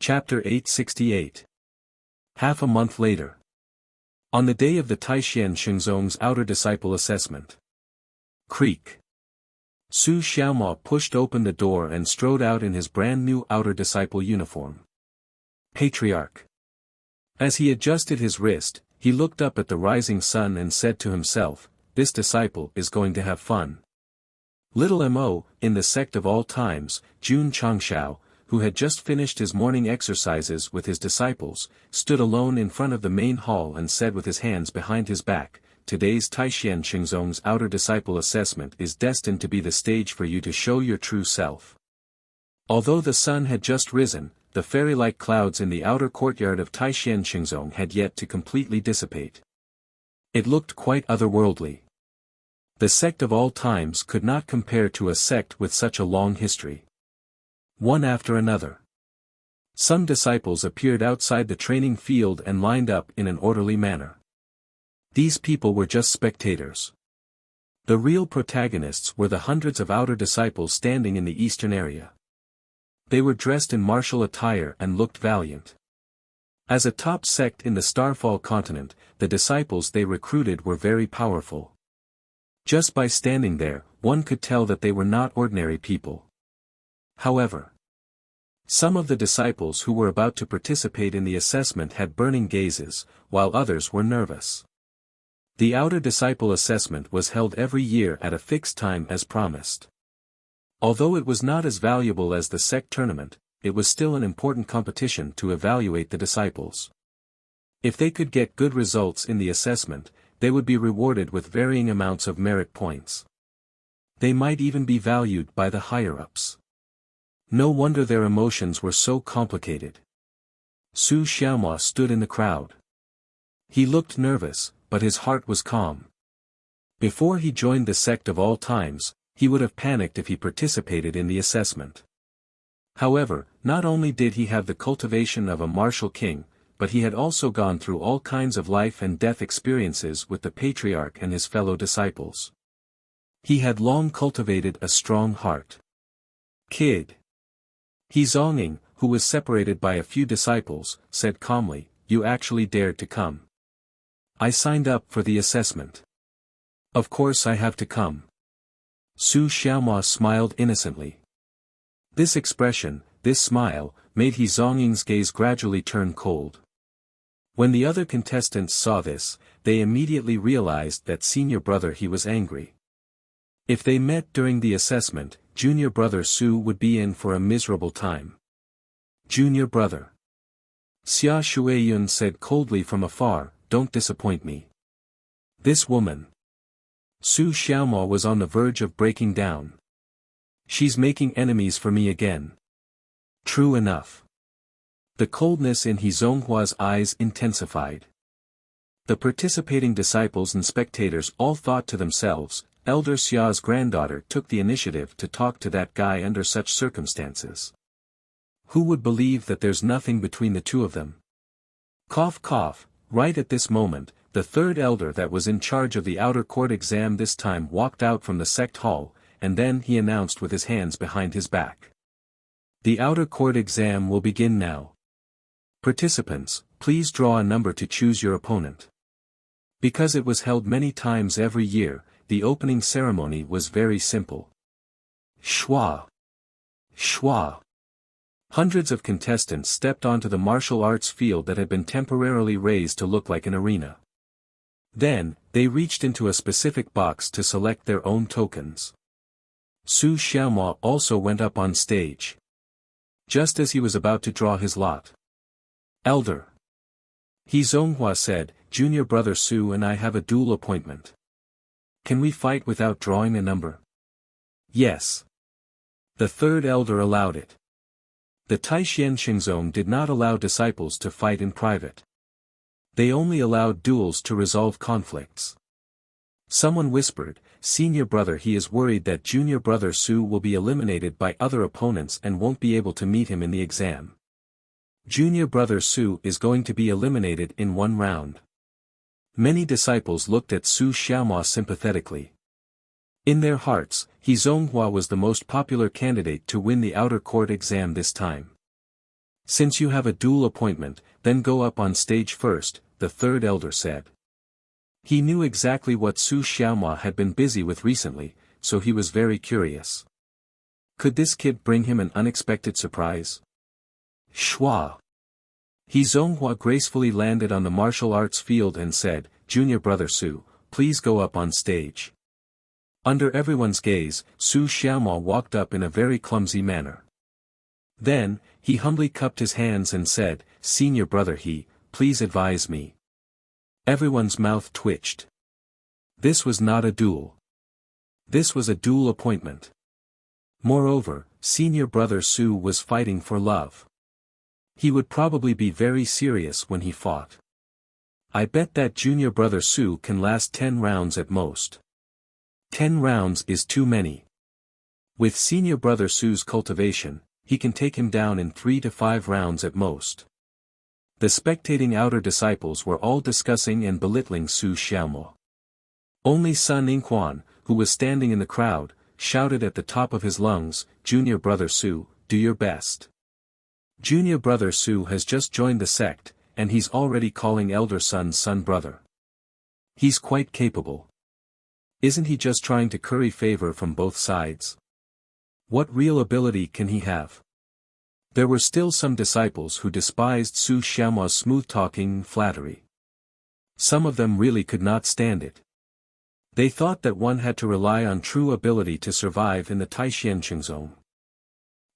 Chapter 868. Half a month later. On the day of the Taishan Shengzong's outer disciple assessment. Creak. Su Xiaomo pushed open the door and strode out in his brand new outer disciple uniform. Patriarch. As he adjusted his wrist, he looked up at the rising sun and said to himself, "This disciple is going to have fun." Little Mo, in the Sect of all times, Jun Changshao, who had just finished his morning exercises with his disciples, stood alone in front of the main hall and said with his hands behind his back, "Today's Taishan Shengzong's outer disciple assessment is destined to be the stage for you to show your true self." Although the sun had just risen, the fairy-like clouds in the outer courtyard of Taishan Shengzong had yet to completely dissipate. It looked quite otherworldly. The Sect of all times could not compare to a sect with such a long history. One after another. Some disciples appeared outside the training field and lined up in an orderly manner. These people were just spectators. The real protagonists were the hundreds of outer disciples standing in the eastern area. They were dressed in martial attire and looked valiant. As a top sect in the Starfall continent, the disciples they recruited were very powerful. Just by standing there, one could tell that they were not ordinary people. However, some of the disciples who were about to participate in the assessment had burning gazes, while others were nervous. The outer disciple assessment was held every year at a fixed time as promised. Although it was not as valuable as the Sect tournament, it was still an important competition to evaluate the disciples. If they could get good results in the assessment, they would be rewarded with varying amounts of merit points. They might even be valued by the higher-ups. No wonder their emotions were so complicated. Su Xiaomo stood in the crowd. He looked nervous, but his heart was calm. Before he joined the Sect of all times, he would have panicked if he participated in the assessment. However, not only did he have the cultivation of a martial king, but he had also gone through all kinds of life and death experiences with the patriarch and his fellow disciples. He had long cultivated a strong heart. Kid. He Zonging, who was separated by a few disciples, said calmly, "You actually dared to come." "I signed up for the assessment. Of course I have to come." Su Xiaomao smiled innocently. This expression, this smile, made He Zonging's gaze gradually turn cold. When the other contestants saw this, they immediately realized that senior brother He was angry. If they met during the assessment, junior brother Su would be in for a miserable time. "Junior brother." Xia Shuiyun said coldly from afar, "Don't disappoint me." This woman. Su Xiaomao was on the verge of breaking down. "She's making enemies for me again." True enough. The coldness in He Zonghua's eyes intensified. The participating disciples and spectators all thought to themselves, Elder Xia's granddaughter took the initiative to talk to that guy under such circumstances. Who would believe that there's nothing between the two of them? Cough cough, right at this moment, the third elder that was in charge of the outer court exam this time walked out from the sect hall, and then he announced with his hands behind his back. "The outer court exam will begin now. Participants, please draw a number to choose your opponent." Because it was held many times every year, the opening ceremony was very simple. Schwa. Schwa. Hundreds of contestants stepped onto the martial arts field that had been temporarily raised to look like an arena. Then, they reached into a specific box to select their own tokens. Su Xiaomao also went up on stage. Just as he was about to draw his lot. "Elder." He Zonghua said, "Junior brother Su and I have a duel appointment. Can we fight without drawing a number?" "Yes." The third elder allowed it. The Taishan Xingzong did not allow disciples to fight in private. They only allowed duels to resolve conflicts. Someone whispered, "Senior brother He is worried that junior brother Su will be eliminated by other opponents and won't be able to meet him in the exam. Junior brother Su is going to be eliminated in one round." Many disciples looked at Su Xiaomao sympathetically. In their hearts, He Zonghua was the most popular candidate to win the outer court exam this time. "Since you have a duel appointment, then go up on stage first," the third elder said. He knew exactly what Su Xiaomao had been busy with recently, so he was very curious. Could this kid bring him an unexpected surprise? Schwa. He Zonghua gracefully landed on the martial arts field and said, "Junior brother Su, please go up on stage." Under everyone's gaze, Su Xiaomao walked up in a very clumsy manner. Then, he humbly cupped his hands and said, "Senior brother He, please advise me." Everyone's mouth twitched. This was not a duel. This was a duel appointment. Moreover, senior brother Su was fighting for love. He would probably be very serious when he fought. I bet that junior brother Su can last 10 rounds at most. 10 rounds is too many. With senior brother Su's cultivation, he can take him down in 3 to 5 rounds at most. The spectating outer disciples were all discussing and belittling Su Xiaomao. Only Sun Yingquan, who was standing in the crowd, shouted at the top of his lungs, "Junior brother Su, do your best. Junior brother Su has just joined the sect, and he's already calling elder son brother. He's quite capable. Isn't he just trying to curry favor from both sides? What real ability can he have?" There were still some disciples who despised Su Xiaomao's smooth-talking and flattery. Some of them really could not stand it. They thought that one had to rely on true ability to survive in the Taishan Xingzong.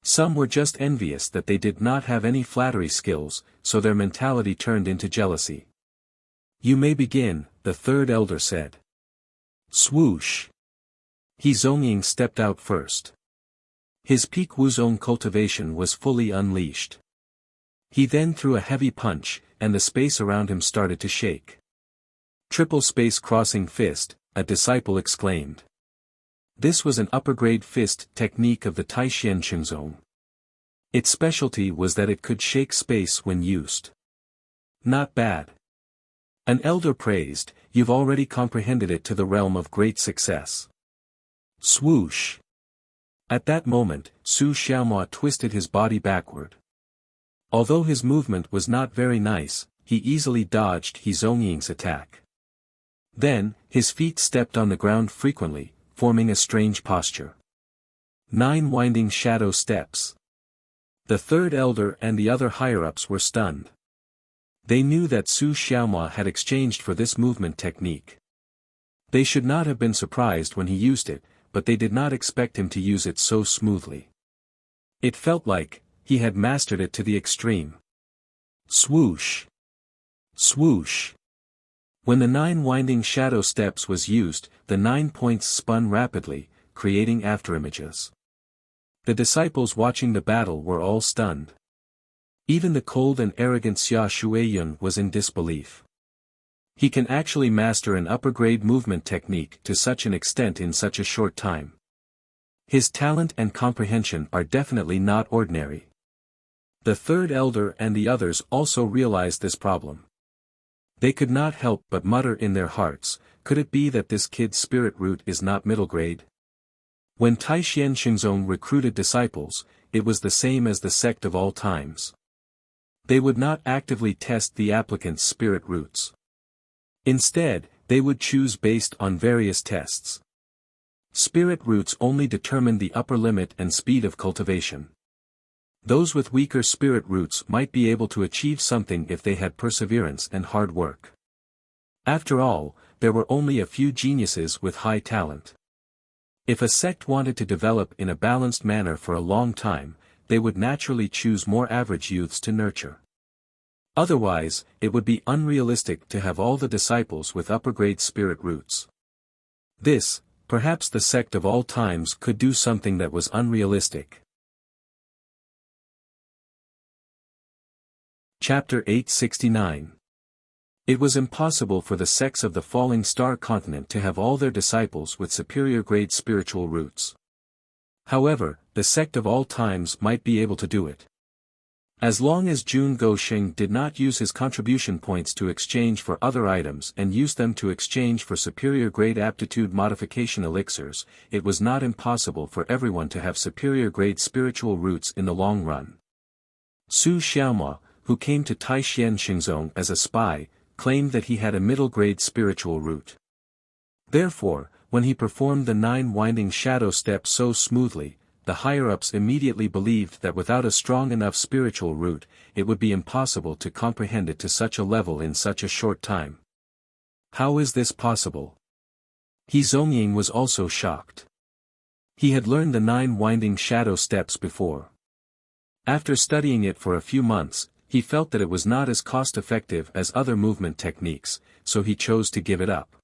Some were just envious that they did not have any flattery skills, so their mentality turned into jealousy. "You may begin," the third elder said. Swoosh! He Zongying stepped out first. His peak Wuzong cultivation was fully unleashed. He then threw a heavy punch, and the space around him started to shake. "Triple space crossing fist," a disciple exclaimed. This was an upper-grade fist technique of the Taishan Xingzong. Its specialty was that it could shake space when used. Not bad. An elder praised, you've already comprehended it to the realm of great success. Swoosh. At that moment, Su Xiaomua twisted his body backward. Although his movement was not very nice, he easily dodged He Zongying's attack. Then, his feet stepped on the ground frequently, forming a strange posture. 9 winding shadow steps. The third elder and the other higher-ups were stunned. They knew that Su Xiaomua had exchanged for this movement technique. They should not have been surprised when he used it, but they did not expect him to use it so smoothly. It felt like he had mastered it to the extreme. Swoosh! Swoosh! When the 9 winding shadow steps was used, the 9 points spun rapidly, creating afterimages. The disciples watching the battle were all stunned. Even the cold and arrogant Xia Shuiyun was in disbelief. He can actually master an upper-grade movement technique to such an extent in such a short time. His talent and comprehension are definitely not ordinary. The third elder and the others also realized this problem. They could not help but mutter in their hearts, could it be that this kid's spirit root is not middle grade? When Taixien Xingzong recruited disciples, it was the same as the sect of all times. They would not actively test the applicant's spirit roots. Instead, they would choose based on various tests. Spirit roots only determined the upper limit and speed of cultivation. Those with weaker spirit roots might be able to achieve something if they had perseverance and hard work. After all, there were only a few geniuses with high talent. If a sect wanted to develop in a balanced manner for a long time, they would naturally choose more average youths to nurture. Otherwise, it would be unrealistic to have all the disciples with upper-grade spirit roots. This, perhaps the sect of all times could do something that was unrealistic. Chapter 869. It was impossible for the sects of the Falling Star continent to have all their disciples with superior-grade spiritual roots. However, the sect of all times might be able to do it. As long as Jun Gosheng did not use his contribution points to exchange for other items and use them to exchange for superior-grade aptitude modification elixirs, it was not impossible for everyone to have superior-grade spiritual roots in the long run. Su Xiaomua, who came to Taixien Xingzong as a spy, claimed that he had a middle-grade spiritual root. Therefore, when he performed the 9 winding shadow steps so smoothly, the higher-ups immediately believed that without a strong enough spiritual root, it would be impossible to comprehend it to such a level in such a short time. How is this possible? He Zongying was also shocked. He had learned the 9 winding shadow steps before. After studying it for a few months, he felt that it was not as cost-effective as other movement techniques, so he chose to give it up.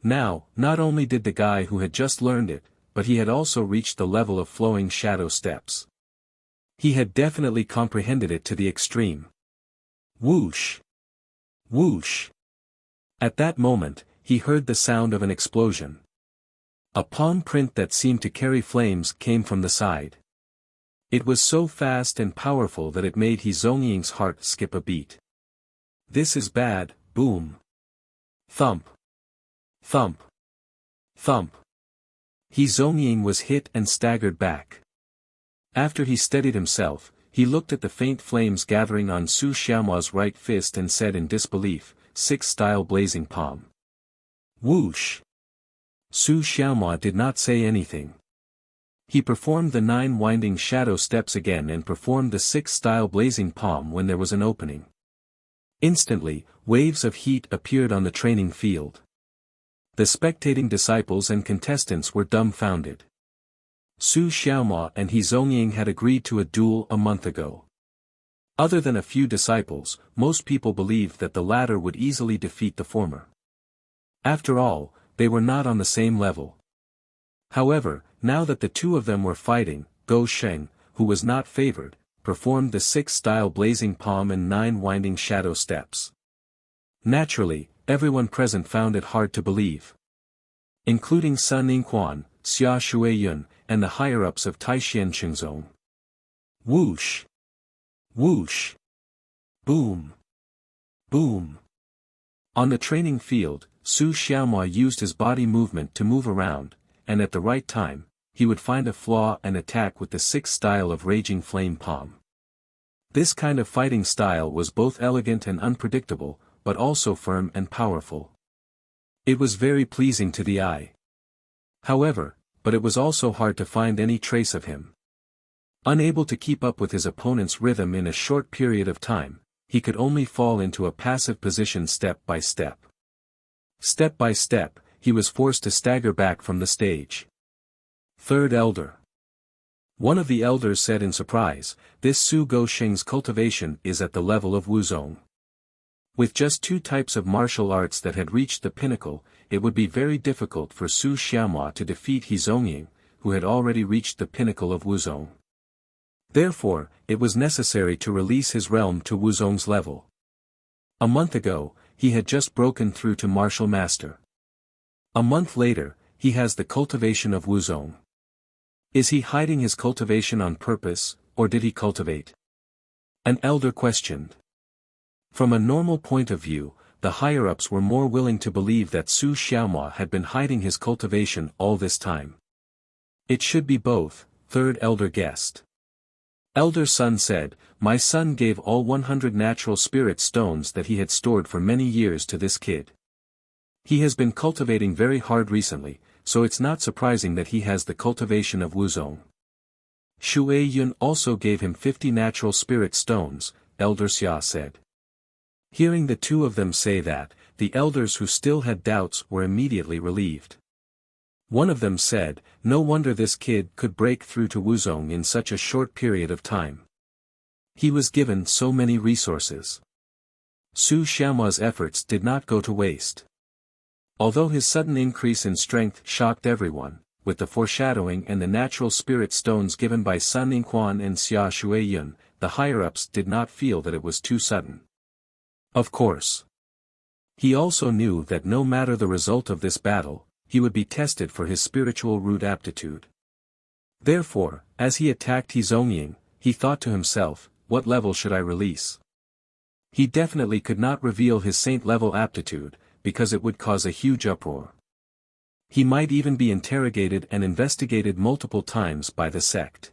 Now, not only did the guy who had just learned it, but he had also reached the level of flowing shadow steps. He had definitely comprehended it to the extreme. Whoosh! Whoosh! At that moment, he heard the sound of an explosion. A palm print that seemed to carry flames came from the side. It was so fast and powerful that it made He Zongying's heart skip a beat. This is bad, boom. Thump. Thump. Thump. He Zongying was hit and staggered back. After he steadied himself, he looked at the faint flames gathering on Su Xiaomua's right fist and said in disbelief, 6-style blazing palm. Whoosh! Su Xiaomua did not say anything. He performed the 9 winding shadow steps again and performed the 6-style blazing palm when there was an opening. Instantly, waves of heat appeared on the training field. The spectating disciples and contestants were dumbfounded. Su Xiaomua and He Zongying had agreed to a duel a month ago. Other than a few disciples, most people believed that the latter would easily defeat the former. After all, they were not on the same level. However, now that the two of them were fighting, Go Sheng, who was not favored, performed the 6-style blazing palm and 9 winding shadow steps. Naturally, everyone present found it hard to believe. Including Sun Yingquan, Xia Shuiyun, and the higher-ups of Taixien Xingzong. Whoosh! Whoosh! Boom! Boom! On the training field, Su Xiaomua used his body movement to move around, and at the right time, he would find a flaw and attack with the sixth style of Raging Flame Palm. This kind of fighting style was both elegant and unpredictable, but also firm and powerful. It was very pleasing to the eye. However, but it was also hard to find any trace of him. Unable to keep up with his opponent's rhythm in a short period of time, he could only fall into a passive position step by step. Step by step, he was forced to stagger back from the stage. Third Elder. One of the elders said in surprise, "This Su Gosheng's cultivation is at the level of Wuzong." With just two types of martial arts that had reached the pinnacle, it would be very difficult for Su Xiaomua to defeat He Zongying, who had already reached the pinnacle of Wuzong. Therefore, it was necessary to release his realm to Wuzong's level. A month ago, he had just broken through to Martial Master. A month later, he has the cultivation of Wuzong. Is he hiding his cultivation on purpose, or did he cultivate? An elder questioned. From a normal point of view, the higher-ups were more willing to believe that Su Xiaomua had been hiding his cultivation all this time. It should be both, third elder guessed. Elder Sun said, "My son gave all 100 natural spirit stones that he had stored for many years to this kid. He has been cultivating very hard recently, so it's not surprising that he has the cultivation of Wuzong." Shui Yun also gave him 50 natural spirit stones, Elder Xia said. Hearing the two of them say that, the elders who still had doubts were immediately relieved. One of them said, "No wonder this kid could break through to Wuzong in such a short period of time. He was given so many resources." Su Xiaomua's efforts did not go to waste. Although his sudden increase in strength shocked everyone, with the foreshadowing and the natural spirit stones given by Sun Yingquan and Xia Shuiyun, the higher-ups did not feel that it was too sudden. Of course. He also knew that no matter the result of this battle, he would be tested for his spiritual root aptitude. Therefore, as he attacked He Zongying, he thought to himself, "What level should I release?" He definitely could not reveal his saint-level aptitude, because it would cause a huge uproar. He might even be interrogated and investigated multiple times by the sect.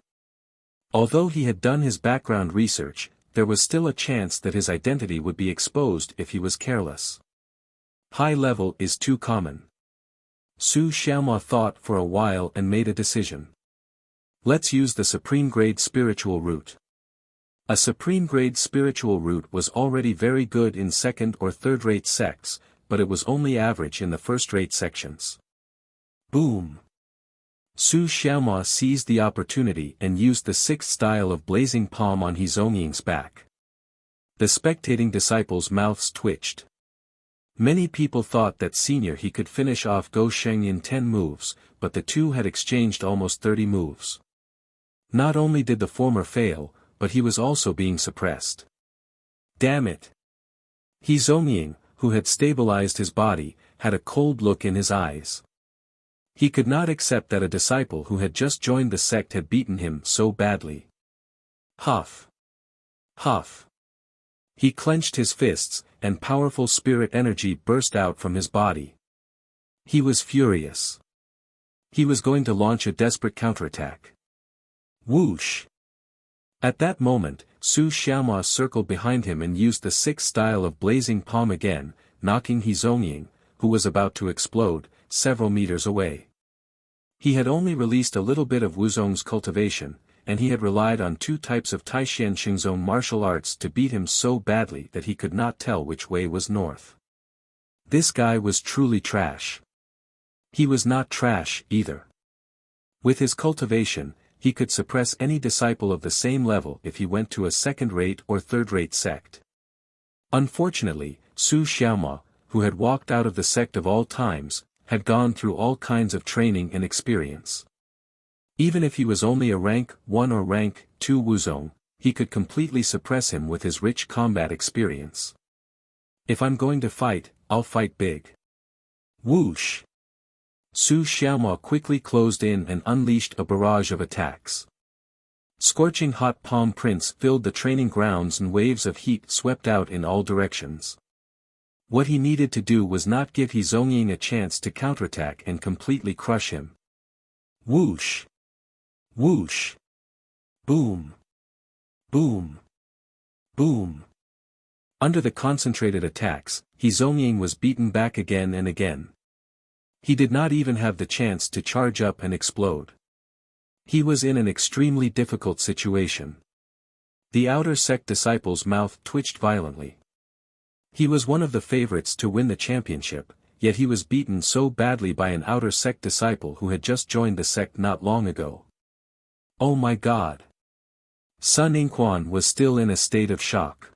Although he had done his background research, there was still a chance that his identity would be exposed if he was careless. High level is too common. Su Xiaomua thought for a while and made a decision. Let's use the supreme grade spiritual root. A supreme grade spiritual root was already very good in second or third rate sects, but it was only average in the first rate sections. Boom! Su Xiaomua seized the opportunity and used the sixth style of Blazing Palm on He Zongying's back. The spectating disciples' mouths twitched. Many people thought that Senior He could finish off Go Sheng in 10 moves, but the two had exchanged almost 30 moves. Not only did the former fail, but he was also being suppressed. Damn it! He Zongying, who had stabilized his body, had a cold look in his eyes. He could not accept that a disciple who had just joined the sect had beaten him so badly. Huff! Huff! He clenched his fists, and powerful spirit energy burst out from his body. He was furious. He was going to launch a desperate counterattack. Whoosh! At that moment, Su Xiaomua circled behind him and used the sixth style of Blazing Palm again, knocking He Zongying, who was about to explode, several meters away. He had only released a little bit of Wuzong's cultivation, and he had relied on two types of Taishan Xingzong martial arts to beat him so badly that he could not tell which way was north. This guy was truly trash. He was not trash, either. With his cultivation, he could suppress any disciple of the same level if he went to a second-rate or third-rate sect. Unfortunately, Su Xiaomua, who had walked out of the sect of all times, had gone through all kinds of training and experience. Even if he was only a rank 1 or rank 2 Wuzong, he could completely suppress him with his rich combat experience. If I'm going to fight, I'll fight big. Whoosh! Su Xiaomua quickly closed in and unleashed a barrage of attacks. Scorching hot palm prints filled the training grounds and waves of heat swept out in all directions. What he needed to do was not give He Zongying a chance to counterattack and completely crush him. Whoosh! Whoosh! Boom! Boom! Boom! Under the concentrated attacks, He Zongying was beaten back again and again. He did not even have the chance to charge up and explode. He was in an extremely difficult situation. The outer sect disciple's mouth twitched violently. He was one of the favorites to win the championship, yet he was beaten so badly by an outer sect disciple who had just joined the sect not long ago. Oh my God! Sun Yingquan was still in a state of shock.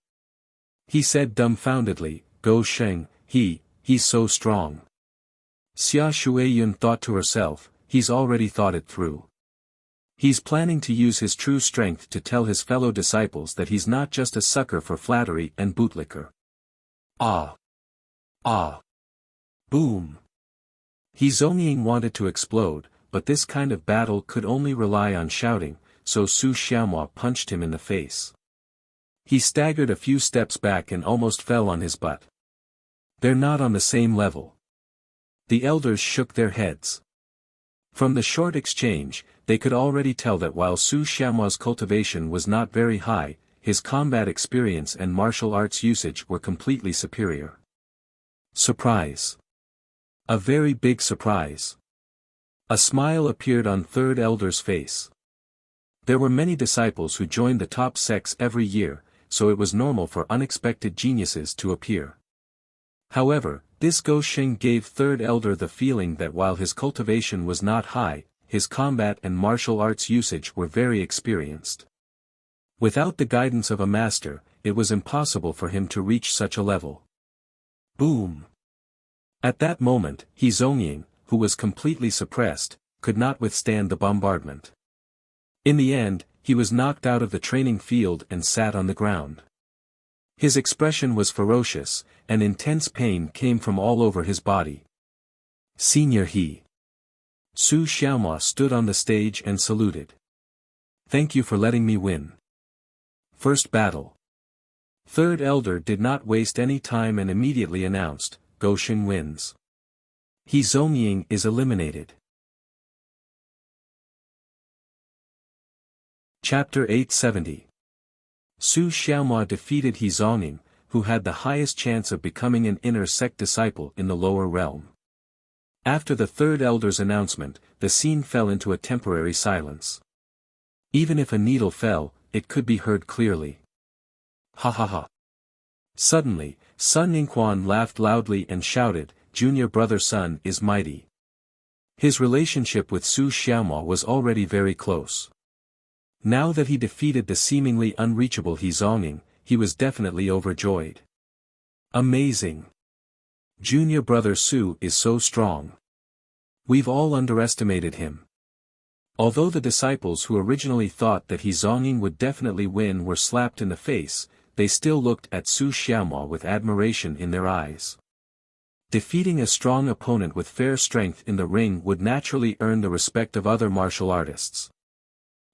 He said dumbfoundedly, "Go Sheng, he's so strong." Xia Shuiyun thought to herself, he's already thought it through. He's planning to use his true strength to tell his fellow disciples that he's not just a sucker for flattery and bootlicker. Ah! Ah! Boom! He Zongying wanted to explode, but this kind of battle could only rely on shouting, so Su Xiaomua punched him in the face. He staggered a few steps back and almost fell on his butt. They're not on the same level. The elders shook their heads. From the short exchange, they could already tell that while Su Xiaomua's cultivation was not very high, his combat experience and martial arts usage were completely superior. Surprise. A very big surprise. A smile appeared on third elder's face. There were many disciples who joined the top sects every year, so it was normal for unexpected geniuses to appear. However, this Go Sheng gave third elder the feeling that while his cultivation was not high, his combat and martial arts usage were very experienced. Without the guidance of a master, it was impossible for him to reach such a level. Boom! At that moment, He Zongying, who was completely suppressed, could not withstand the bombardment. In the end, he was knocked out of the training field and sat on the ground. His expression was ferocious, and intense pain came from all over his body. Senior He. Su Xiaomua stood on the stage and saluted. Thank you for letting me win. First battle. Third elder did not waste any time and immediately announced, Go Sheng wins. He Zongying is eliminated. Chapter 870. Su Xiaomua defeated He Zongying, who had the highest chance of becoming an inner sect disciple in the lower realm. After the third elder's announcement, the scene fell into a temporary silence. Even if a needle fell, it could be heard clearly. Ha ha ha. Suddenly, Sun Yingquan laughed loudly and shouted, Junior brother Sun is mighty. His relationship with Su Xiaomua was already very close. Now that he defeated the seemingly unreachable He Zongying, he was definitely overjoyed. Amazing! Junior brother Su is so strong. We've all underestimated him. Although the disciples who originally thought that He Zongying would definitely win were slapped in the face, they still looked at Su Xiaomua with admiration in their eyes. Defeating a strong opponent with fair strength in the ring would naturally earn the respect of other martial artists.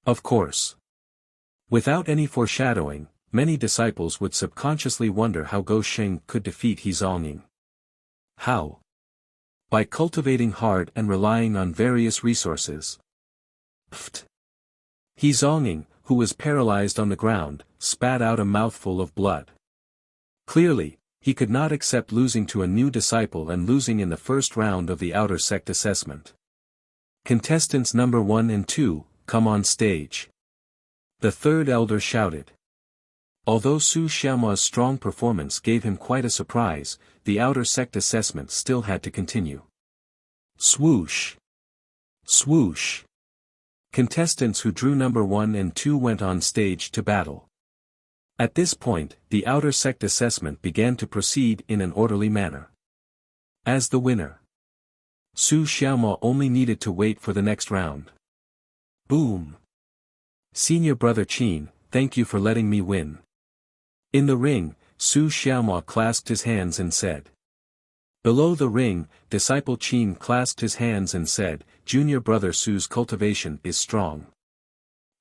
Of course. Without any foreshadowing, many disciples would subconsciously wonder how Go Sheng could defeat He Zongying. How? By cultivating hard and relying on various resources. Pfft. He Zongying, who was paralyzed on the ground, spat out a mouthful of blood. Clearly, he could not accept losing to a new disciple and losing in the first round of the outer sect assessment. Contestants number 1 and 2, come on stage. The third elder shouted. Although Su Xiaomua's strong performance gave him quite a surprise, the outer sect assessment still had to continue. Swoosh! Swoosh! Contestants who drew number 1 and 2 went on stage to battle. At this point, the outer sect assessment began to proceed in an orderly manner. As the winner, Su Xiaomua only needed to wait for the next round. Boom! Senior brother Qin, thank you for letting me win. In the ring, Su Xiaomua clasped his hands and said. Below the ring, disciple Qin clasped his hands and said, Junior brother Su's cultivation is strong.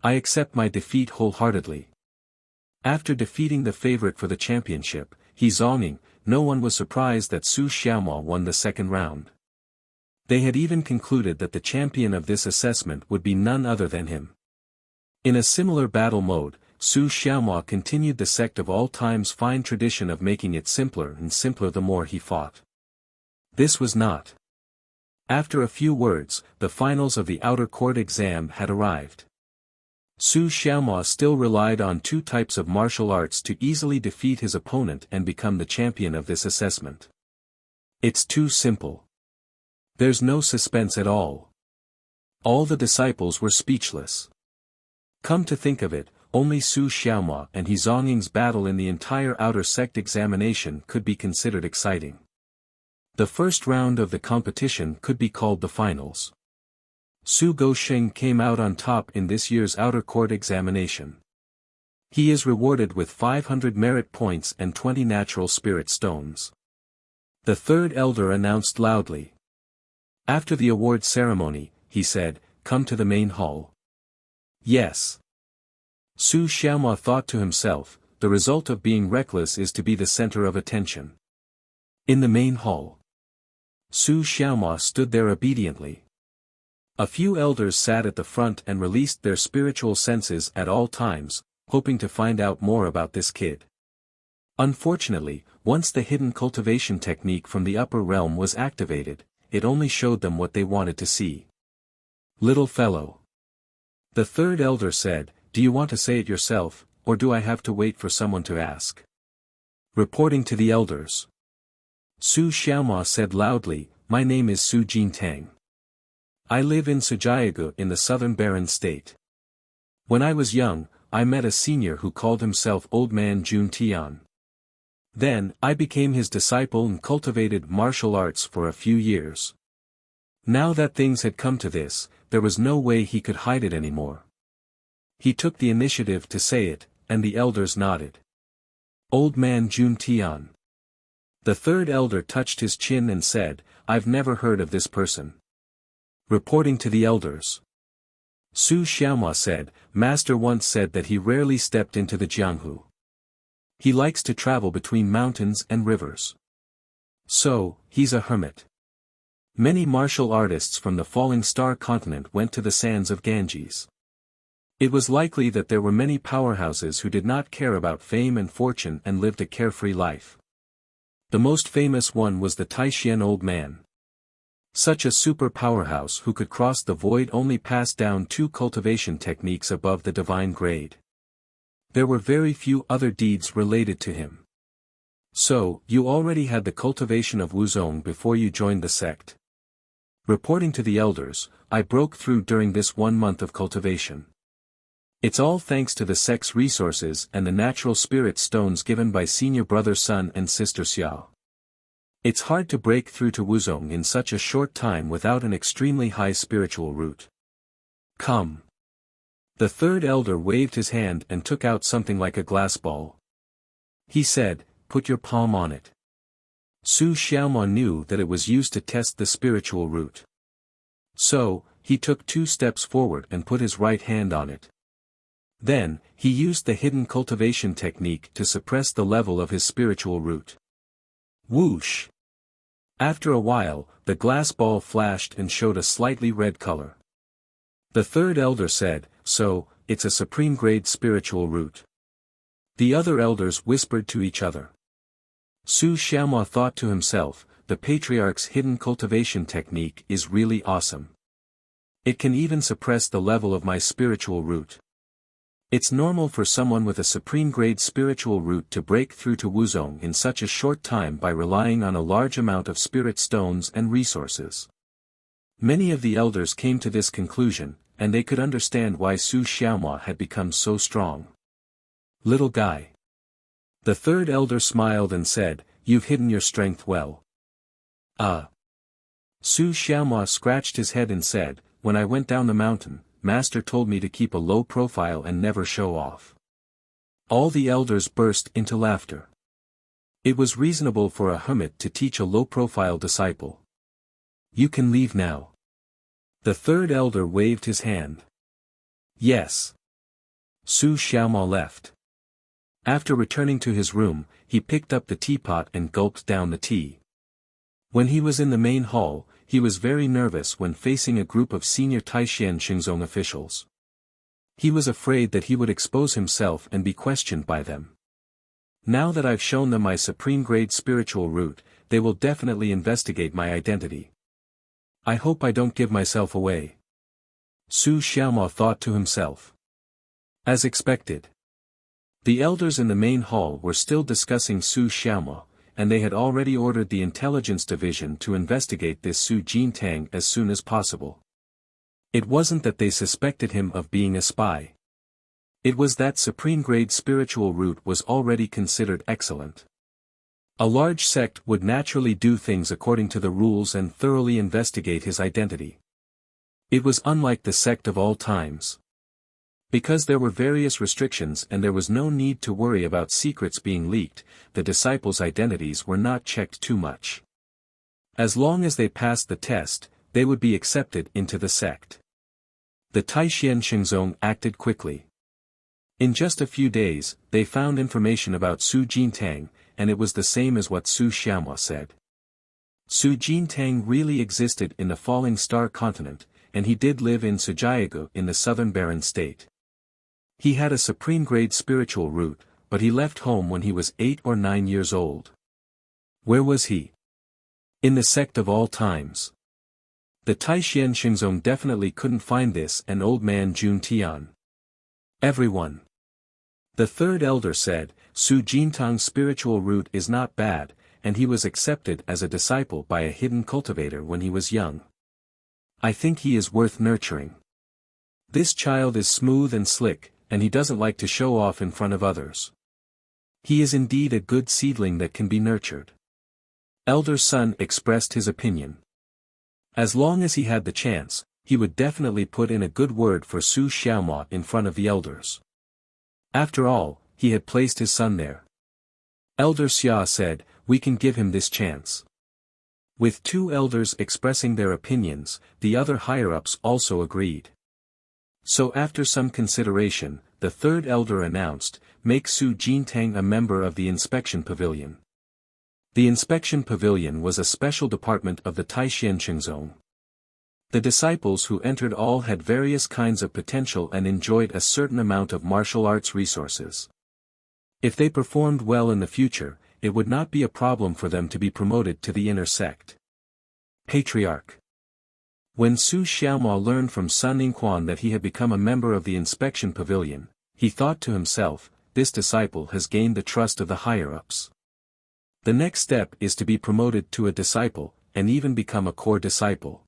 I accept my defeat wholeheartedly. After defeating the favorite for the championship, He Zongying, no one was surprised that Su Xiaomo won the second round. They had even concluded that the champion of this assessment would be none other than him. In a similar battle mode, Su Xiaomo continued the Sect of all time's fine tradition of making it simpler and simpler the more he fought. This was not. After a few words, the finals of the outer court exam had arrived. Su Xiaomo still relied on two types of martial arts to easily defeat his opponent and become the champion of this assessment. It's too simple. There's no suspense at all. All the disciples were speechless. Come to think of it, only Su Xiaomo and He Zongying's battle in the entire outer sect examination could be considered exciting. The first round of the competition could be called the finals. Su Gosheng came out on top in this year's outer court examination. He is rewarded with 500 merit points and 20 natural spirit stones. The third elder announced loudly. After the award ceremony, he said, "Come to the main hall." Yes. Su Xiaomo thought to himself, the result of being reckless is to be the center of attention. In the main hall. Su Xiaomo stood there obediently. A few elders sat at the front and released their spiritual senses at all times, hoping to find out more about this kid. Unfortunately, once the hidden cultivation technique from the upper realm was activated, it only showed them what they wanted to see. Little fellow. The third elder said, "Do you want to say it yourself, or do I have to wait for someone to ask?" Reporting to the elders. Su Xiaomo said loudly, "My name is Su Jintang. I live in Sujiagu in the southern Baron state. When I was young, I met a senior who called himself Old Man Jun Tian. Then, I became his disciple and cultivated martial arts for a few years. Now that things had come to this, there was no way he could hide it anymore." He took the initiative to say it, and the elders nodded. Old Man Jun Tian. The third elder touched his chin and said, "I've never heard of this person." Reporting to the elders. Su Xiaomo said, "Master once said that he rarely stepped into the Jianghu. He likes to travel between mountains and rivers. So, he's a hermit." Many martial artists from the Falling Star continent went to the sands of Ganges. It was likely that there were many powerhouses who did not care about fame and fortune and lived a carefree life. The most famous one was the Taishan old man. Such a super powerhouse who could cross the void only passed down 2 cultivation techniques above the divine grade. There were very few other deeds related to him. So, you already had the cultivation of Wuzong before you joined the sect. Reporting to the elders, I broke through during this 1 month of cultivation. It's all thanks to the sect's resources and the natural spirit stones given by senior brother Sun and sister Xiao. It's hard to break through to Wuzong in such a short time without an extremely high spiritual root. Come. The third elder waved his hand and took out something like a glass ball. He said, "Put your palm on it." Su Xiaomo knew that it was used to test the spiritual root. So, he took 2 steps forward and put his right hand on it. Then, he used the hidden cultivation technique to suppress the level of his spiritual root. Whoosh! After a while, the glass ball flashed and showed a slightly red color. The third elder said, "So, it's a supreme grade spiritual root." The other elders whispered to each other. Su Xiaomo thought to himself, the patriarch's hidden cultivation technique is really awesome. It can even suppress the level of my spiritual root. It's normal for someone with a supreme grade spiritual root to break through to Wuzong in such a short time by relying on a large amount of spirit stones and resources. Many of the elders came to this conclusion, and they could understand why Su Xiaomo had become so strong. Little guy. The third elder smiled and said, "You've hidden your strength well." Su Xiaomo scratched his head and said, "When I went down the mountain, Master told me to keep a low profile and never show off." All the elders burst into laughter. It was reasonable for a hermit to teach a low-profile disciple. "You can leave now." The third elder waved his hand. Yes. Su Xiaomo left. After returning to his room, he picked up the teapot and gulped down the tea. When he was in the main hall, he was very nervous when facing a group of senior Taishan Xingzong officials. He was afraid that he would expose himself and be questioned by them. Now that I've shown them my supreme-grade spiritual root, they will definitely investigate my identity. I hope I don't give myself away. Su Xiaomo thought to himself. As expected. The elders in the main hall were still discussing Su Xiaomo, and they had already ordered the intelligence division to investigate this Su Jintang as soon as possible. It wasn't that they suspected him of being a spy. It was that supreme-grade spiritual root was already considered excellent. A large sect would naturally do things according to the rules and thoroughly investigate his identity. It was unlike the sect of all times. Because there were various restrictions and there was no need to worry about secrets being leaked, the disciples' identities were not checked too much. As long as they passed the test, they would be accepted into the sect. The Taishan Xingzong acted quickly. In just a few days, they found information about Su Jintang, and it was the same as what Su Xiaomo said. Su Jintang really existed in the Falling Star continent, and he did live in Sujiagu in the southern Barren state. He had a supreme-grade spiritual root, but he left home when he was 8 or 9 years old. Where was he? In the sect of all times. The Taishan Xingzong definitely couldn't find this and old man Jun Tian. Everyone. The third elder said, Su Jintang's spiritual root is not bad, and he was accepted as a disciple by a hidden cultivator when he was young. I think he is worth nurturing. This child is smooth and slick, and he doesn't like to show off in front of others. He is indeed a good seedling that can be nurtured. Elder Sun expressed his opinion. As long as he had the chance, he would definitely put in a good word for Su Xiaomo in front of the elders. After all, he had placed his son there. Elder Xia said, we can give him this chance. With 2 elders expressing their opinions, the other higher-ups also agreed. So after some consideration, the third elder announced, make Su Jintang a member of the inspection pavilion. The inspection pavilion was a special department of the Taishan Xingzong. The disciples who entered all had various kinds of potential and enjoyed a certain amount of martial arts resources. If they performed well in the future, it would not be a problem for them to be promoted to the inner sect. Patriarch. When Su Xiaomo learned from Sun Yingquan that he had become a member of the inspection pavilion, he thought to himself, this disciple has gained the trust of the higher-ups. The next step is to be promoted to a disciple, and even become a core disciple.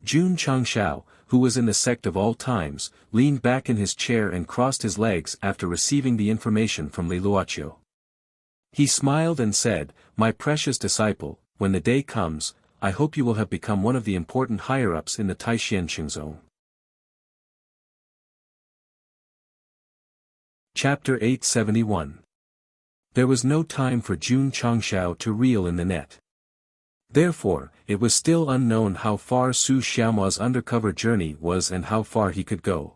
Jun Changshao, who was in the sect of all times, leaned back in his chair and crossed his legs after receiving the information from Li Luoqiu. He smiled and said, my precious disciple, when the day comes, I hope you will have become one of the important higher-ups in the Taishan Xingzong. Chapter 871. There was no time for Jun Changshao to reel in the net. Therefore, it was still unknown how far Su Xiaomo's undercover journey was and how far he could go.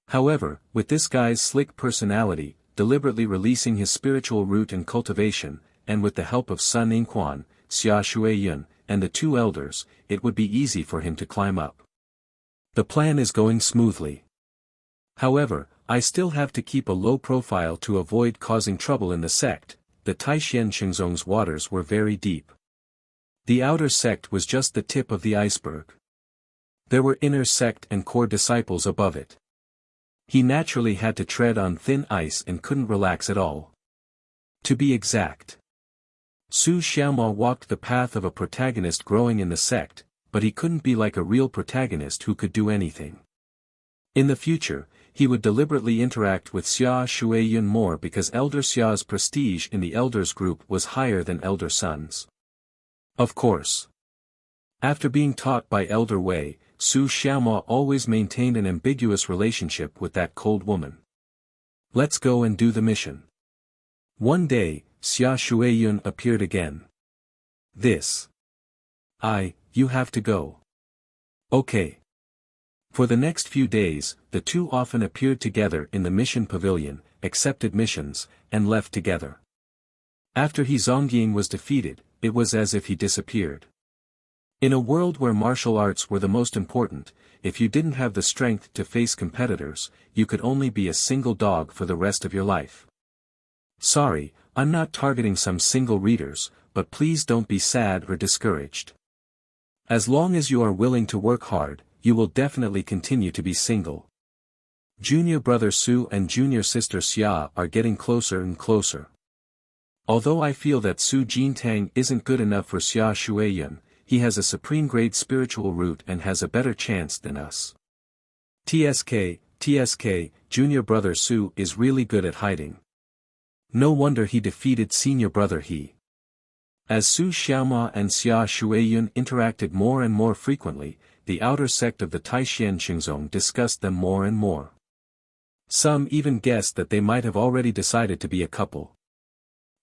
However, with this guy's slick personality, deliberately releasing his spiritual root and cultivation, and with the help of Sun Yingquan, Xia Shuiyun, and the 2 elders, it would be easy for him to climb up. The plan is going smoothly. However, I still have to keep a low profile to avoid causing trouble in the sect. The Taishan Xingzong's waters were very deep. The outer sect was just the tip of the iceberg. There were inner sect and core disciples above it. He naturally had to tread on thin ice and couldn't relax at all. To be exact. Su Xiaomo walked the path of a protagonist growing in the sect, but he couldn't be like a real protagonist who could do anything. In the future, he would deliberately interact with Xia Shuiyun more because Elder Xia's prestige in the elders group was higher than Elder Sun's. Of course. After being taught by Elder Wei, Su Xiaomo always maintained an ambiguous relationship with that cold woman. Let's go and do the mission. One day, Xia Shuiyun appeared again. You have to go. Okay. For the next few days, the two often appeared together in the mission pavilion, accepted missions, and left together. After He Zongying was defeated, it was as if he disappeared. In a world where martial arts were the most important, if you didn't have the strength to face competitors, you could only be a single dog for the rest of your life. Sorry, I'm not targeting some single readers, but please don't be sad or discouraged. As long as you are willing to work hard, you will definitely continue to be single. Junior brother Su and junior sister Xia are getting closer and closer. Although I feel that Su Jintang isn't good enough for Xia Shuiyun, he has a supreme grade spiritual root and has a better chance than us. TSK, junior brother Su is really good at hiding. No wonder he defeated senior brother He. As Su Xiaoma and Xia Shuiyun interacted more and more frequently, the outer sect of the Taishan Xingzong discussed them more and more. Some even guessed that they might have already decided to be a couple.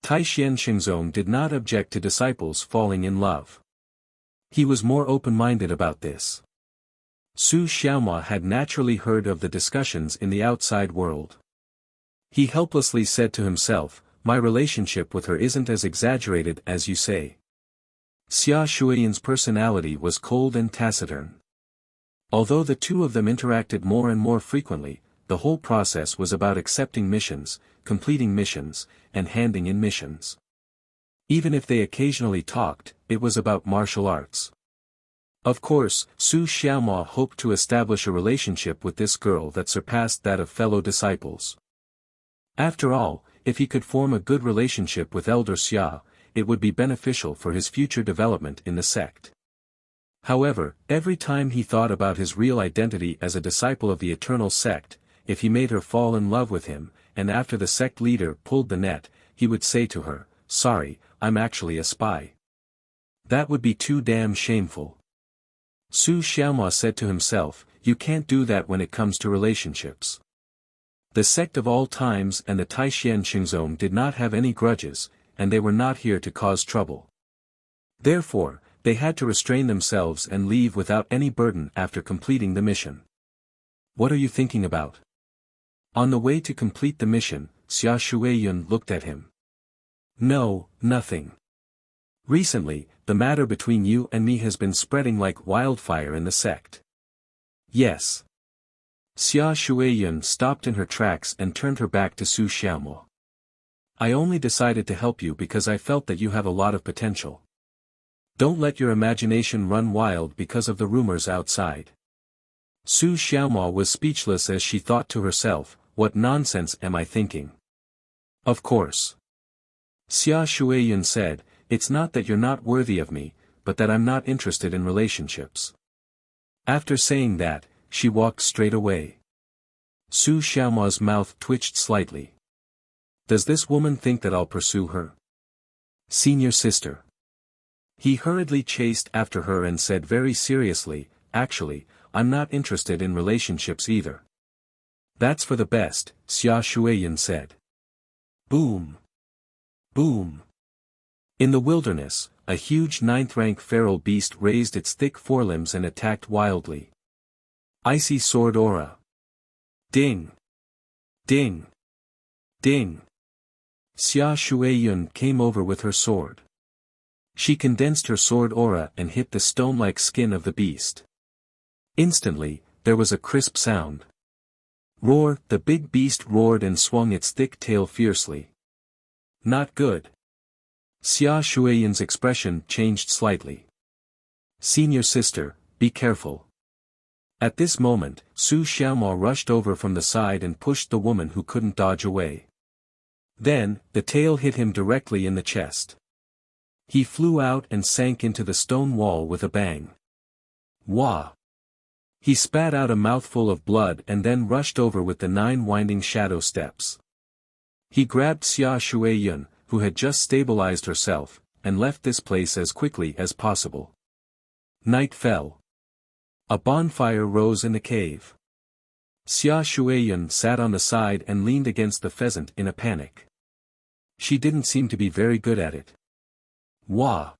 Taishan Xingzong did not object to disciples falling in love. He was more open-minded about this. Su Xiaoma had naturally heard of the discussions in the outside world. He helplessly said to himself, "My relationship with her isn't as exaggerated as you say." Xia Shuiyun's personality was cold and taciturn. Although the two of them interacted more and more frequently, the whole process was about accepting missions, completing missions, and handing in missions. Even if they occasionally talked, it was about martial arts. Of course, Su Xiaoma hoped to establish a relationship with this girl that surpassed that of fellow disciples. After all, if he could form a good relationship with Elder Xia, it would be beneficial for his future development in the sect. However, every time he thought about his real identity as a disciple of the Eternal Sect, if he made her fall in love with him, and after the sect leader pulled the net, he would say to her, "Sorry, I'm actually a spy." That would be too damn shameful. Su Xiaoma said to himself, "You can't do that when it comes to relationships." The sect of all times and the Taishan Xingzong did not have any grudges, and they were not here to cause trouble. Therefore, they had to restrain themselves and leave without any burden after completing the mission. "What are you thinking about?" On the way to complete the mission, Xia Shuiyun looked at him. "No, nothing. Recently, the matter between you and me has been spreading like wildfire in the sect." "Yes." Xia Shuiyun stopped in her tracks and turned her back to Su Xiaoma. "I only decided to help you because I felt that you have a lot of potential. Don't let your imagination run wild because of the rumors outside." Su Xiaoma was speechless as she thought to herself, "What nonsense am I thinking?" "Of course." Xia Shuiyun said, "It's not that you're not worthy of me, but that I'm not interested in relationships." After saying that, she walked straight away. Su Xiaoma's mouth twitched slightly. Does this woman think that I'll pursue her? Senior sister. He hurriedly chased after her and said very seriously, "Actually, I'm not interested in relationships either." "That's for the best," Xia Shuiyun said. Boom. Boom. In the wilderness, a huge ninth-rank feral beast raised its thick forelimbs and attacked wildly. Icy sword aura. Ding. Ding. Ding. Xia Shuiyun came over with her sword. She condensed her sword aura and hit the stone-like skin of the beast. Instantly, there was a crisp sound. Roar! The big beast roared and swung its thick tail fiercely. Not good. Xia Shuiyun's expression changed slightly. Senior sister, be careful. At this moment, Su Xiaoma rushed over from the side and pushed the woman who couldn't dodge away. Then, the tail hit him directly in the chest. He flew out and sank into the stone wall with a bang. Wah! He spat out a mouthful of blood and then rushed over with the 9 winding shadow steps. He grabbed Xia Shuiyun, who had just stabilized herself, and left this place as quickly as possible. Night fell. A bonfire rose in the cave. Xia Shuiyun sat on the side and leaned against the pheasant in a panic. She didn't seem to be very good at it. Wah!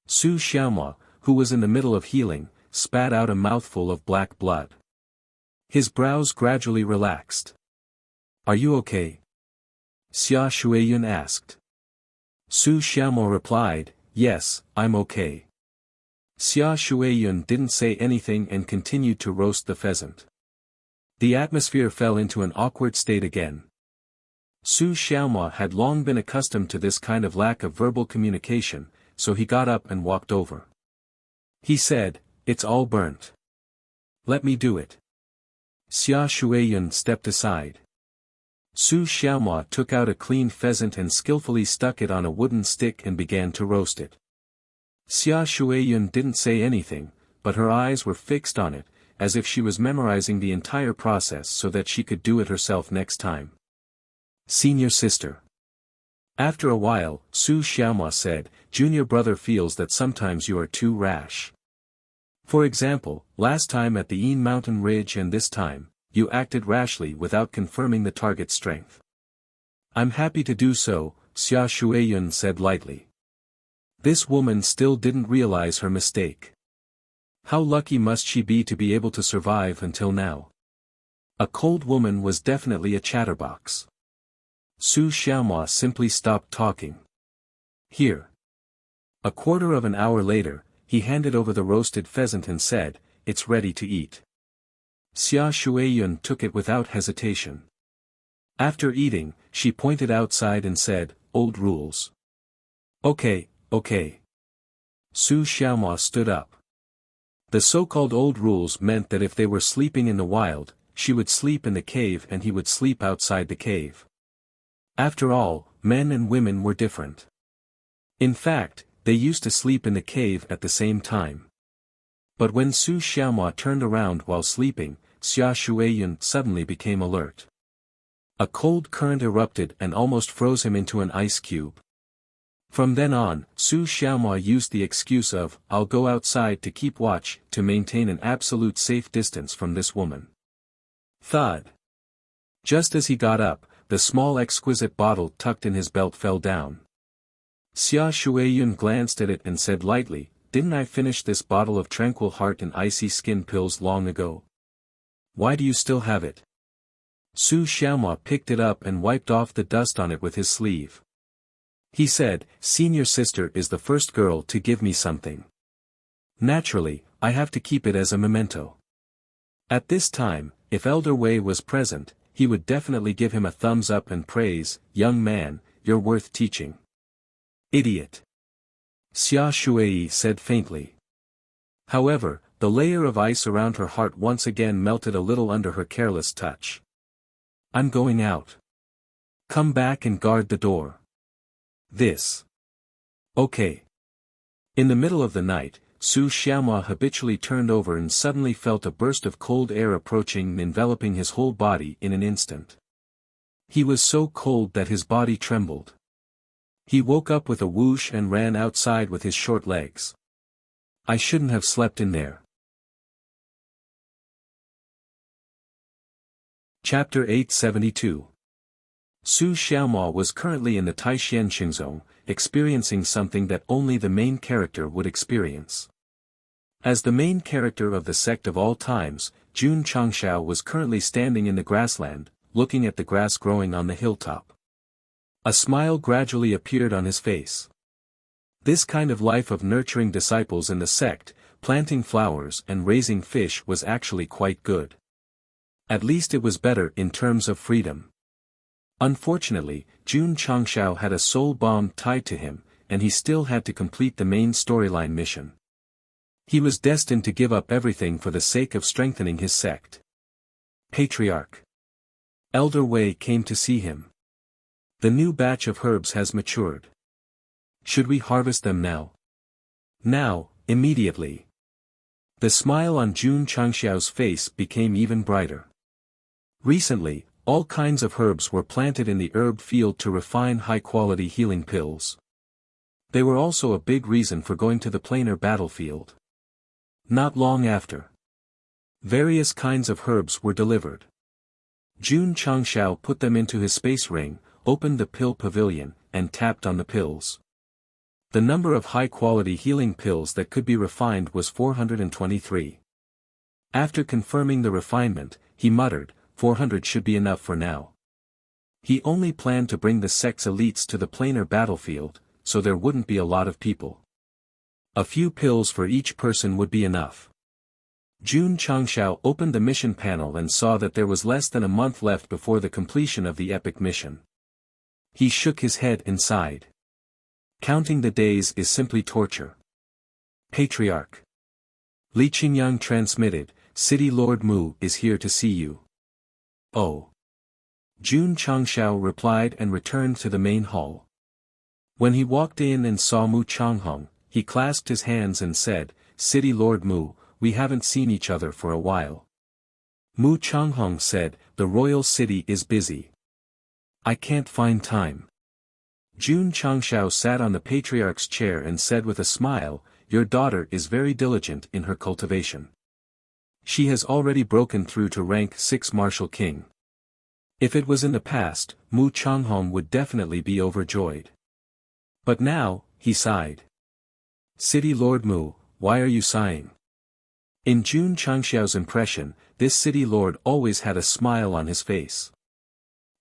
Su Xiaoma, who was in the middle of healing, spat out a mouthful of black blood. His brows gradually relaxed. Are you okay? Xia Shuiyun asked. Su Xiaomo replied, yes, I'm okay. Xia Shuiyun didn't say anything and continued to roast the pheasant. The atmosphere fell into an awkward state again. Su Xiaomo had long been accustomed to this kind of lack of verbal communication, so he got up and walked over. He said, it's all burnt. Let me do it. Xia Shuiyun stepped aside. Su Xiaomo took out a clean pheasant and skillfully stuck it on a wooden stick and began to roast it. Xia Shuiyun didn't say anything, but her eyes were fixed on it, as if she was memorizing the entire process so that she could do it herself next time. Senior sister. After a while, Su Xiaomo said, junior brother feels that sometimes you are too rash. For example, last time at the Yin Mountain Ridge and this time, you acted rashly without confirming the target's strength. I'm happy to do so, Xia Shuiyun said lightly. This woman still didn't realize her mistake. How lucky must she be to be able to survive until now? A cold woman was definitely a chatterbox. Su Xiaomo simply stopped talking. Here. A quarter of an hour later, he handed over the roasted pheasant and said, it's ready to eat. Xia Shuiyun took it without hesitation. After eating, she pointed outside and said, old rules. Okay. Su Xiaomo stood up. The so-called old rules meant that if they were sleeping in the wild, she would sleep in the cave and he would sleep outside the cave. After all, men and women were different. In fact, they used to sleep in the cave at the same time. But when Su Xiaomo turned around while sleeping, Xia Shuiyun suddenly became alert. A cold current erupted and almost froze him into an ice cube. From then on, Su Xiaomo used the excuse of, I'll go outside to keep watch, to maintain an absolute safe distance from this woman. Thud. Just as he got up, the small exquisite bottle tucked in his belt fell down. Xia Shuiyun glanced at it and said lightly, didn't I finish this bottle of tranquil heart and icy skin pills long ago? Why do you still have it? Su Xiaomo picked it up and wiped off the dust on it with his sleeve. He said, senior sister is the first girl to give me something. Naturally, I have to keep it as a memento. At this time, if Elder Wei was present, he would definitely give him a thumbs up and praise, young man, you're worth teaching. Idiot. Xia Shuyi said faintly. However, the layer of ice around her heart once again melted a little under her careless touch. I'm going out. Come back and guard the door. This. Okay. In the middle of the night, Su Xiaomo habitually turned over and suddenly felt a burst of cold air approaching and enveloping his whole body in an instant. He was so cold that his body trembled. He woke up with a whoosh and ran outside with his short legs. I shouldn't have slept in there. Chapter 872. Su Xiaomo was currently in the Taixuan Xingzong, experiencing something that only the main character would experience. As the main character of the sect of all times, Jun Changshao was currently standing in the grassland, looking at the grass growing on the hilltop. A smile gradually appeared on his face. This kind of life of nurturing disciples in the sect, planting flowers and raising fish was actually quite good. At least it was better in terms of freedom. Unfortunately, Jun Changshao had a soul bomb tied to him, and he still had to complete the main storyline mission. He was destined to give up everything for the sake of strengthening his sect. Patriarch. Elder Wei came to see him. The new batch of herbs has matured. Should we harvest them now? Now, immediately. The smile on Jun Changxiao's face became even brighter. Recently, all kinds of herbs were planted in the herb field to refine high-quality healing pills. They were also a big reason for going to the planar battlefield. Not long after, various kinds of herbs were delivered. Jun Changxiao put them into his space ring, opened the pill pavilion, and tapped on the pills. The number of high-quality healing pills that could be refined was 423. After confirming the refinement, he muttered, 400 should be enough for now. He only planned to bring the sect's elites to the planar battlefield, so there wouldn't be a lot of people. A few pills for each person would be enough. Jun Changshao opened the mission panel and saw that there was less than a month left before the completion of the epic mission. He shook his head and sighed. Counting the days is simply torture. Patriarch. Li Qingyang transmitted, City Lord Mu is here to see you. Oh. Jun Changshao replied and returned to the main hall. When he walked in and saw Mu Changhong, he clasped his hands and said, City Lord Mu, we haven't seen each other for a while. Mu Changhong said, the royal city is busy. I can't find time. Jun Changshao sat on the patriarch's chair and said with a smile, your daughter is very diligent in her cultivation. She has already broken through to rank 6 Martial King. If it was in the past, Mu Changhong would definitely be overjoyed. But now, he sighed. City Lord Mu, why are you sighing? In Jun Changshao's impression, this city lord always had a smile on his face.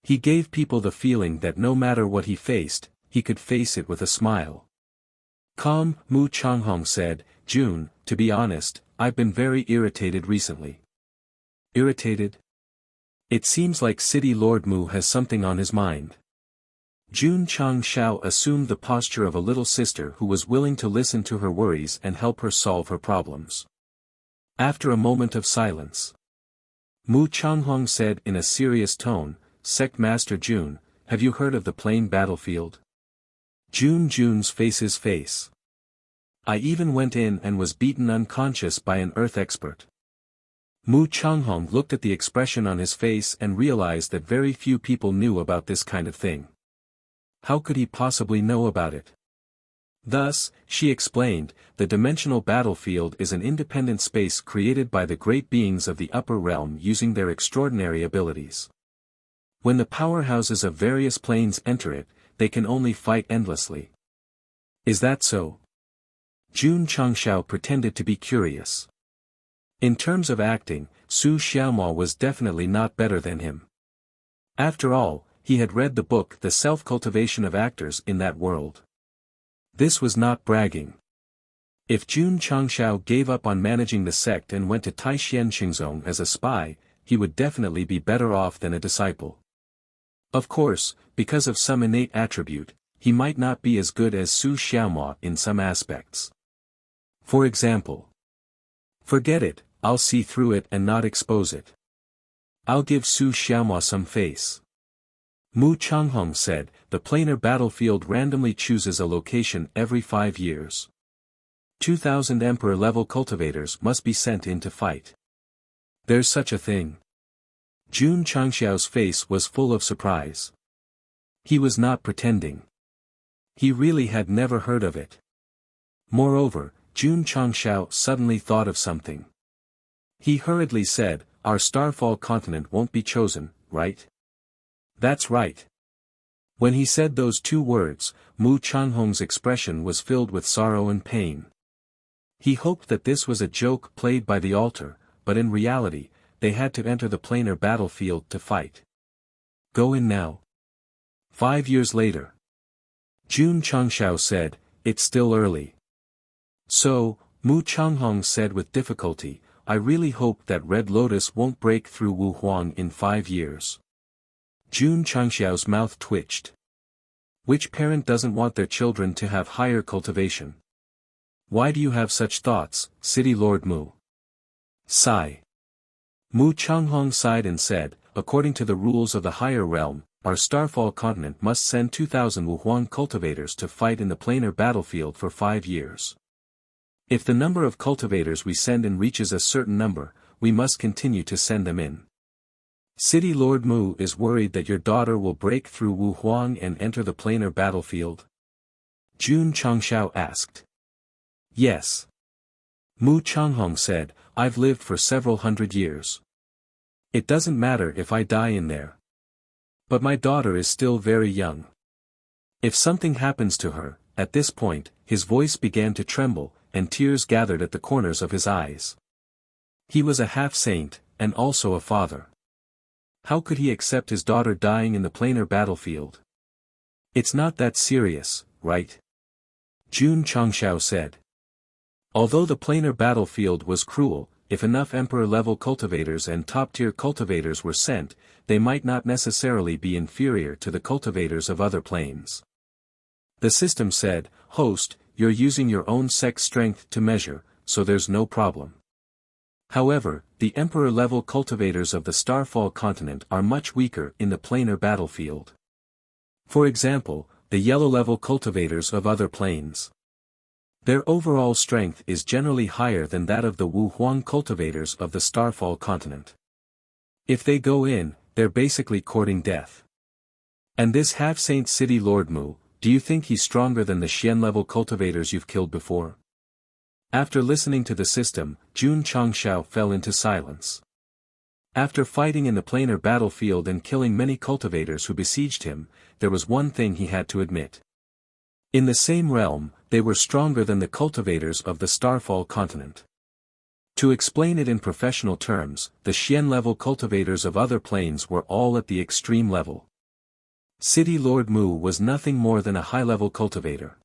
He gave people the feeling that no matter what he faced, he could face it with a smile. Calm, Mu Changhong said, Jun, to be honest, I've been very irritated recently. Irritated? It seems like City Lord Mu has something on his mind. Jun Changshao assumed the posture of a little sister who was willing to listen to her worries and help her solve her problems. After a moment of silence, Mu Changhong said in a serious tone, Sect Master Jun, have you heard of the plain battlefield? Jun's face. I even went in and was beaten unconscious by an earth expert. Mu Changhong looked at the expression on his face and realized that very few people knew about this kind of thing. How could he possibly know about it? Thus, she explained, the dimensional battlefield is an independent space created by the great beings of the upper realm using their extraordinary abilities. When the powerhouses of various planes enter it, they can only fight endlessly. Is that so? Jun Changshao pretended to be curious. In terms of acting, Su Xiaomo was definitely not better than him. After all, he had read the book The Self-Cultivation of Actors in that world. This was not bragging. If Jun Changshao gave up on managing the sect and went to Taishan Xingzong as a spy, he would definitely be better off than a disciple. Of course, because of some innate attribute, he might not be as good as Su Xiaomo in some aspects. For example, forget it, I'll see through it and not expose it. I'll give Su Xiaomo some face. Mu Changhong said, the planar battlefield randomly chooses a location every 5 years. 2,000 emperor-level cultivators must be sent in to fight. There's such a thing. Jun Changshao's face was full of surprise. He was not pretending. He really had never heard of it. Moreover, Jun Changshao suddenly thought of something. He hurriedly said, our Starfall continent won't be chosen, right? That's right. When he said those 2 words, Mu Changhong's expression was filled with sorrow and pain. He hoped that this was a joke played by the altar, but in reality, they had to enter the planar battlefield to fight. Go in now. 5 years later. Jun Changshao said, it's still early. So, Mu Changhong said with difficulty, I really hope that Red Lotus won't break through Wu Huang in 5 years. Jun Changshao's mouth twitched. Which parent doesn't want their children to have higher cultivation? Why do you have such thoughts, City Lord Mu? Sigh. Mu Changhong sighed and said, according to the rules of the higher realm, our Starfall continent must send 2,000 Wu Huang cultivators to fight in the planar battlefield for 5 years. If the number of cultivators we send in reaches a certain number, we must continue to send them in. City Lord Mu is worried that your daughter will break through Wu Huang and enter the planar battlefield? Jun Changshao asked. Yes. Mu Changhong said, I've lived for several hundred years. It doesn't matter if I die in there. But my daughter is still very young. If something happens to her, at this point, his voice began to tremble, and tears gathered at the corners of his eyes. He was a half-saint, and also a father. How could he accept his daughter dying in the planar battlefield? It's not that serious, right? Jun Changshao said. Although the planar battlefield was cruel, if enough emperor-level cultivators and top-tier cultivators were sent, they might not necessarily be inferior to the cultivators of other planes. The system said, "Host, you're using your own Sect strength to measure, so there's no problem." However, the emperor-level cultivators of the Starfall continent are much weaker in the planar battlefield. For example, the yellow-level cultivators of other planes. Their overall strength is generally higher than that of the Wu Huang cultivators of the Starfall continent. If they go in, they're basically courting death. And this half-saint city Lord Mu, do you think he's stronger than the Xian-level cultivators you've killed before? After listening to the system, Jun Changshao fell into silence. After fighting in the planar battlefield and killing many cultivators who besieged him, there was one thing he had to admit. In the same realm, they were stronger than the cultivators of the Starfall continent. To explain it in professional terms, the Xian-level cultivators of other planes were all at the extreme level. City Lord Mu was nothing more than a high-level cultivator.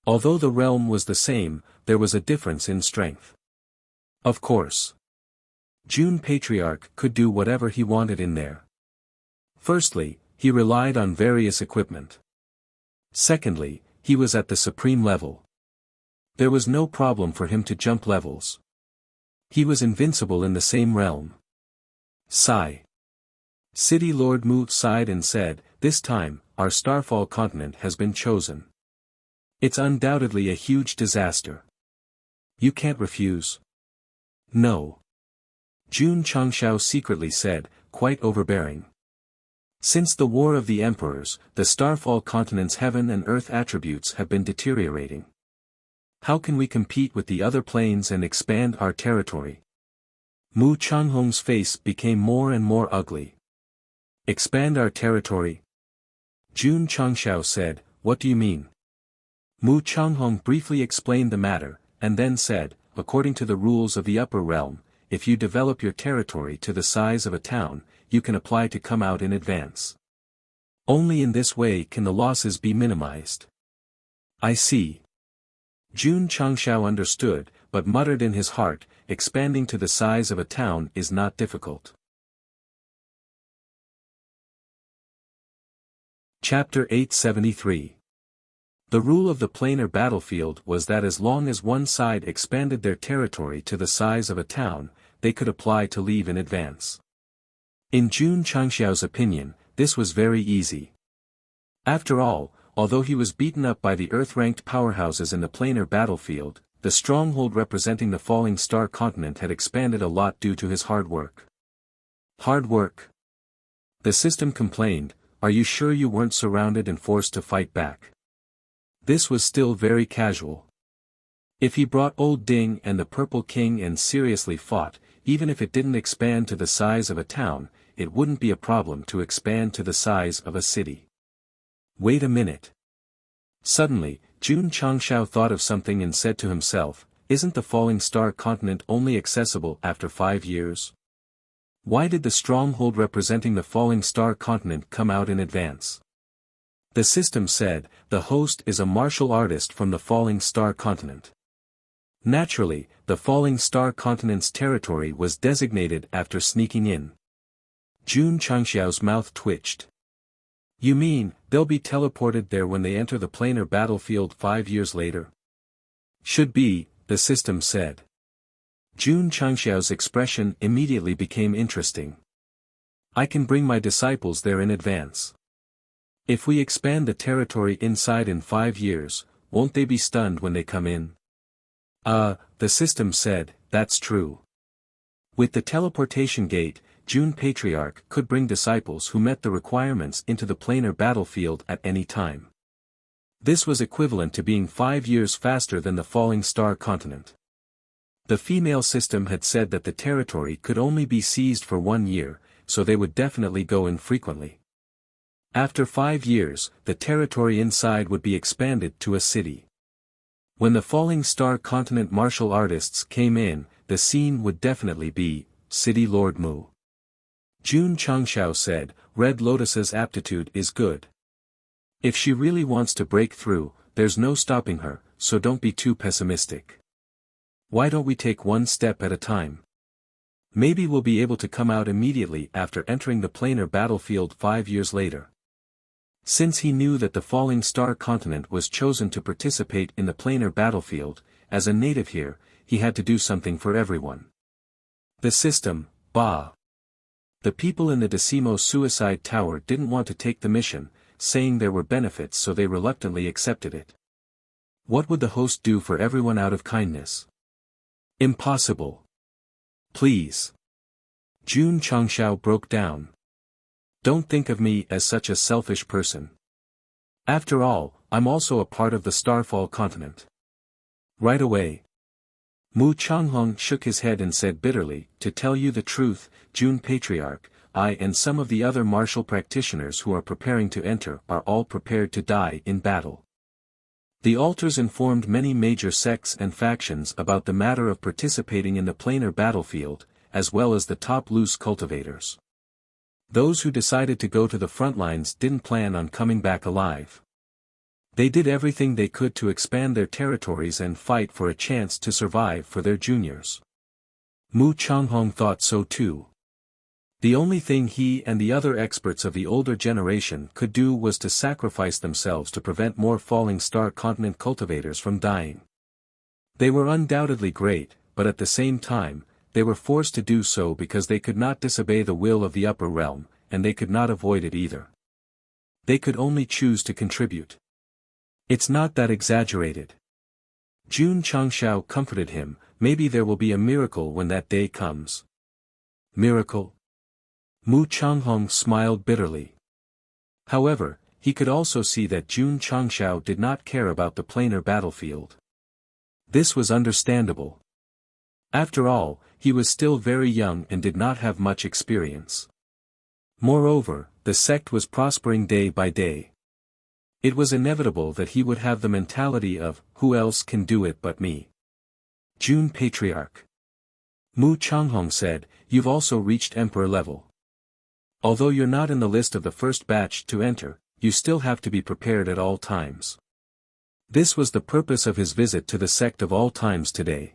Although the realm was the same, there was a difference in strength. Of course, Jun Patriarch could do whatever he wanted in there. Firstly, he relied on various equipment. Secondly, he was at the supreme level. There was no problem for him to jump levels. He was invincible in the same realm. Sigh. City Lord Mu sighed and said, "This time, our Starfall continent has been chosen. It's undoubtedly a huge disaster. You can't refuse." "No." Jun Changshao secretly said, quite overbearing. Since the War of the Emperors, the Starfall continent's heaven and earth attributes have been deteriorating. How can we compete with the other planes and expand our territory? Mu Changhong's face became more and more ugly. "Expand our territory?" Jun Changshao said, "What do you mean?" Mu Changhong briefly explained the matter, and then said, "According to the rules of the upper realm, if you develop your territory to the size of a town, you can apply to come out in advance. Only in this way can the losses be minimized." "I see." Jun Changshao understood, but muttered in his heart, expanding to the size of a town is not difficult. Chapter 873. The rule of the planar battlefield was that as long as one side expanded their territory to the size of a town, they could apply to leave in advance. In Jun Changshao's opinion, this was very easy. After all, although he was beaten up by the Earth-ranked powerhouses in the planar battlefield, the stronghold representing the falling star continent had expanded a lot due to his hard work. Hard work? The system complained, "Are you sure you weren't surrounded and forced to fight back?" This was still very casual. If he brought Old Ding and the Purple King and seriously fought, even if it didn't expand to the size of a town, it wouldn't be a problem to expand to the size of a city. Wait a minute. Suddenly, Jun Changshao thought of something and said to himself, "Isn't the falling star continent only accessible after 5 years? Why did the stronghold representing the falling star continent come out in advance?" The system said, "The host is a martial artist from the falling star continent." Naturally, the falling star continent's territory was designated after sneaking in. Jun Changshao's mouth twitched. "You mean, they'll be teleported there when they enter the planar battlefield 5 years later?" "Should be," the system said. Jun Changshao's expression immediately became interesting. "I can bring my disciples there in advance. If we expand the territory inside in 5 years, won't they be stunned when they come in?" The system said, "That's true." With the teleportation gate, Jun Patriarch could bring disciples who met the requirements into the planar battlefield at any time. This was equivalent to being 5 years faster than the falling star continent. The female system had said that the territory could only be seized for 1 year, so they would definitely go in frequently. After 5 years, the territory inside would be expanded to a city. When the falling star continent martial artists came in, the scene would definitely be, City Lord Mu. Jun Changshao said, Red Lotus's aptitude is good. If she really wants to break through, there's no stopping her, so don't be too pessimistic. Why don't we take one step at a time? Maybe we'll be able to come out immediately after entering the planar battlefield 5 years later. Since he knew that the Falling Star continent was chosen to participate in the planar battlefield, as a native here, he had to do something for everyone. The system, bah. The people in the Decimo Suicide Tower didn't want to take the mission, saying there were benefits, so they reluctantly accepted it. What would the host do for everyone out of kindness? Impossible. Please. Jun Changshao broke down. Don't think of me as such a selfish person. After all, I'm also a part of the Starfall continent. Right away. Mu Changhong shook his head and said bitterly, to tell you the truth, Jun Patriarch, I and some of the other martial practitioners who are preparing to enter are all prepared to die in battle. The altars informed many major sects and factions about the matter of participating in the planar battlefield, as well as the top loose cultivators. Those who decided to go to the front lines didn't plan on coming back alive. They did everything they could to expand their territories and fight for a chance to survive for their juniors. Mu Changhong thought so too. The only thing he and the other experts of the older generation could do was to sacrifice themselves to prevent more Falling Star continent cultivators from dying. They were undoubtedly great, but at the same time, they were forced to do so because they could not disobey the will of the upper realm, and they could not avoid it either. They could only choose to contribute. It's not that exaggerated. Jun Changshao comforted him, maybe there will be a miracle when that day comes. Miracle? Mu Changhong smiled bitterly. However, he could also see that Jun Changshao did not care about the planar battlefield. This was understandable. After all, he was still very young and did not have much experience. Moreover, the sect was prospering day by day. It was inevitable that he would have the mentality of, who else can do it but me? Jun Patriarch. Mu Changhong said, you've also reached emperor level. Although you're not in the list of the first batch to enter, you still have to be prepared at all times. This was the purpose of his visit to the sect of all times today.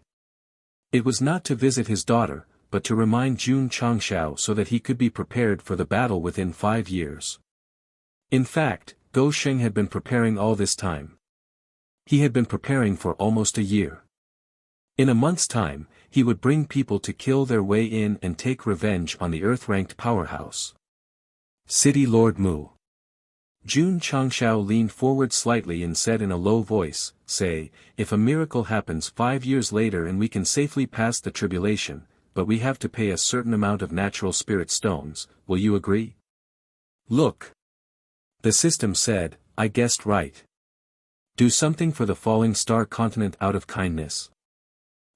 It was not to visit his daughter, but to remind Jun Changshao so that he could be prepared for the battle within 5 years. In fact, Go Sheng had been preparing all this time. He had been preparing for almost a year. In a month's time, he would bring people to kill their way in and take revenge on the Earth-ranked powerhouse. City Lord Mu. Jun Changshao leaned forward slightly and said in a low voice, say, if a miracle happens 5 years later and we can safely pass the tribulation, but we have to pay a certain amount of natural spirit stones, will you agree? Look. The system said, I guessed right. Do something for the Falling Star continent out of kindness.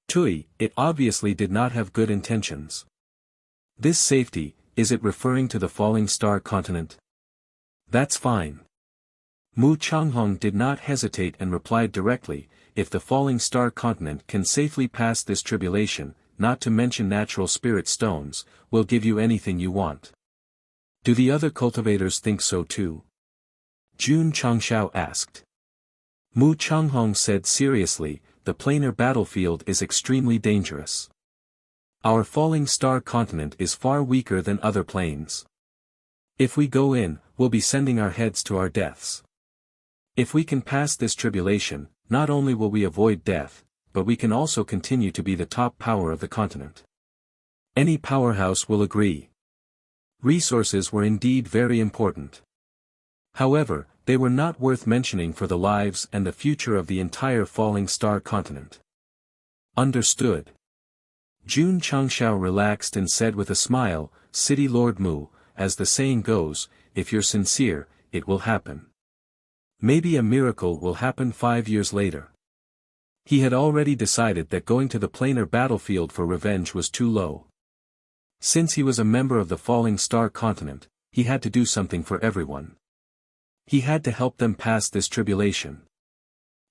Tui, it obviously did not have good intentions. This safety, is it referring to the Falling Star continent? That's fine. Mu Changhong did not hesitate and replied directly, if the Falling Star continent can safely pass this tribulation, not to mention natural spirit stones, we'll give you anything you want. Do the other cultivators think so too? Jun Changshao asked. Mu Changhong said seriously, the planar battlefield is extremely dangerous. Our Falling Star continent is far weaker than other planes. If we go in, we'll be sending our heads to our deaths. If we can pass this tribulation, not only will we avoid death, but we can also continue to be the top power of the continent. Any powerhouse will agree. Resources were indeed very important. However, they were not worth mentioning for the lives and the future of the entire Falling Star continent. Understood. Jun Changshao relaxed and said with a smile, City Lord Mu, as the saying goes, if you're sincere, it will happen. Maybe a miracle will happen 5 years later. He had already decided that going to the planar battlefield for revenge was too low. Since he was a member of the Falling Star continent, he had to do something for everyone. He had to help them pass this tribulation.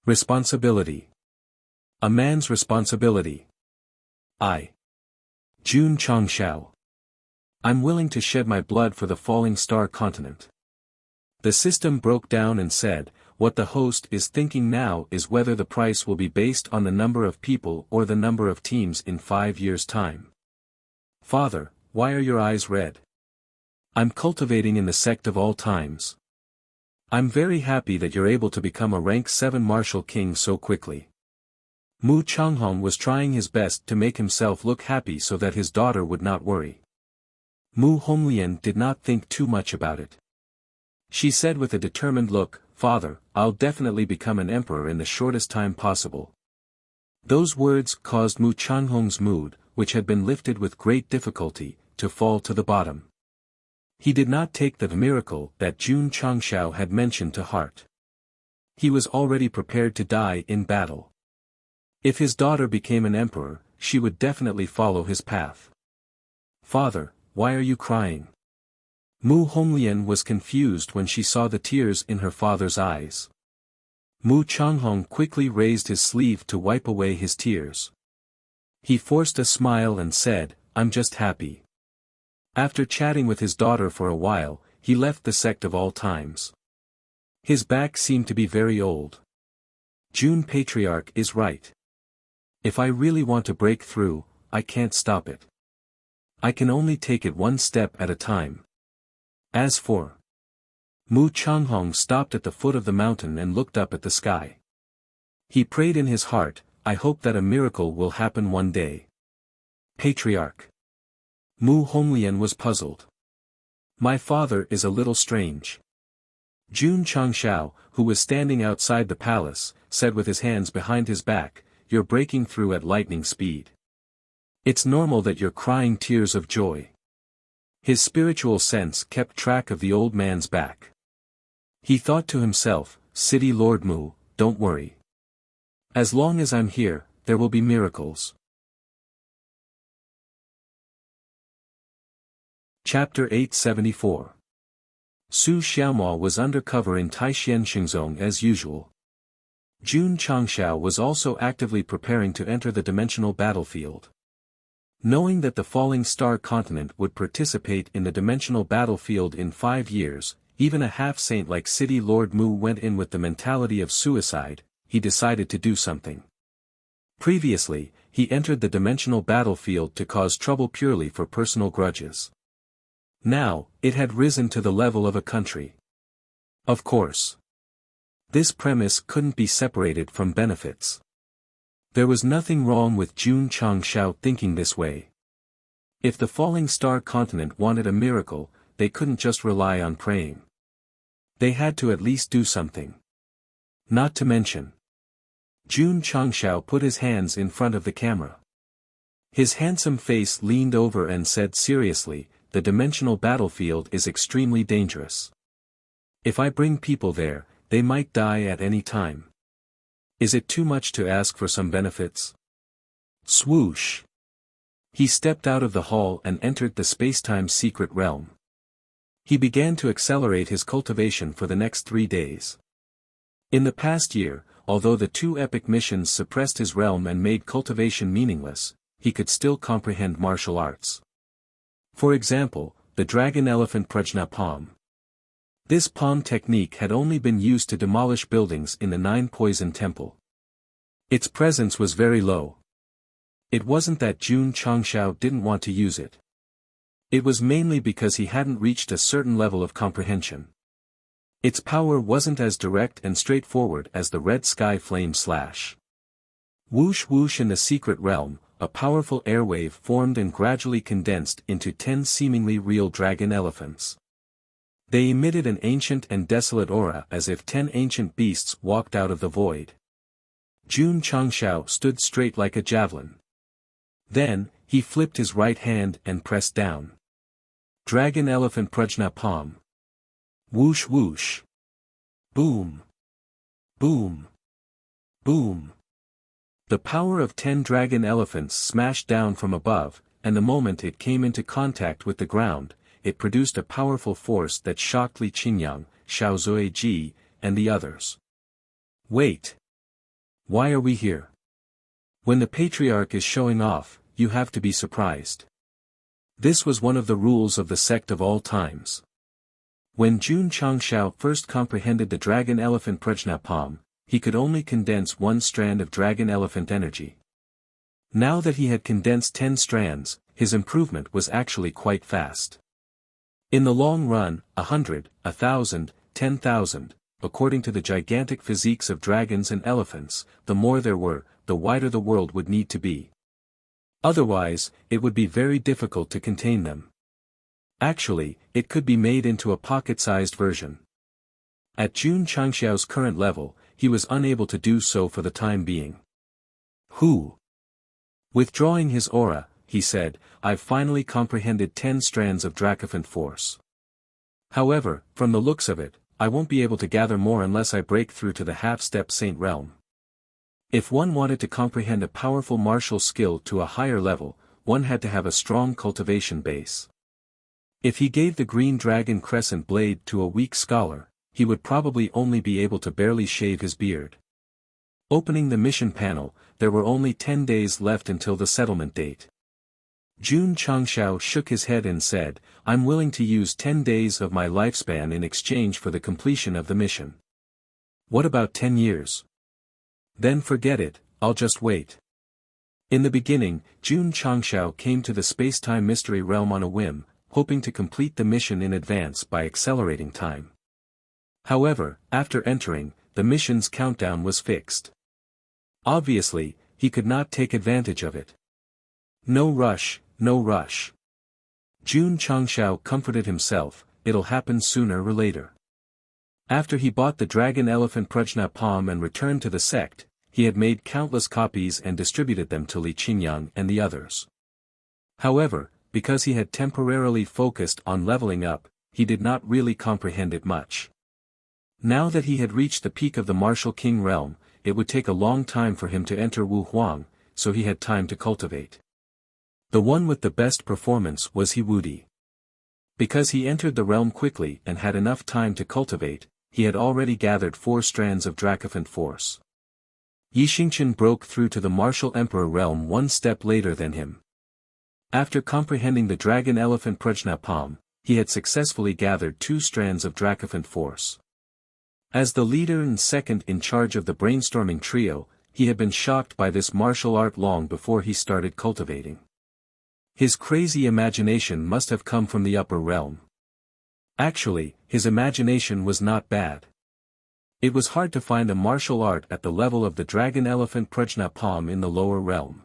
Responsibility. A man's responsibility. Jun Changshao. I'm willing to shed my blood for the falling star continent. The system broke down and said, what the host is thinking now is whether the price will be based on the number of people or the number of teams in 5 years' time. Father, why are your eyes red? I'm cultivating in the sect of all times. I'm very happy that you're able to become a rank 7 martial king so quickly. Mu Changhong was trying his best to make himself look happy so that his daughter would not worry. Mu Honglian did not think too much about it. She said with a determined look, Father, I'll definitely become an emperor in the shortest time possible. Those words caused Mu Changhong's mood, which had been lifted with great difficulty, to fall to the bottom. He did not take the miracle that Jun Changshao had mentioned to heart. He was already prepared to die in battle. If his daughter became an emperor, she would definitely follow his path. Father, why are you crying? Mu Honglian was confused when she saw the tears in her father's eyes. Mu Changhong quickly raised his sleeve to wipe away his tears. He forced a smile and said, I'm just happy. After chatting with his daughter for a while, he left the sect of all times. His back seemed to be very old. Jun Patriarch is right. If I really want to break through, I can't stop it. I can only take it one step at a time. As for Mu Changhong stopped at the foot of the mountain and looked up at the sky. He prayed in his heart, I hope that a miracle will happen one day. Patriarch. Mu Honglian was puzzled. My father is a little strange. Jun Changshao, who was standing outside the palace, said with his hands behind his back, You're breaking through at lightning speed. It's normal that you're crying tears of joy. His spiritual sense kept track of the old man's back. He thought to himself, City Lord Mu, don't worry. As long as I'm here, there will be miracles. Chapter 874. Su Xiaomo was undercover in Taixien Xingzong as usual. Jun Changshao was also actively preparing to enter the dimensional battlefield. Knowing that the falling star continent would participate in the dimensional battlefield in 5 years, even a half-saint like City Lord Mu went in with the mentality of suicide. He decided to do something. Previously, he entered the dimensional battlefield to cause trouble purely for personal grudges. Now, it had risen to the level of a country. Of course. This premise couldn't be separated from benefits. There was nothing wrong with Jun Changshao thinking this way. If the falling star continent wanted a miracle, they couldn't just rely on praying. They had to at least do something. Not to mention. Jun Changshao put his hands in front of the camera. His handsome face leaned over and said seriously, the dimensional battlefield is extremely dangerous. If I bring people there, they might die at any time. Is it too much to ask for some benefits? Swoosh! He stepped out of the hall and entered the spacetime secret realm. He began to accelerate his cultivation for the next 3 days. In the past year, although the 2 epic missions suppressed his realm and made cultivation meaningless, he could still comprehend martial arts. For example, the Dragon Elephant Prajna Palm. This palm technique had only been used to demolish buildings in the 9 Poison Temple. Its presence was very low. It wasn't that Jun Changshao didn't want to use it. It was mainly because he hadn't reached a certain level of comprehension. Its power wasn't as direct and straightforward as the red sky flame slash. Whoosh whoosh in the secret realm, a powerful airwave formed and gradually condensed into 10 seemingly real dragon elephants. They emitted an ancient and desolate aura as if 10 ancient beasts walked out of the void. Jun Changshao stood straight like a javelin. Then, he flipped his right hand and pressed down. Dragon Elephant Prajna Palm. Whoosh whoosh. Boom. Boom. Boom. The power of 10 dragon elephants smashed down from above, and the moment it came into contact with the ground, it produced a powerful force that shocked Li Qingyang, Xiao Zuiji, and the others. Wait. Why are we here? When the Patriarch is showing off, you have to be surprised. This was one of the rules of the sect of all times. When Jun Changshao first comprehended the dragon elephant Prajnapam, he could only condense one strand of dragon elephant energy. Now that he had condensed 10 strands, his improvement was actually quite fast. In the long run, 100, 1,000, 10,000, according to the gigantic physiques of dragons and elephants, the more there were, the wider the world would need to be. Otherwise, it would be very difficult to contain them. Actually, it could be made into a pocket-sized version. At Jun Changxiao's current level, he was unable to do so for the time being. Withdrawing his aura, he said, I've finally comprehended 10 strands of Dracophant force. However, from the looks of it, I won't be able to gather more unless I break through to the half-step saint realm. If one wanted to comprehend a powerful martial skill to a higher level, one had to have a strong cultivation base. If he gave the green dragon crescent blade to a weak scholar, he would probably only be able to barely shave his beard. Opening the mission panel, there were only 10 days left until the settlement date. Jun Changshao shook his head and said, I'm willing to use 10 days of my lifespan in exchange for the completion of the mission. What about 10 years? Then forget it, I'll just wait. In the beginning, Jun Changshao came to the space-time mystery realm on a whim, hoping to complete the mission in advance by accelerating time. However, after entering, the mission's countdown was fixed. Obviously, he could not take advantage of it. No rush, no rush. Jun Changshao comforted himself, it'll happen sooner or later. After he bought the dragon elephant Prajnapam and returned to the sect, he had made countless copies and distributed them to Li Qingyang and the others. However, because he had temporarily focused on leveling up, he did not really comprehend it much. Now that he had reached the peak of the martial king realm, it would take a long time for him to enter Wu Huang, so he had time to cultivate. The one with the best performance was He Wudi. Because he entered the realm quickly and had enough time to cultivate, he had already gathered 4 strands of Dracophant force. Yi Xingqian broke through to the martial emperor realm one step later than him. After comprehending the dragon elephant Prajnapam, he had successfully gathered 2 strands of Dracophant force. As the leader and second in charge of the brainstorming trio, he had been shocked by this martial art long before he started cultivating. His crazy imagination must have come from the upper realm. Actually, his imagination was not bad. It was hard to find a martial art at the level of the dragon elephant Prajnapam in the lower realm.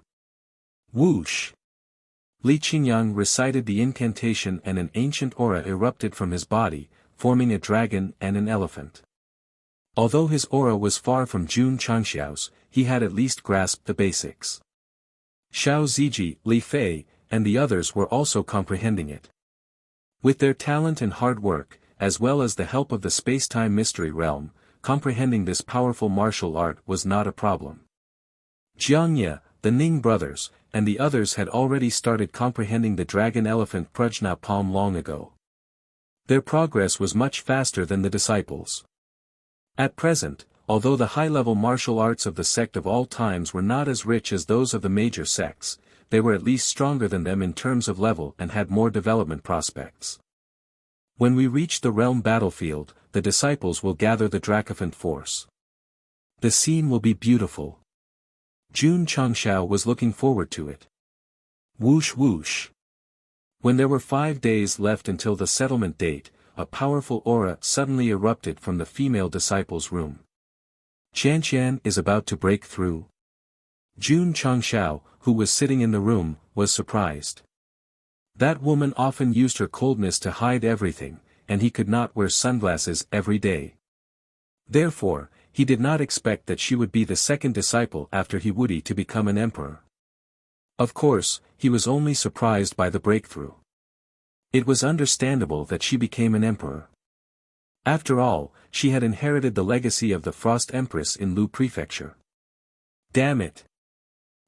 Whoosh! Li Qingyang recited the incantation and an ancient aura erupted from his body, forming a dragon and an elephant. Although his aura was far from Jun Changxiao's, he had at least grasped the basics. Xiao Ziji, Li Fei, and the others were also comprehending it. With their talent and hard work, as well as the help of the space-time mystery realm, comprehending this powerful martial art was not a problem. Jiang Ye, the Ning brothers, and the others had already started comprehending the dragon elephant Prajnapam long ago. Their progress was much faster than the disciples. At present, although the high-level martial arts of the sect of all times were not as rich as those of the major sects, they were at least stronger than them in terms of level and had more development prospects. When we reach the realm battlefield, the disciples will gather the Dracophant force. The scene will be beautiful. Jun Changshao was looking forward to it. Whoosh whoosh. When there were 5 days left until the settlement date, a powerful aura suddenly erupted from the female disciple's room. Qianqian is about to break through. Jun Changshao, who was sitting in the room, was surprised. That woman often used her coldness to hide everything, and he could not wear sunglasses every day. Therefore, he did not expect that she would be the second disciple after He Wudi to become an emperor. Of course, he was only surprised by the breakthrough. It was understandable that she became an emperor. After all, she had inherited the legacy of the Frost Empress in Lu Prefecture. Damn it!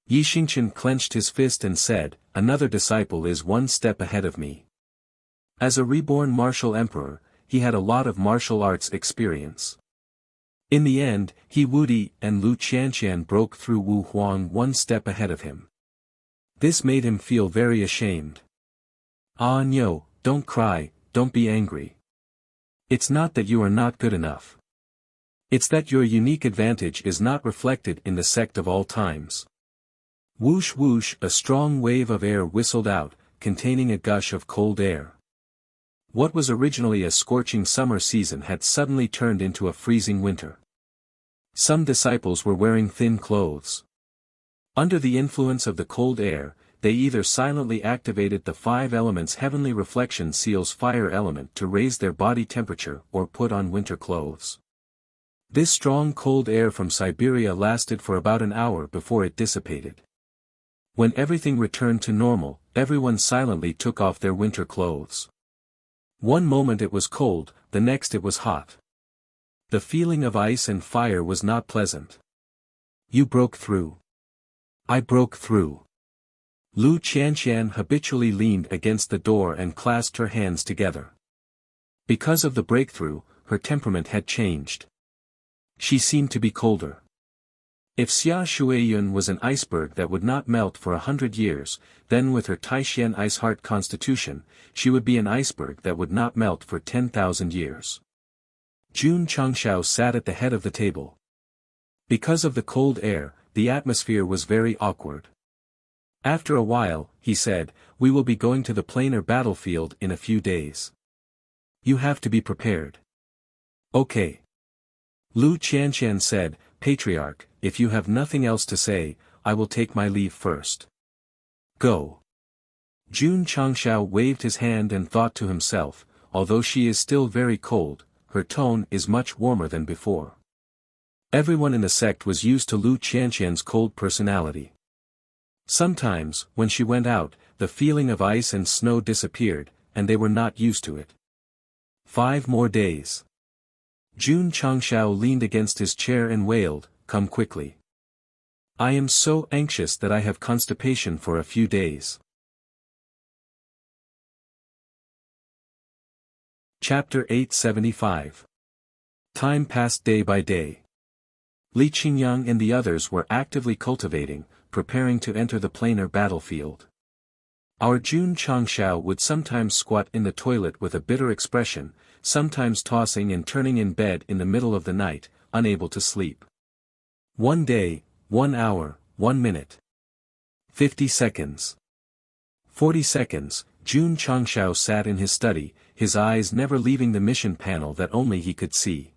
Yi Xingqian clenched his fist and said, another disciple is one step ahead of me. As a reborn martial emperor, he had a lot of martial arts experience. In the end, He Wudi and Lu Qianqian broke through Wu Huang one step ahead of him. This made him feel very ashamed. Ah no, don't cry, don't be angry. It's not that you are not good enough. It's that your unique advantage is not reflected in the sect of all times. Whoosh whoosh, a strong wave of air whistled out, containing a gush of cold air. What was originally a scorching summer season had suddenly turned into a freezing winter. Some disciples were wearing thin clothes. Under the influence of the cold air, they either silently activated the 5 elements heavenly reflection seal's fire element to raise their body temperature or put on winter clothes. This strong cold air from Siberia lasted for about an hour before it dissipated. When everything returned to normal, everyone silently took off their winter clothes. One moment it was cold, the next it was hot. The feeling of ice and fire was not pleasant. You broke through. I broke through. Lu Qianqian habitually leaned against the door and clasped her hands together. Because of the breakthrough, her temperament had changed. She seemed to be colder. If Xia Shuiyun was an iceberg that would not melt for 100 years, then with her Taishan ice-heart constitution, she would be an iceberg that would not melt for 10,000 years. Jun Changshao sat at the head of the table. Because of the cold air, the atmosphere was very awkward. After a while, he said, "We will be going to the planar battlefield in a few days. You have to be prepared." Okay. Lu Qianqian said, "Patriarch, if you have nothing else to say, I will take my leave first." Go. Jun Changshao waved his hand and thought to himself, although she is still very cold, her tone is much warmer than before. Everyone in the sect was used to Lu Qianqian's cold personality. Sometimes, when she went out, the feeling of ice and snow disappeared, and they were not used to it. 5 more days. Jun Changshao leaned against his chair and wailed, "Come quickly. I am so anxious that I have constipation for a few days." Chapter 875. Time passed day by day. Li Qingyang and the others were actively cultivating, preparing to enter the planar battlefield. Our Jun Changshao would sometimes squat in the toilet with a bitter expression, sometimes tossing and turning in bed in the middle of the night, unable to sleep. 1 day, 1 hour, 1 minute. 50 seconds. 40 seconds, Jun Changshao sat in his study, his eyes never leaving the mission panel that only he could see.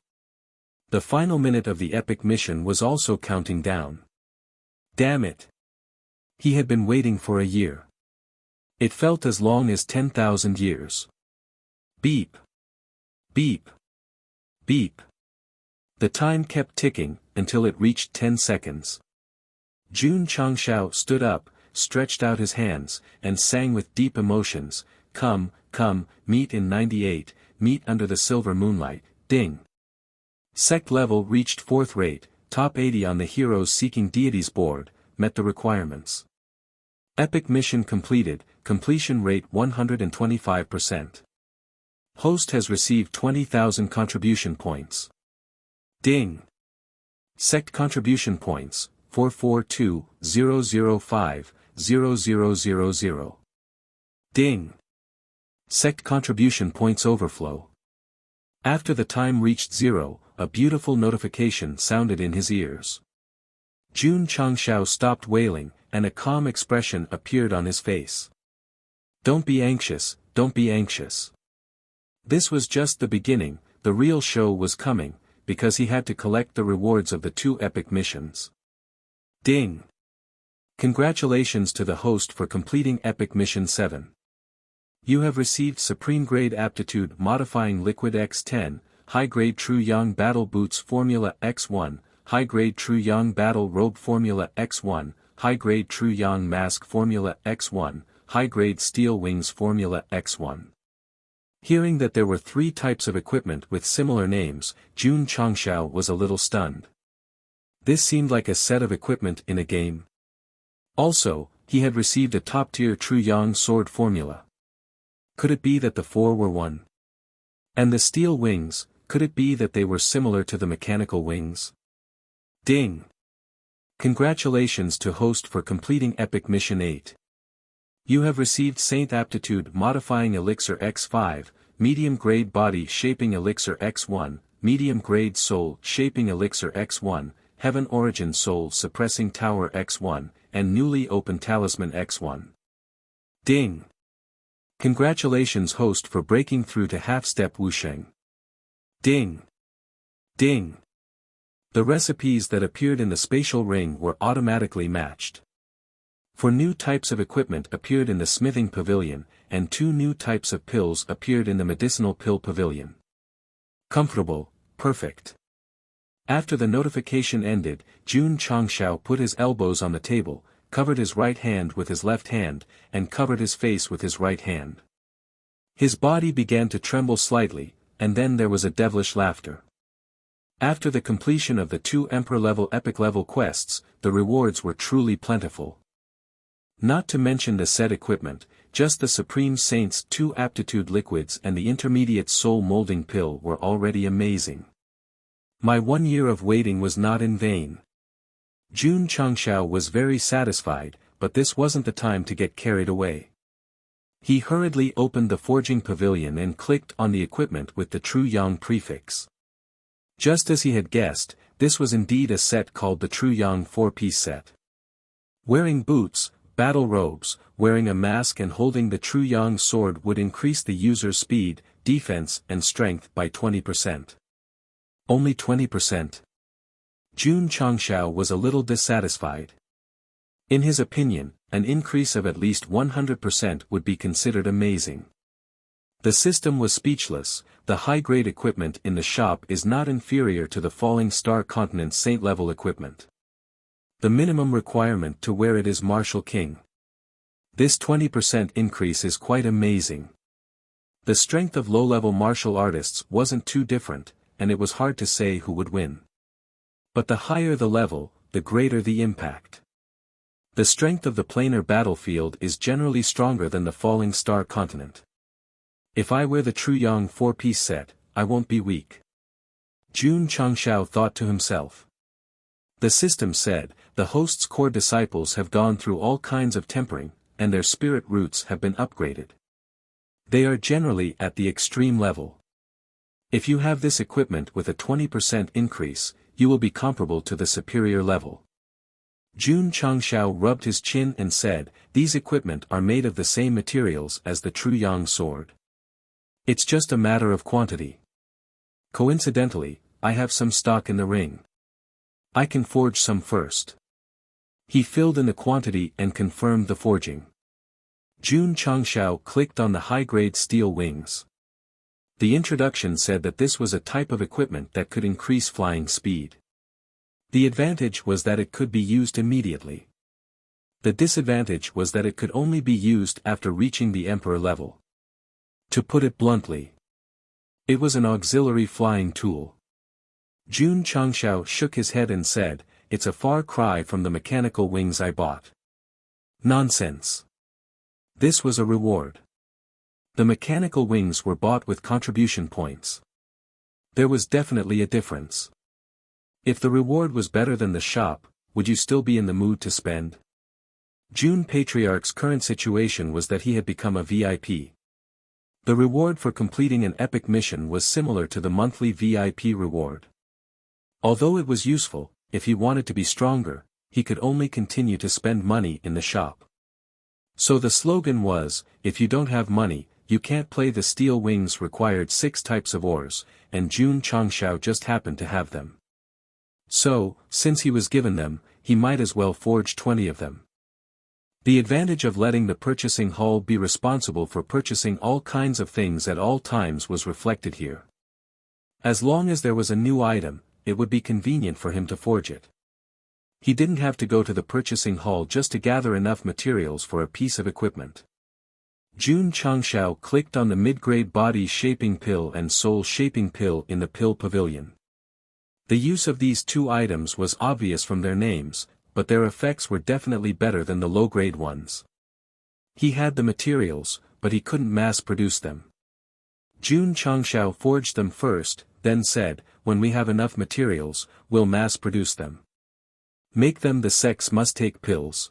The final minute of the epic mission was also counting down. Damn it! He had been waiting for a year. It felt as long as 10,000 years. Beep. Beep. Beep. The time kept ticking, until it reached 10 seconds. Jun Changshao stood up, stretched out his hands, and sang with deep emotions, "Come, come, meet in 98, meet under the silver moonlight, ding." Sect level reached 4th rate, top 80 on the Heroes Seeking Deities board, met the requirements. Epic mission completed, completion rate 125%. Host has received 20,000 contribution points. Ding. Sect contribution points, 442,005,0000. Ding. Sect contribution points overflow. After the time reached 0, a beautiful notification sounded in his ears. Jun Changshao stopped wailing, and a calm expression appeared on his face. "Don't be anxious, don't be anxious." This was just the beginning, the real show was coming, because he had to collect the rewards of the 2 epic missions. Ding! Congratulations to the host for completing Epic Mission 7. You have received Supreme Grade Aptitude Modifying Liquid X10, High Grade True Yang Battle Boots Formula X1, High Grade True Yang Battle Robe Formula X1, High Grade True Yang Mask Formula X1, High Grade Steel Wings Formula X1. Hearing that there were 3 types of equipment with similar names, Jun Changshao was a little stunned. This seemed like a set of equipment in a game. Also, he had received a top-tier True Yang sword formula. Could it be that the 4 were one? And the steel wings, could it be that they were similar to the mechanical wings? Ding! Congratulations to host for completing Epic Mission 8. You have received Saint Aptitude Modifying Elixir X5, Medium Grade Body Shaping Elixir X1, Medium Grade Soul Shaping Elixir X1, Heaven Origin Soul Suppressing Tower X1, and Newly Open Talisman X1. Ding! Congratulations host for breaking through to half-step Wuxia. Ding! Ding! The recipes that appeared in the spatial ring were automatically matched. 4 new types of equipment appeared in the smithing pavilion, and 2 new types of pills appeared in the medicinal pill pavilion. Comfortable, perfect. After the notification ended, Jun Changshao put his elbows on the table, covered his right hand with his left hand, and covered his face with his right hand. His body began to tremble slightly, and then there was a devilish laughter. After the completion of the 2 Emperor-level epic-level quests, the rewards were truly plentiful. Not to mention the set equipment, just the Supreme Saint's 2 aptitude liquids and the intermediate soul molding pill were already amazing. My 1 year of waiting was not in vain. Jun Changshao was very satisfied, but this wasn't the time to get carried away. He hurriedly opened the forging pavilion and clicked on the equipment with the True Yang prefix. Just as he had guessed, this was indeed a set called the True Yang 4-piece set. Wearing boots, battle robes, wearing a mask and holding the True Yang sword would increase the user's speed, defense and strength by 20%. Only 20%. Jun Changshao was a little dissatisfied. In his opinion, an increase of at least 100% would be considered amazing. The system was speechless. The high-grade equipment in the shop is not inferior to the Falling Star Continent Saint-level equipment. The minimum requirement to wear it is Martial King. This 20% increase is quite amazing. The strength of low-level martial artists wasn't too different, and it was hard to say who would win. But the higher the level, the greater the impact. The strength of the planar battlefield is generally stronger than the Falling Star Continent. If I wear the True Yang 4-piece set, I won't be weak. Jun Changshao thought to himself. The system said, the host's core disciples have gone through all kinds of tempering, and their spirit roots have been upgraded. They are generally at the extreme level. If you have this equipment with a 20% increase, you will be comparable to the superior level. Jun Changshao rubbed his chin and said, these equipment are made of the same materials as the True Yang sword. It's just a matter of quantity. Coincidentally, I have some stock in the ring. I can forge some first. He filled in the quantity and confirmed the forging. Jun Changshao clicked on the high-grade steel wings. The introduction said that this was a type of equipment that could increase flying speed. The advantage was that it could be used immediately. The disadvantage was that it could only be used after reaching the Emperor level. To put it bluntly, it was an auxiliary flying tool. Jun Changshao shook his head and said, it's a far cry from the mechanical wings I bought. Nonsense. This was a reward. The mechanical wings were bought with contribution points. There was definitely a difference. If the reward was better than the shop, would you still be in the mood to spend? Jun Patriarch's current situation was that he had become a VIP. The reward for completing an epic mission was similar to the monthly VIP reward. Although it was useful, if he wanted to be stronger, he could only continue to spend money in the shop. So the slogan was, if you don't have money, you can't play. The steel wings required 6 types of ores, and Jun Changshao just happened to have them. So, since he was given them, he might as well forge 20 of them. The advantage of letting the purchasing hall be responsible for purchasing all kinds of things at all times was reflected here. As long as there was a new item, it would be convenient for him to forge it. He didn't have to go to the purchasing hall just to gather enough materials for a piece of equipment. Jun Changshao clicked on the mid-grade body shaping pill and soul shaping pill in the pill pavilion. The use of these 2 items was obvious from their names, but their effects were definitely better than the low-grade ones. He had the materials, but he couldn't mass-produce them. Jun Changshao forged them first, then said, when we have enough materials, we'll mass-produce them. Make them. The sects must take pills.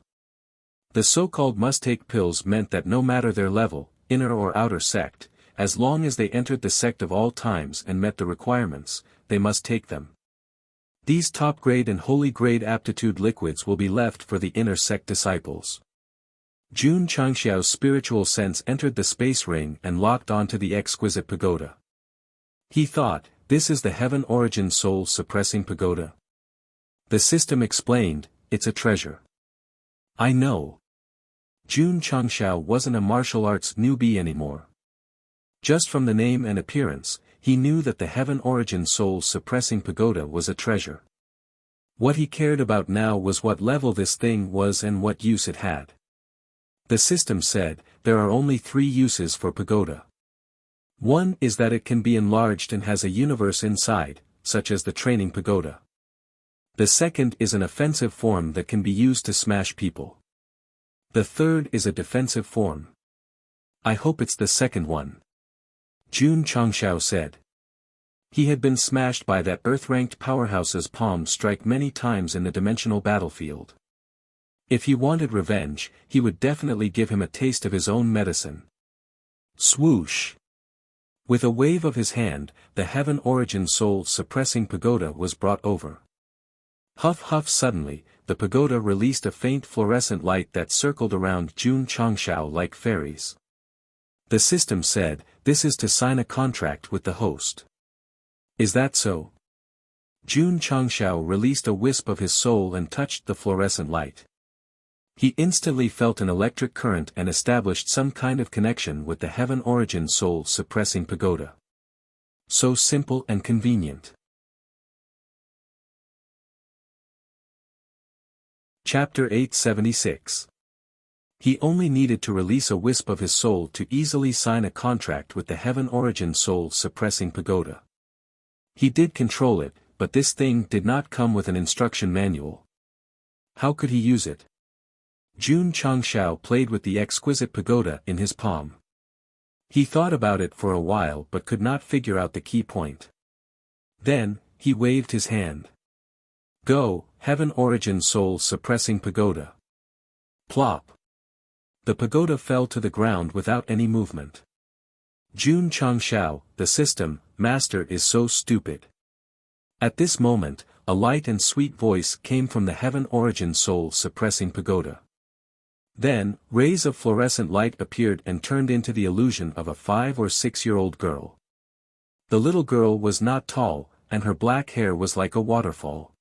The so-called must-take pills meant that no matter their level, inner or outer sect, as long as they entered the sect of all times and met the requirements, they must take them. These top-grade and holy-grade aptitude liquids will be left for the inner sect disciples. Jun Changxiao's spiritual sense entered the space ring and locked onto the exquisite pagoda. He thought, this is the heaven origin soul suppressing pagoda. The system explained, it's a treasure. I know. Jun Changxiao wasn't a martial arts newbie anymore. Just from the name and appearance, he knew that the heaven origin soul suppressing pagoda was a treasure. What he cared about now was what level this thing was and what use it had. The system said, there are only 3 uses for pagoda. One is that it can be enlarged and has a universe inside, such as the training pagoda. The second is an offensive form that can be used to smash people. The third is a defensive form. I hope it's the second one. Jun Changxiao said. He had been smashed by that earth-ranked powerhouse's palm strike many times in the dimensional battlefield. If he wanted revenge, he would definitely give him a taste of his own medicine. Swoosh! With a wave of his hand, the heaven origin soul suppressing pagoda was brought over. Huff huff suddenly, the pagoda released a faint fluorescent light that circled around Jun Changxiao like fairies. The system said, this is to sign a contract with the host. Is that so? Jun Changxiao released a wisp of his soul and touched the fluorescent light. He instantly felt an electric current and established some kind of connection with the heaven origin soul suppressing pagoda. So simple and convenient. Chapter 876. He only needed to release a wisp of his soul to easily sign a contract with the heaven origin soul suppressing pagoda. He did control it, but this thing did not come with an instruction manual. How could he use it? Jun Changxiao played with the exquisite pagoda in his palm. He thought about it for a while but could not figure out the key point. Then, he waved his hand. Go, heaven origin soul suppressing pagoda. Plop. The pagoda fell to the ground without any movement. Jun Changxiao, the system, master is so stupid. At this moment, a light and sweet voice came from the heaven origin soul suppressing pagoda. Then, rays of fluorescent light appeared and turned into the illusion of a 5 or 6-year-old girl. The little girl was not tall, and her black hair was like a waterfall.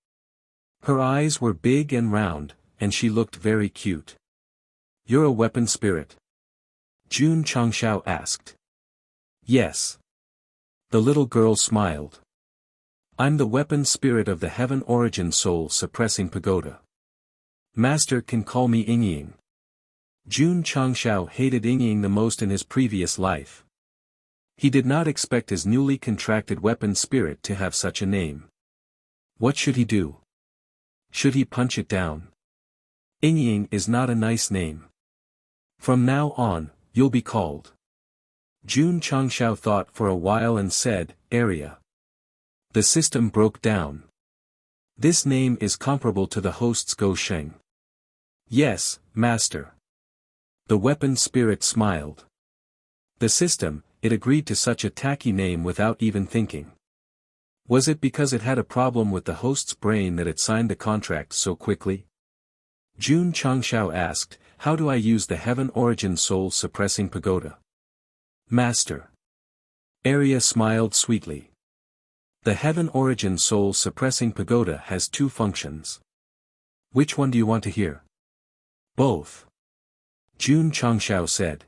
Her eyes were big and round, and she looked very cute. You're a weapon spirit? Jun Changxiao asked. Yes. The little girl smiled. I'm the weapon spirit of the heaven origin soul suppressing pagoda. Master can call me Yingying. Jun Changxiao hated Yingying the most in his previous life. He did not expect his newly contracted weapon spirit to have such a name. What should he do? Should he punch it down? Yingying is not a nice name. From now on, you'll be called. Jun Changxiao thought for a while and said, Area. The system broke down. This name is comparable to the host's Go Sheng. Yes, master. The weapon spirit smiled. The system, it agreed to such a tacky name without even thinking. Was it because it had a problem with the host's brain that it signed the contract so quickly? Jun Changxiao asked, how do I use the heaven origin soul suppressing pagoda? Master. Area smiled sweetly. The heaven origin soul suppressing pagoda has 2 functions. Which one do you want to hear? Both. Jun Changxiao said.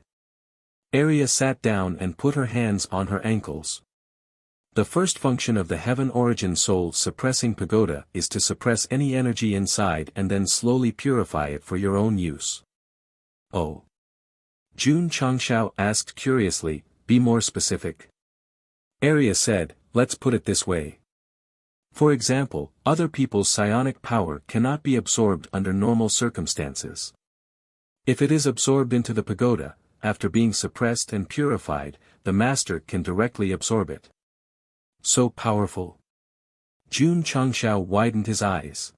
Area sat down and put her hands on her ankles. The first function of the heaven origin soul suppressing pagoda is to suppress any energy inside and then slowly purify it for your own use. Oh. Jun Changxiao asked curiously, be more specific. Area said, let's put it this way. For example, other people's psionic power cannot be absorbed under normal circumstances. If it is absorbed into the pagoda, after being suppressed and purified, the master can directly absorb it. So powerful. Jun Changxiao widened his eyes.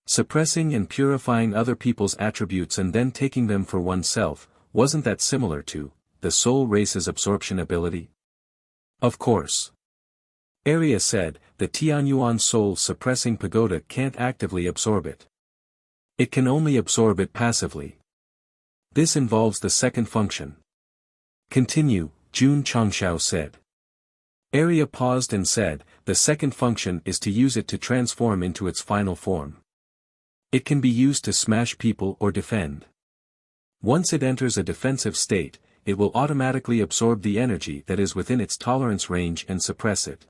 Suppressing and purifying other people's attributes and then taking them for oneself, wasn't that similar to the soul race's absorption ability? Of course. Arya said, the Tianyuan soul suppressing pagoda can't actively absorb it. It can only absorb it passively. This involves the second function. Continue, Jun Changshao said. Arya paused and said, the second function is to use it to transform into its final form. It can be used to smash people or defend. Once it enters a defensive state, it will automatically absorb the energy that is within its tolerance range and suppress it.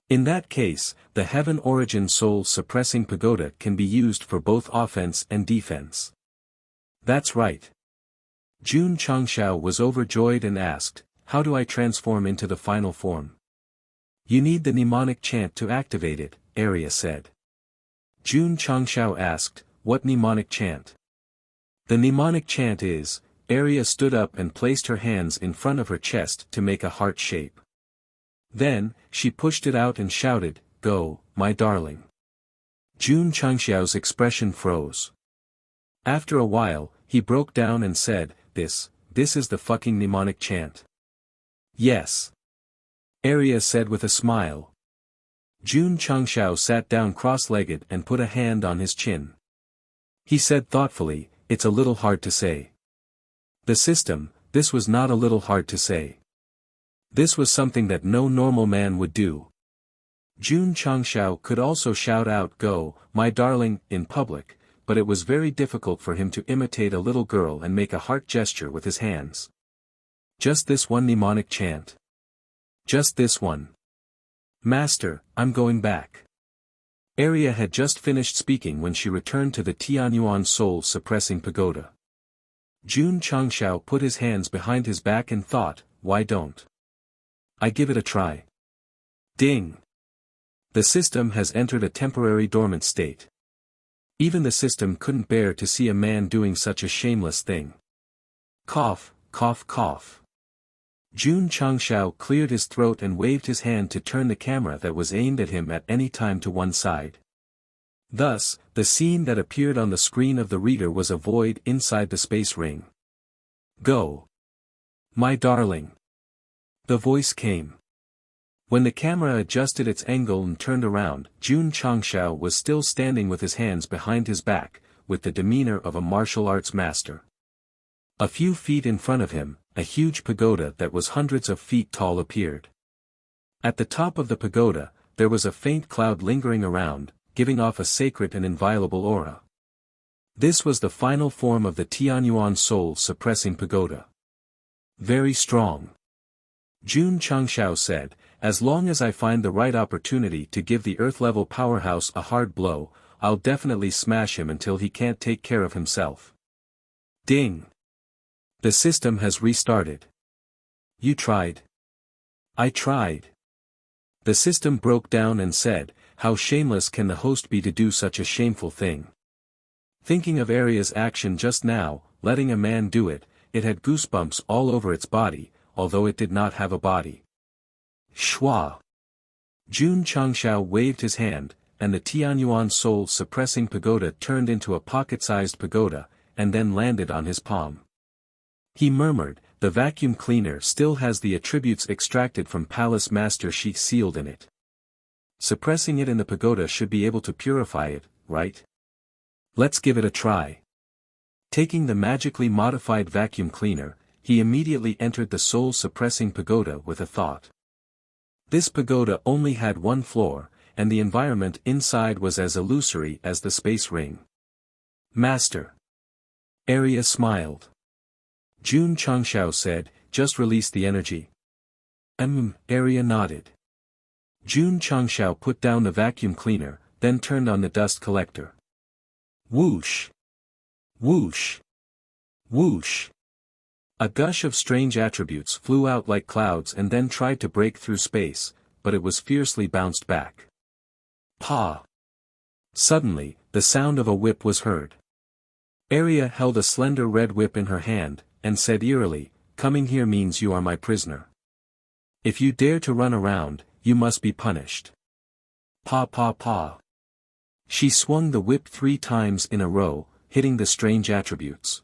In that case, the Heaven Origin Soul Suppressing Pagoda can be used for both offense and defense. That's right. Jun Changshao was overjoyed and asked, how do I transform into the final form? You need the mnemonic chant to activate it, Arya said. Jun Changshao asked, what mnemonic chant? The mnemonic chant is, Arya stood up and placed her hands in front of her chest to make a heart shape. Then, she pushed it out and shouted, go, my darling. Jun Changshao's expression froze. After a while, he broke down and said, this is the fucking mnemonic chant. Yes. Arya said with a smile. Jun Changshao sat down cross-legged and put a hand on his chin. He said thoughtfully, it's a little hard to say. The system, this was not a little hard to say. This was something that no normal man would do. Jun Changshao could also shout out go, my darling, in public, but it was very difficult for him to imitate a little girl and make a heart gesture with his hands. Just this one mnemonic chant. Just this one. Master, I'm going back. Arya had just finished speaking when she returned to the Tianyuan Soul Suppressing Pagoda. Jun Changshao put his hands behind his back and thought, why don't I give it a try? Ding! The system has entered a temporary dormant state. Even the system couldn't bear to see a man doing such a shameless thing. Cough, cough, cough. Jun Changshao cleared his throat and waved his hand to turn the camera that was aimed at him at any time to one side. Thus, the scene that appeared on the screen of the reader was a void inside the space ring. Go. My darling. The voice came. When the camera adjusted its angle and turned around, Jun Changshao was still standing with his hands behind his back, with the demeanor of a martial arts master. A few feet in front of him, a huge pagoda that was hundreds of feet tall appeared. At the top of the pagoda, there was a faint cloud lingering around, giving off a sacred and inviolable aura. This was the final form of the Tianyuan Soul Suppressing Pagoda. Very strong. Jun Changshao said, as long as I find the right opportunity to give the Earth-level powerhouse a hard blow, I'll definitely smash him until he can't take care of himself. Ding! The system has restarted. You tried. I tried. The system broke down and said, how shameless can the host be to do such a shameful thing? Thinking of Arya's action just now, letting a man do it, it had goosebumps all over its body, although it did not have a body. Shwa! Jun Changshao waved his hand, and the Tianyuan Soul Suppressing Pagoda turned into a pocket-sized pagoda, and then landed on his palm. He murmured, the vacuum cleaner still has the attributes extracted from Palace Master Shi sealed in it. Suppressing it in the pagoda should be able to purify it, right? Let's give it a try. Taking the magically modified vacuum cleaner, he immediately entered the soul-suppressing pagoda with a thought. This pagoda only had one floor, and the environment inside was as illusory as the space ring. Master. Arya smiled. Jun Changshao said, just release the energy. Arya nodded. Jun Changshao put down the vacuum cleaner, then turned on the dust collector. Whoosh! Whoosh! Whoosh! A gush of strange attributes flew out like clouds and then tried to break through space, but it was fiercely bounced back. Pa! Suddenly, the sound of a whip was heard. Arya held a slender red whip in her hand, and said eerily, coming here means you are my prisoner. If you dare to run around, you must be punished. Pa pa pa. She swung the whip 3 times in a row, hitting the strange attributes.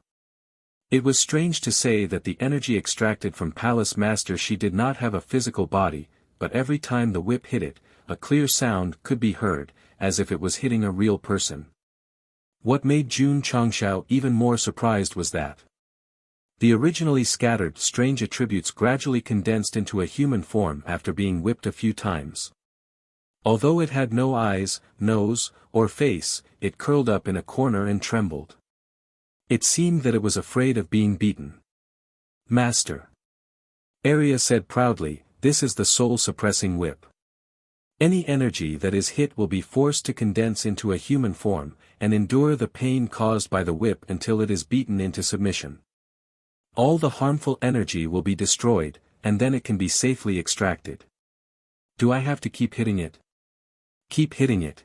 It was strange to say that the energy extracted from Palace Master Shi did not have a physical body, but every time the whip hit it, a clear sound could be heard, as if it was hitting a real person. What made Jun Changshao even more surprised was that the originally scattered strange attributes gradually condensed into a human form after being whipped a few times. Although it had no eyes, nose, or face, it curled up in a corner and trembled. It seemed that it was afraid of being beaten. Master. Arya said proudly, this is the soul-suppressing whip. Any energy that is hit will be forced to condense into a human form, and endure the pain caused by the whip until it is beaten into submission. All the harmful energy will be destroyed, and then it can be safely extracted. Do I have to keep hitting it? Keep hitting it.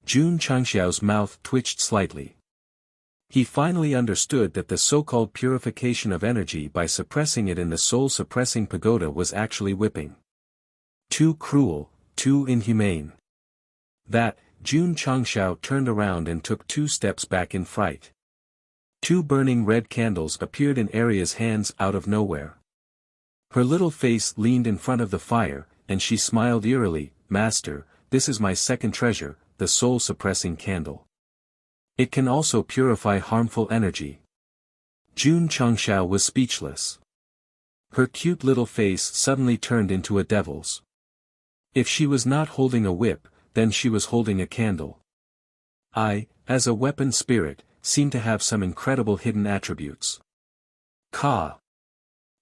Jun Changxiao's mouth twitched slightly. He finally understood that the so-called purification of energy by suppressing it in the soul-suppressing pagoda was actually whipping. Too cruel, too inhumane. That, Jun Changxiao turned around and took 2 steps back in fright. 2 burning red candles appeared in Arya's hands out of nowhere. Her little face leaned in front of the fire, and she smiled eerily, Master, this is my second treasure, the soul-suppressing candle. It can also purify harmful energy. Jun Changxiao was speechless. Her cute little face suddenly turned into a devil's. If she was not holding a whip, then she was holding a candle. I, as a weapon spirit, seem to have some incredible hidden attributes. Ka.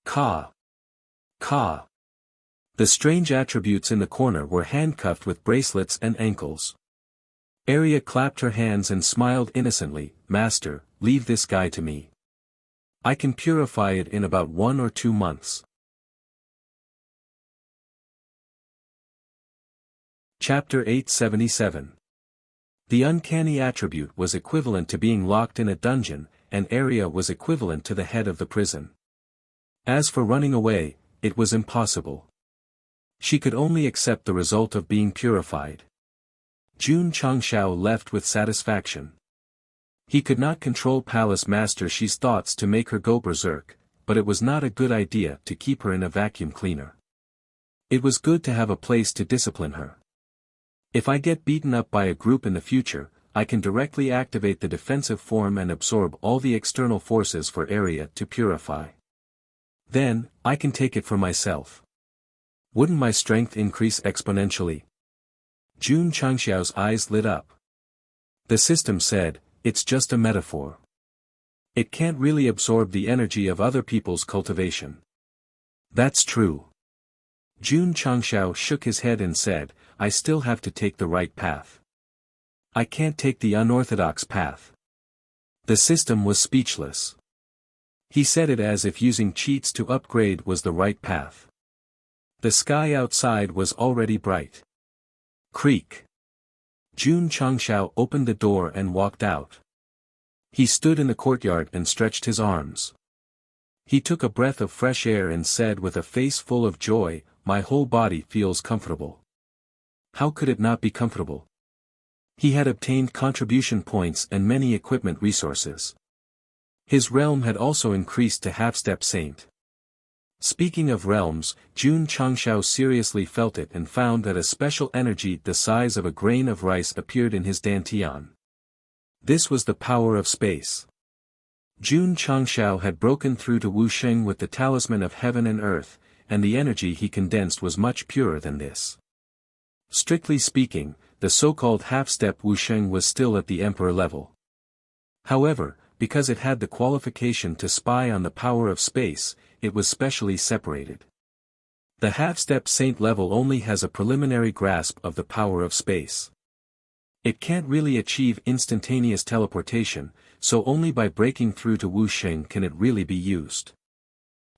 Ka. Ka. The strange attributes in the corner were handcuffed with bracelets and ankles. Arya clapped her hands and smiled innocently, Master, leave this guy to me. I can purify it in about 1 or 2 months. Chapter 877. The uncanny attribute was equivalent to being locked in a dungeon, and Arya was equivalent to the head of the prison. As for running away, it was impossible. She could only accept the result of being purified. Jun Changxiao left with satisfaction. He could not control Palace Master Shi's thoughts to make her go berserk, but it was not a good idea to keep her in a vacuum cleaner. It was good to have a place to discipline her. If I get beaten up by a group in the future, I can directly activate the defensive form and absorb all the external forces for Arya to purify. Then, I can take it for myself. Wouldn't my strength increase exponentially? Jun Changxiao's eyes lit up. The system said, it's just a metaphor. It can't really absorb the energy of other people's cultivation. That's true. Jun Changxiao shook his head and said, I still have to take the right path. I can't take the unorthodox path. The system was speechless. He said it as if using cheats to upgrade was the right path. The sky outside was already bright. Creak. Jun Changxiao opened the door and walked out. He stood in the courtyard and stretched his arms. He took a breath of fresh air and said with a face full of joy, my whole body feels comfortable. How could it not be comfortable? He had obtained contribution points and many equipment resources. His realm had also increased to half-step saint. Speaking of realms, Jun Changxiao seriously felt it and found that a special energy the size of a grain of rice appeared in his dantian. This was the power of space. Jun Changxiao had broken through to Wuxia with the talisman of heaven and earth, and the energy he condensed was much purer than this. Strictly speaking, the so-called half-step Wuxia was still at the emperor level. However, because it had the qualification to spy on the power of space, it was specially separated. The half-step saint level only has a preliminary grasp of the power of space. It can't really achieve instantaneous teleportation, so only by breaking through to Wuxia can it really be used.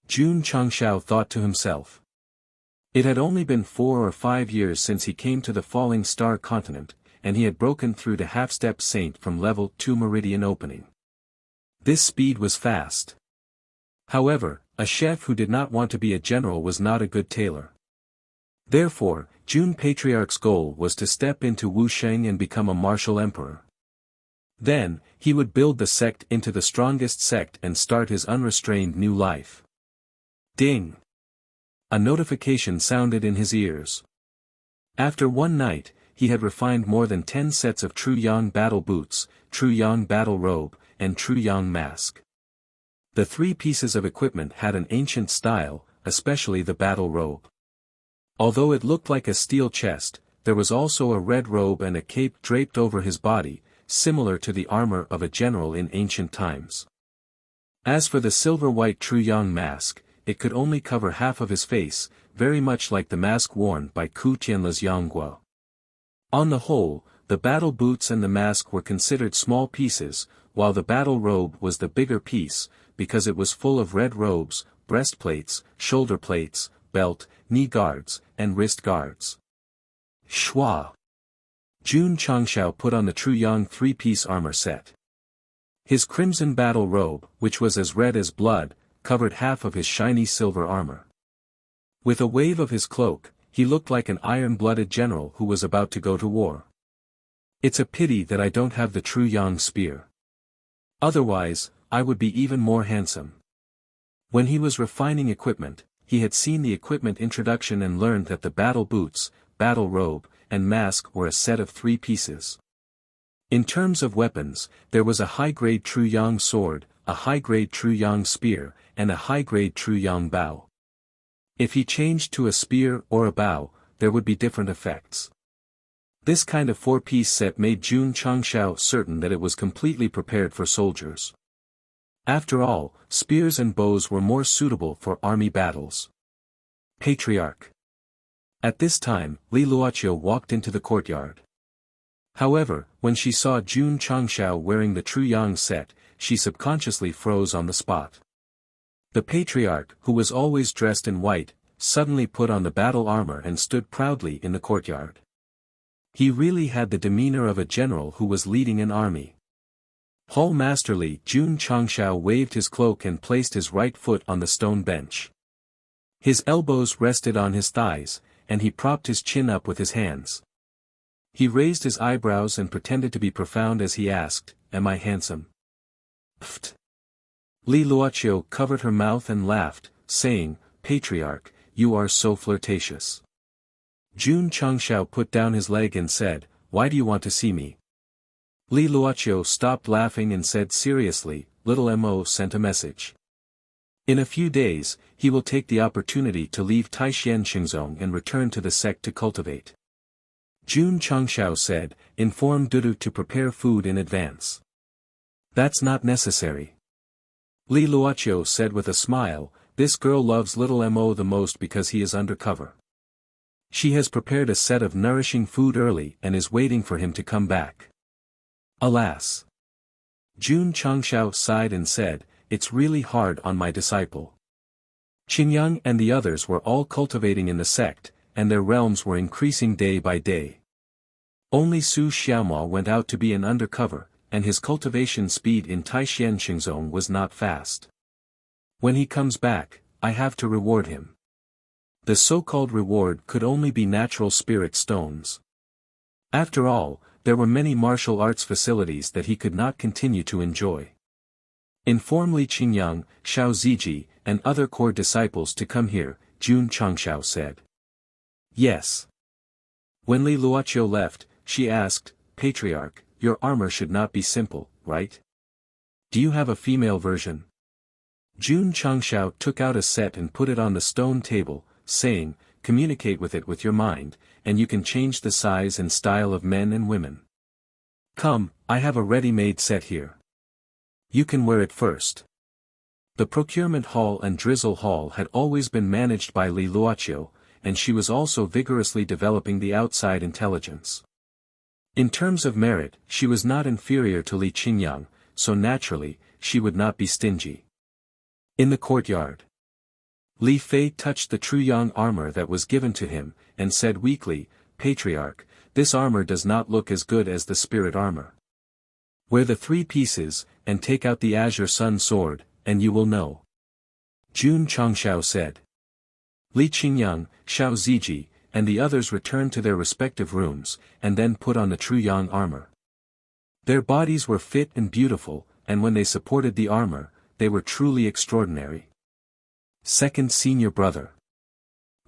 Jun Changxiao thought to himself. It had only been 4 or 5 years since he came to the Falling Star continent, and he had broken through to half-step saint from level 2 meridian opening. This speed was fast. However, a chef who did not want to be a general was not a good tailor. Therefore, Jun Patriarch's goal was to step into Wuxia and become a martial emperor. Then, he would build the sect into the strongest sect and start his unrestrained new life. Ding! A notification sounded in his ears. After one night, he had refined more than 10 sets of True Yang battle boots, True Yang battle robe, and True Yang mask. The 3 pieces of equipment had an ancient style, especially the battle robe. Although it looked like a steel chest, there was also a red robe and a cape draped over his body, similar to the armor of a general in ancient times. As for the silver-white True Yang mask, it could only cover half of his face, very much like the mask worn by Ku Tianla's Yangguo. On the whole, the battle boots and the mask were considered small pieces, while the battle robe was the bigger piece, because it was full of red robes, breastplates, shoulder plates, belt, knee guards, and wrist guards. Shua! Jun Changshao put on the True Yang 3-piece armor set. His crimson battle robe, which was as red as blood, covered half of his shiny silver armor. With a wave of his cloak, he looked like an iron-blooded general who was about to go to war. It's a pity that I don't have the True Yang spear. Otherwise, I would be even more handsome. When he was refining equipment, he had seen the equipment introduction and learned that the battle boots, battle robe, and mask were a set of 3 pieces. In terms of weapons, there was a high-grade True Yang sword, a high-grade True Yang spear, and a high-grade True Yang bow. If he changed to a spear or a bow, there would be different effects. This kind of 4-piece set made Jun Changshao certain that it was completely prepared for soldiers. After all, spears and bows were more suitable for army battles. Patriarch. At this time, Li Luoqiu walked into the courtyard. However, when she saw Jun Changshao wearing the True Yang set, she subconsciously froze on the spot. The patriarch, who was always dressed in white, suddenly put on the battle armor and stood proudly in the courtyard. He really had the demeanor of a general who was leading an army. Hall masterly Jun Changshao waved his cloak and placed his right foot on the stone bench. His elbows rested on his thighs, and he propped his chin up with his hands. He raised his eyebrows and pretended to be profound as he asked, "Am I handsome?" Pfft. Li Luoqiu covered her mouth and laughed, saying, "Patriarch, you are so flirtatious." Jun Changshao put down his leg and said, "Why do you want to see me?" Li Luoqiu stopped laughing and said seriously, "Little Mo sent a message. In a few days, he will take the opportunity to leave Taishan Xingzong and return to the sect to cultivate." Jun Changshao said, "Inform Dudu to prepare food in advance." "That's not necessary." Li Luoqiu said with a smile, "This girl loves little Mo the most because he is undercover. She has prepared a set of nourishing food early and is waiting for him to come back." Alas! Jun Changshao sighed and said, "It's really hard on my disciple." Qingyang and the others were all cultivating in the sect, and their realms were increasing day by day. Only Su Xiaomo went out to be an undercover, and his cultivation speed in Taishan Xingzong was not fast. When he comes back, I have to reward him. The so-called reward could only be natural spirit stones. After all, there were many martial arts facilities that he could not continue to enjoy. Inform Li Qingyang, Xiao Ziji, and other core disciples to come here, Jun Changshao said. Yes. When Li Luoqiu left, she asked, "Patriarch, your armor should not be simple, right? Do you have a female version?" Jun Changshao took out a set and put it on the stone table, saying, "Communicate with it with your mind, and you can change the size and style of men and women. Come, I have a ready-made set here. You can wear it first." The procurement hall and drizzle hall had always been managed by Li Luoqiu, and she was also vigorously developing the outside intelligence. In terms of merit, she was not inferior to Li Qingyang, so naturally, she would not be stingy. In the courtyard, Li Fei touched the True Yang armor that was given to him, and said weakly, "Patriarch, this armor does not look as good as the spirit armor. Wear the 3 pieces, and take out the Azure Sun sword, and you will know." Jun Changshao said. Li Qingyang, Xiao Ziji, and the others returned to their respective rooms, and then put on the true yang armor. Their bodies were fit and beautiful, and when they supported the armor, they were truly extraordinary. Second senior brother.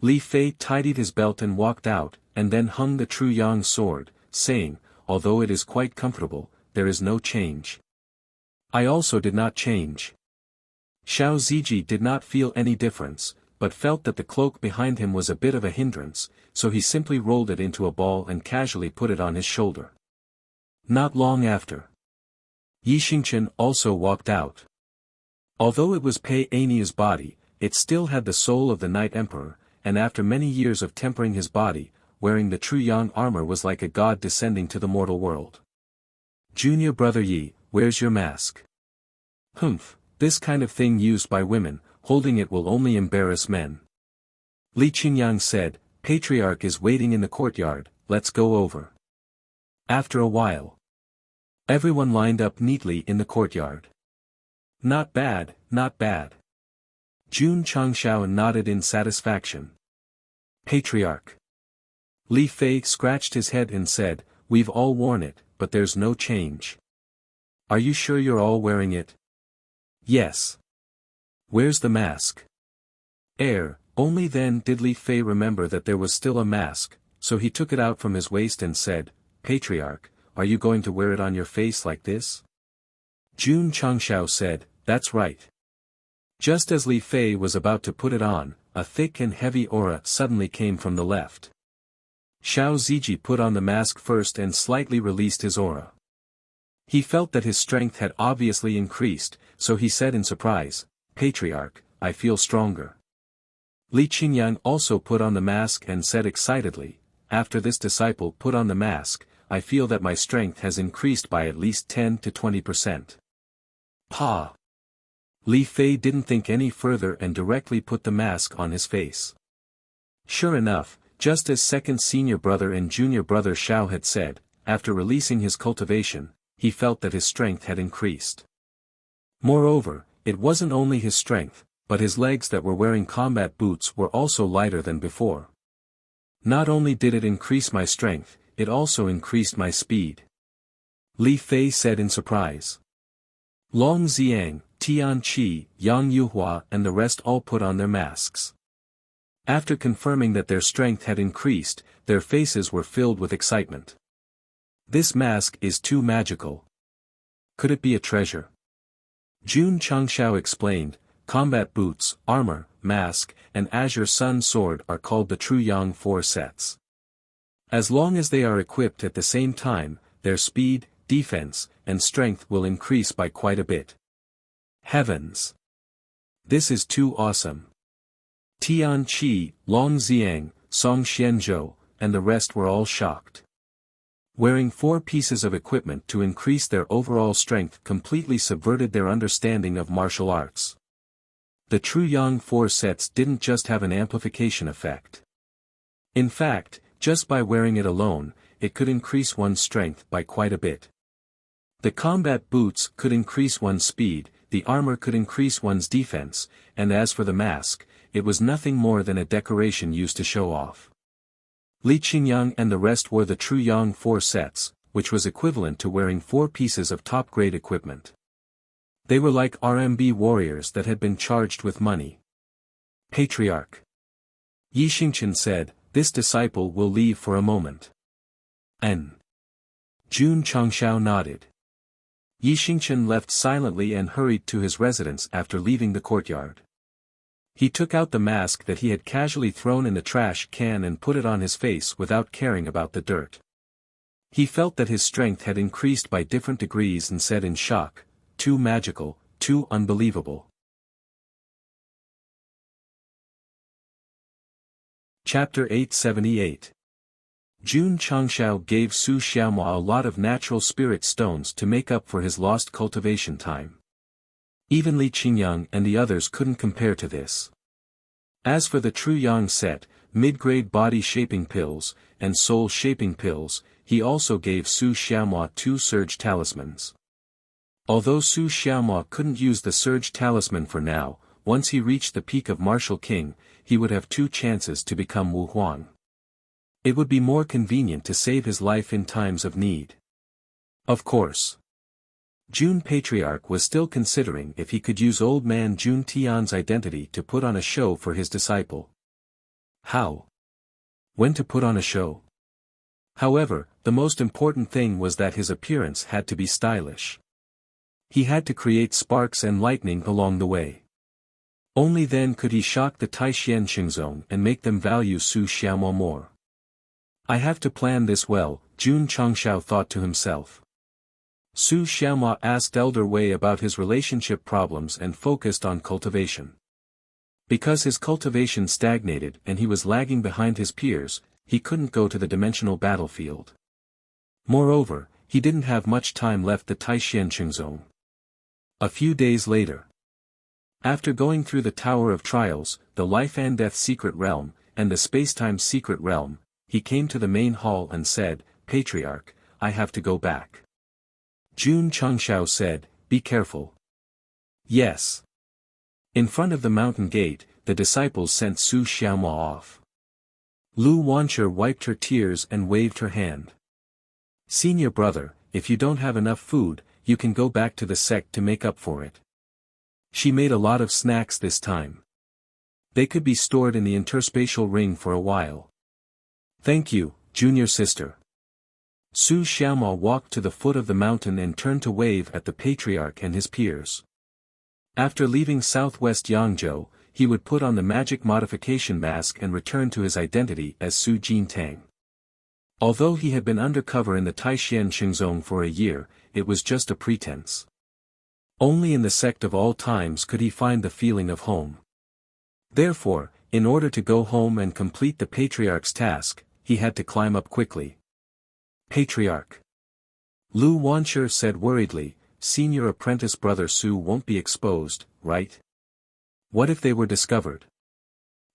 Li Fei tidied his belt and walked out, and then hung the true yang sword, saying, although it is quite comfortable, there is no change. I also did not change. Xiao Ziji did not feel any difference, but felt that the cloak behind him was a bit of a hindrance, so he simply rolled it into a ball and casually put it on his shoulder. Not long after, Yi Xingchen also walked out. Although it was Pei Ania's body, it still had the soul of the Night Emperor, and after many years of tempering his body, wearing the true yang armor was like a god descending to the mortal world. Junior brother Yi, where's your mask? Humph, this kind of thing used by women, holding it will only embarrass men. Li Qingyang said, Patriarch is waiting in the courtyard, let's go over. After a while, everyone lined up neatly in the courtyard. Not bad, not bad. Jun Changshao nodded in satisfaction. Patriarch. Li Fei scratched his head and said, we've all worn it, but there's no change. Are you sure you're all wearing it? Yes. Where's the mask? Only then did Li Fei remember that there was still a mask, so he took it out from his waist and said, Patriarch, are you going to wear it on your face like this? Jun Changshao said, that's right. Just as Li Fei was about to put it on, a thick and heavy aura suddenly came from the left. Xiao Ziji put on the mask first and slightly released his aura. He felt that his strength had obviously increased, so he said in surprise, Patriarch, I feel stronger. Li Qingyang also put on the mask and said excitedly, after this disciple put on the mask, I feel that my strength has increased by at least 10 to 20%. Pa! Li Fei didn't think any further and directly put the mask on his face. Sure enough, just as second senior brother and junior brother Xiao had said, after releasing his cultivation, he felt that his strength had increased. Moreover, it wasn't only his strength, but his legs that were wearing combat boots were also lighter than before. Not only did it increase my strength, it also increased my speed. Li Fei said in surprise. Long Xiang, Tian Qi, Yang Yuhua and the rest all put on their masks. After confirming that their strength had increased, their faces were filled with excitement. This mask is too magical. Could it be a treasure? Jun Changshao explained, combat boots, armor, mask, and azure sun sword are called the True Yang 4 sets. As long as they are equipped at the same time, their speed, defense, and strength will increase by quite a bit. Heavens! This is too awesome. Tian Qi, Long Xiang, Song Xianzhou, and the rest were all shocked. Wearing 4 pieces of equipment to increase their overall strength completely subverted their understanding of martial arts. The True Yang 4 sets didn't just have an amplification effect. In fact, just by wearing it alone, it could increase one's strength by quite a bit. The combat boots could increase one's speed, the armor could increase one's defense, and as for the mask, it was nothing more than a decoration used to show off. Li Qingyang and the rest wore the True Yang 4 sets, which was equivalent to wearing 4 pieces of top-grade equipment. They were like RMB warriors that had been charged with money. Patriarch. Yi Xingchen said, this disciple will leave for a moment. N. Jun Changshao nodded. Yi Xingchen left silently and hurried to his residence after leaving the courtyard. He took out the mask that he had casually thrown in the trash can and put it on his face without caring about the dirt. He felt that his strength had increased by different degrees and said in shock, too magical, too unbelievable. Chapter 878. Jun Changshao gave Su Xiaomua a lot of natural spirit stones to make up for his lost cultivation time. Even Li Qingyang and the others couldn't compare to this. As for the True Yang set, mid-grade body-shaping pills, and soul-shaping pills, he also gave Su Xiaomua 2 surge talismans. Although Su Xiaomua couldn't use the surge talisman for now, once he reached the peak of Martial King, he would have 2 chances to become Wu Huang. It would be more convenient to save his life in times of need. Of course. Jun Patriarch was still considering if he could use old man Jun Tian's identity to put on a show for his disciple. How? When to put on a show? However, the most important thing was that his appearance had to be stylish. He had to create sparks and lightning along the way. Only then could he shock the Taishan Xingzong and make them value Su Xiaomo more. I have to plan this well, Jun Changshao thought to himself. Su Xiaomo asked Elder Wei about his relationship problems and focused on cultivation. Because his cultivation stagnated and he was lagging behind his peers, he couldn't go to the dimensional battlefield. Moreover, he didn't have much time left the Taishan Xingzong. A few days later. After going through the Tower of Trials, the Life and Death Secret Realm, and the Spacetime Secret Realm, he came to the main hall and said, "Patriarch, I have to go back." Jun Changshao said, "Be careful." Yes. In front of the mountain gate, the disciples sent Su Xiaomo off. Lu Wancher wiped her tears and waved her hand. "Senior brother, if you don't have enough food, you can go back to the sect to make up for it." She made a lot of snacks this time. They could be stored in the interspatial ring for a while. "Thank you, junior sister." Su Xiaomo walked to the foot of the mountain and turned to wave at the patriarch and his peers. After leaving southwest Yangzhou, he would put on the magic modification mask and return to his identity as Su Jintang. Although he had been undercover in the Taishan Xingzong for a year, it was just a pretense. Only in the sect of all times could he find the feeling of home. Therefore, in order to go home and complete the patriarch's task, he had to climb up quickly. "Patriarch." Lu Wancher said worriedly, "Senior apprentice brother Su won't be exposed, right? What if they were discovered?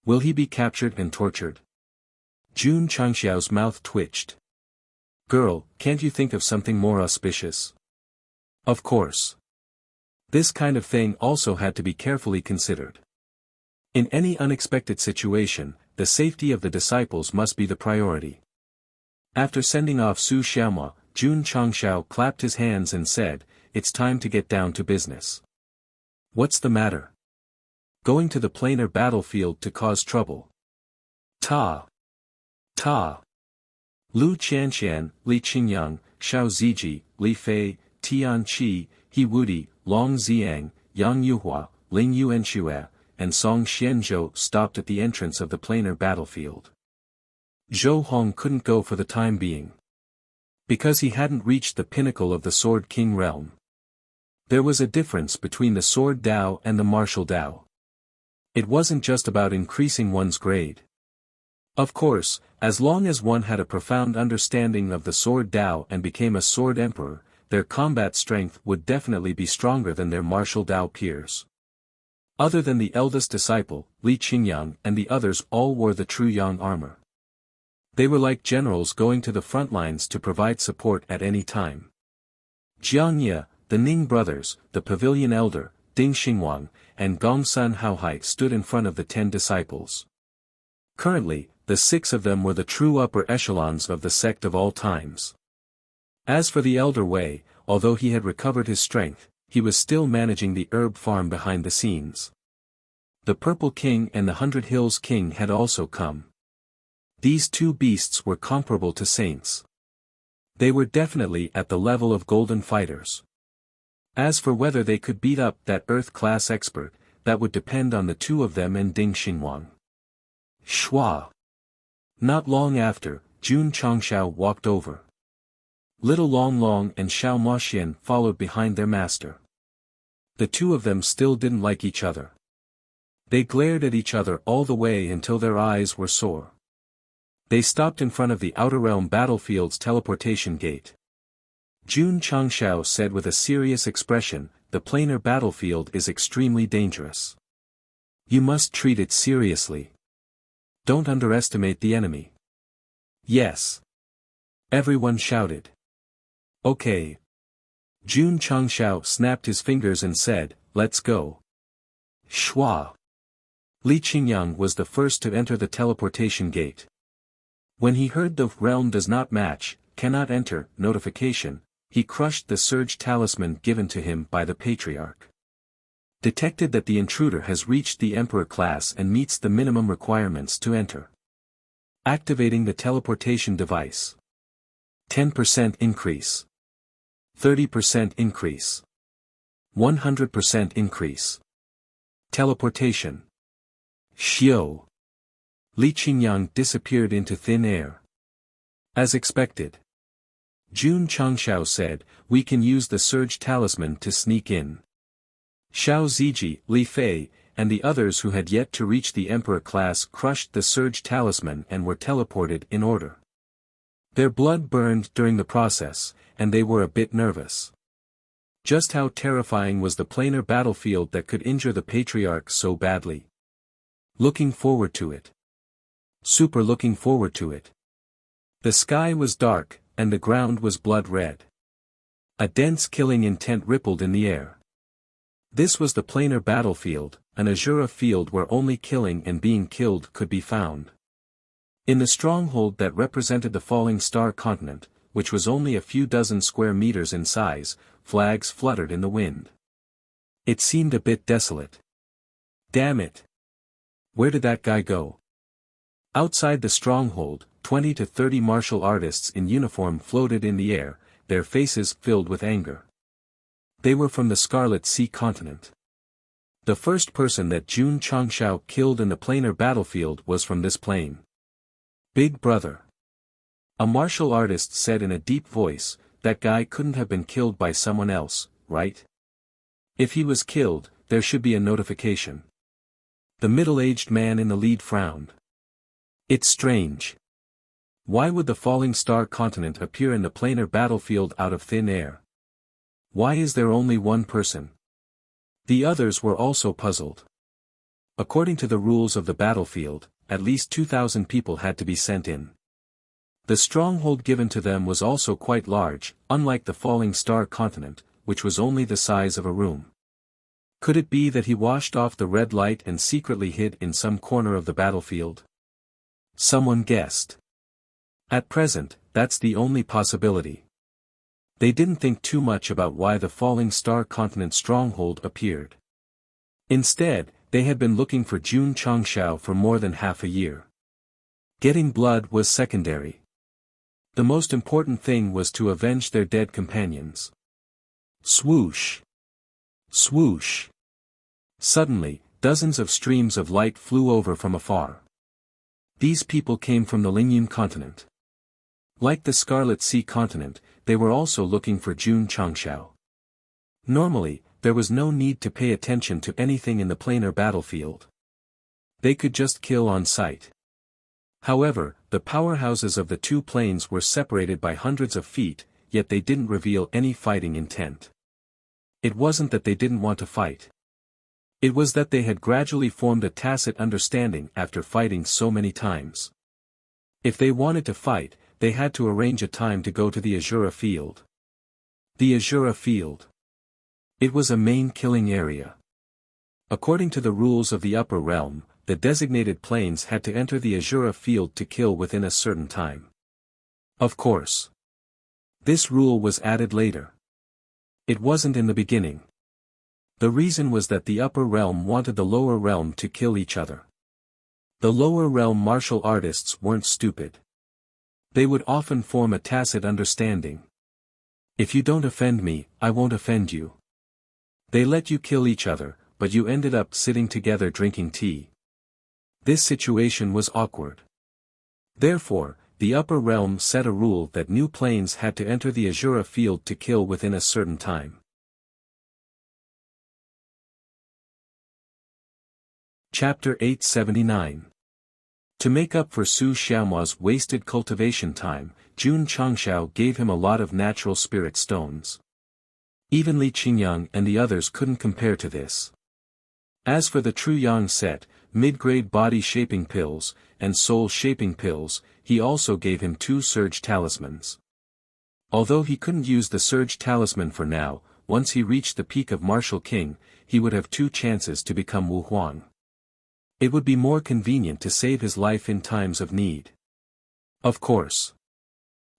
Will he be captured and tortured?" Jun Changxiao's mouth twitched. "Girl, can't you think of something more auspicious?" Of course. This kind of thing also had to be carefully considered. In any unexpected situation, the safety of the disciples must be the priority. After sending off Su Xiaomo, Jun Changshao clapped his hands and said, "It's time to get down to business." "What's the matter?" "Going to the planar battlefield to cause trouble." Ta! Ta! Lu Qianxian, Li Qingyang, Xiao Ziji, Li Fei, Tian Qi, He Wudi, Long Ziang, Yang Yuhua, Ling Yuanxue, and Song Xianzhou stopped at the entrance of the planar battlefield. Zhou Hong couldn't go for the time being. Because he hadn't reached the pinnacle of the Sword King realm. There was a difference between the Sword Dao and the Martial Dao. It wasn't just about increasing one's grade. Of course, as long as one had a profound understanding of the Sword Dao and became a Sword Emperor, their combat strength would definitely be stronger than their Martial Dao peers. Other than the eldest disciple, Li Qingyang, and the others all wore the true Yang armor. They were like generals going to the front lines to provide support at any time. Jiang Ye, the Ning brothers, the pavilion elder, Ding Xingwang, and Gongsun Haohai stood in front of the 10 disciples. Currently, the 6 of them were the true upper echelons of the sect of all times. As for the elder Wei, although he had recovered his strength, he was still managing the herb farm behind the scenes. The Purple King and the 100 Hills King had also come. These two beasts were comparable to saints. They were definitely at the level of golden fighters. As for whether they could beat up that Earth-class expert, that would depend on the 2 of them and Ding Xingwang. Shua. Not long after, Jun Changshao walked over. Little Long Long and Xiao Moxian followed behind their master. The 2 of them still didn't like each other. They glared at each other all the way until their eyes were sore. They stopped in front of the Outer Realm Battlefield's teleportation gate. Jun Changshao said with a serious expression, "The planar battlefield is extremely dangerous. You must treat it seriously. Don't underestimate the enemy." "Yes." Everyone shouted. "Okay." Jun Changshao snapped his fingers and said, "Let's go." Shua. Li Qingyang was the first to enter the teleportation gate. When he heard the realm does not match, cannot enter notification, he crushed the surge talisman given to him by the patriarch. Detected that the intruder has reached the Emperor class and meets the minimum requirements to enter. Activating the teleportation device. 10% increase. 30% increase. 100% increase. Teleportation. Xiao. Li Qingyang disappeared into thin air. As expected. Jun Changshao said, "We can use the surge talisman to sneak in." Xiao Ziji, Li Fei, and the others who had yet to reach the Emperor class crushed the surge talisman and were teleported in order. Their blood burned during the process, and they were a bit nervous. Just how terrifying was the planar battlefield that could injure the patriarch so badly? Looking forward to it. Super looking forward to it. The sky was dark, and the ground was blood red. A dense killing intent rippled in the air. This was the planar battlefield, an Azura field where only killing and being killed could be found. In the stronghold that represented the falling star continent, which was only a few dozen square meters in size, flags fluttered in the wind. It seemed a bit desolate. Damn it! Where did that guy go? Outside the stronghold, 20 to 30 martial artists in uniform floated in the air, their faces filled with anger. They were from the Scarlet Sea continent. The first person that Jun Changshao killed in the planar battlefield was from this plane. Big brother. A martial artist said in a deep voice, "That guy couldn't have been killed by someone else, right? If he was killed, there should be a notification." The middle-aged man in the lead frowned. It's strange. Why would the falling star continent appear in the planar battlefield out of thin air? Why is there only one person? The others were also puzzled. According to the rules of the battlefield, at least 2,000 people had to be sent in. The stronghold given to them was also quite large, unlike the falling star continent, which was only the size of a room. Could it be that he washed off the red light and secretly hid in some corner of the battlefield? Someone guessed. At present, that's the only possibility. They didn't think too much about why the falling star continent stronghold appeared. Instead, they had been looking for Jun Changshao for more than half a year. Getting blood was secondary. The most important thing was to avenge their dead companions. Swoosh! Swoosh! Suddenly, dozens of streams of light flew over from afar. These people came from the Lingyun continent. Like the Scarlet Sea continent, they were also looking for Jun Changshao. Normally, there was no need to pay attention to anything in the planar battlefield. They could just kill on sight. However, the powerhouses of the two planes were separated by hundreds of feet, yet they didn't reveal any fighting intent. It wasn't that they didn't want to fight. It was that they had gradually formed a tacit understanding after fighting so many times. If they wanted to fight, they had to arrange a time to go to the Azura field. The Azura field. It was a main killing area. According to the rules of the upper realm, the designated planes had to enter the Azura field to kill within a certain time. Of course. This rule was added later. It wasn't in the beginning. The reason was that the upper realm wanted the lower realm to kill each other. The lower realm martial artists weren't stupid. They would often form a tacit understanding. If you don't offend me, I won't offend you. They let you kill each other, but you ended up sitting together drinking tea. This situation was awkward. Therefore, the upper realm set a rule that new planes had to enter the Azura field to kill within a certain time. Chapter 879. To make up for Su Xiaomua's wasted cultivation time, Jun Changshao gave him a lot of natural spirit stones. Even Li Qingyang and the others couldn't compare to this. As for the true Yang set, mid-grade body-shaping pills, and soul-shaping pills, he also gave him 2 surge talismans. Although he couldn't use the surge talisman for now, once he reached the peak of Martial King, he would have 2 chances to become Wu Huang. It would be more convenient to save his life in times of need. Of course.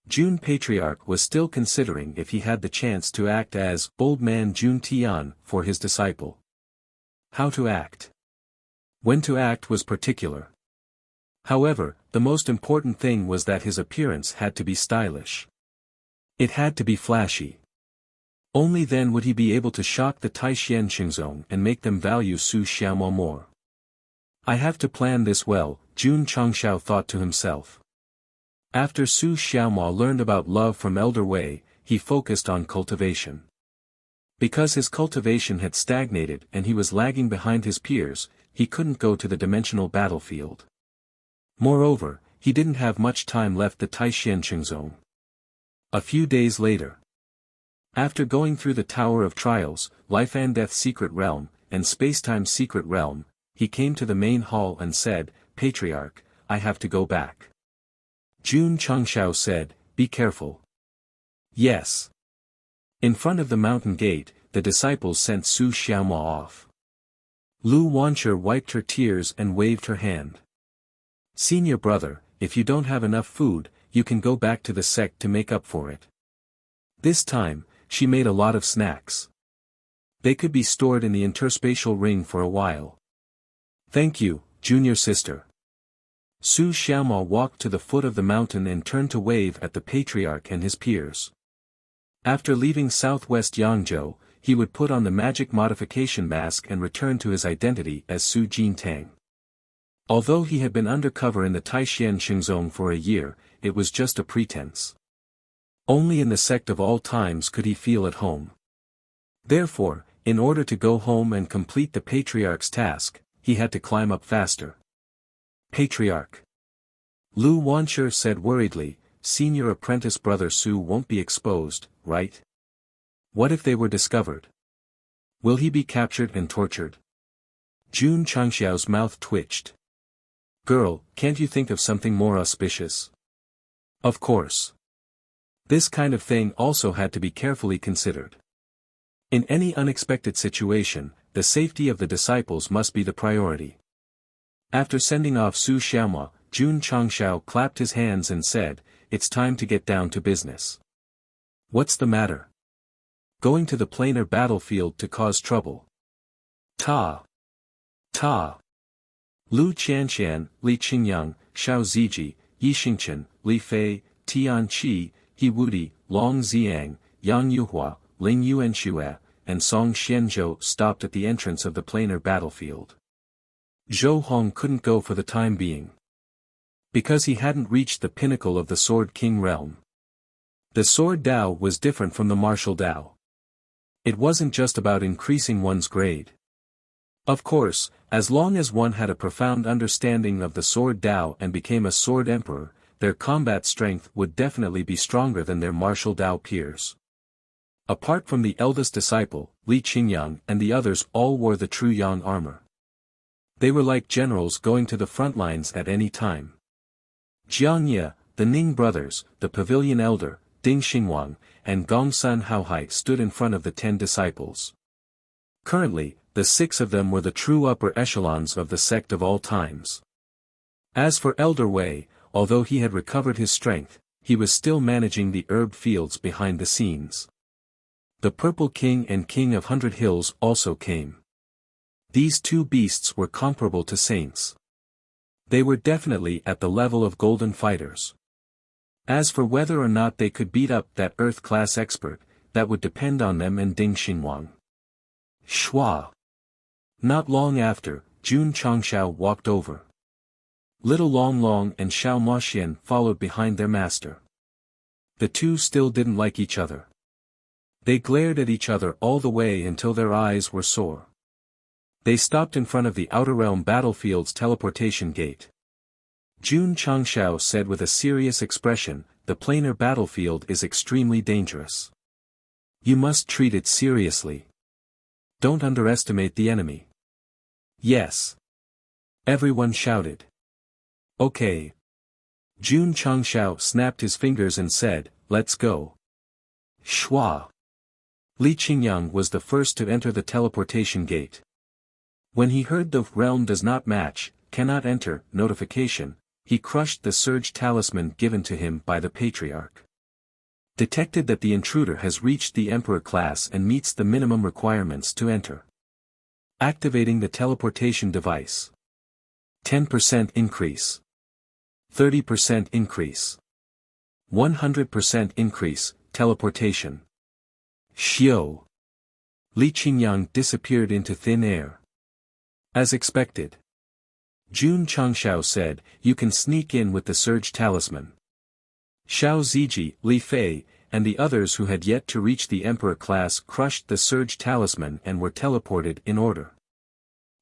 Jun Patriarch was still considering if he had the chance to act as Old Man Jun Tian for his disciple. How to act. When to act was particular. However, the most important thing was that his appearance had to be stylish. It had to be flashy. Only then would he be able to shock the Taishan Xingzong and make them value Su Xiaomo more. I have to plan this well, Jun Changshao thought to himself. After Su Xiaomo learned about love from Elder Wei, he focused on cultivation. Because his cultivation had stagnated and he was lagging behind his peers, he couldn't go to the dimensional battlefield. Moreover, he didn't have much time left the Taishan Xingzong. A few days later. After going through the Tower of Trials, Life and Death Secret Realm, and Spacetime Secret Realm, he came to the main hall and said, Patriarch, I have to go back. Jun Changshao said, be careful. Yes. In front of the mountain gate, the disciples sent Su Xiaomo off. Lu Wancher wiped her tears and waved her hand. Senior brother, if you don't have enough food, you can go back to the sect to make up for it. This time, she made a lot of snacks. They could be stored in the interspatial ring for a while. Thank you, junior sister. Su Xiaomo walked to the foot of the mountain and turned to wave at the patriarch and his peers. After leaving southwest Yangzhou, he would put on the magic modification mask and return to his identity as Su Jintang. Although he had been undercover in the Taishan Xingzong for a year, it was just a pretense. Only in the sect of all times could he feel at home. Therefore, in order to go home and complete the patriarch's task, he had to climb up faster. Patriarch. Lu Wancher said worriedly, senior apprentice brother Su won't be exposed, right? What if they were discovered? Will he be captured and tortured? Jun Changxiao's mouth twitched. Girl, can't you think of something more auspicious? Of course. This kind of thing also had to be carefully considered. In any unexpected situation, the safety of the disciples must be the priority. After sending off Su Xiaomo, Jun Changshao clapped his hands and said, it's time to get down to business. What's the matter? Going to the planar battlefield to cause trouble. Ta. Lu Qianshan, Li Qingyang, Xiao Ziji, Yi Xingchen, Li Fei, Tian Qi, He Wudi, Long Xiang, Yang Yuhua, Ling Yuanxue, and Song Xianzhou stopped at the entrance of the planar battlefield. Zhou Hong couldn't go for the time being. Because he hadn't reached the pinnacle of the Sword King realm. The Sword Dao was different from the Martial Dao. It wasn't just about increasing one's grade. Of course, as long as one had a profound understanding of the Sword Dao and became a Sword Emperor, their combat strength would definitely be stronger than their Martial Dao peers. Apart from the eldest disciple, Li Qingyang, and the others all wore the true Yang armor. They were like generals going to the front lines at any time. Jiang Ye, the Ning brothers, the pavilion elder, Ding Xingwang, and Gongsun Haohai stood in front of the 10 disciples. Currently, the 6 of them were the true upper echelons of the sect of all times. As for Elder Wei, although he had recovered his strength, he was still managing the herb fields behind the scenes. The Purple King and King of 100 Hills also came. These 2 beasts were comparable to saints. They were definitely at the level of golden fighters. As for whether or not they could beat up that Earth-class expert, that would depend on them and Ding Xinguang. Shua. Not long after, Jun Changshao walked over. Little Long Long and Xiao Moxian followed behind their master. The 2 still didn't like each other. They glared at each other all the way until their eyes were sore. They stopped in front of the Outer Realm Battlefield's teleportation gate. Jun Changshao said with a serious expression, the planar battlefield is extremely dangerous. You must treat it seriously. Don't underestimate the enemy. Yes. Everyone shouted. Okay. Jun Changshao snapped his fingers and said, let's go. Shua. Li Qingyang was the first to enter the teleportation gate. When he heard the realm does not match, cannot enter notification, he crushed the surge talisman given to him by the Patriarch. Detected that the intruder has reached the Emperor class and meets the minimum requirements to enter. Activating the teleportation device. 10% increase. 30% increase. 100% increase, teleportation. Xiao. Li Qingyang disappeared into thin air. As expected. Jun Changshao said, "You can sneak in with the surge talisman." Xiao Ziji, Li Fei, and the others who had yet to reach the Emperor class crushed the surge talisman and were teleported in order.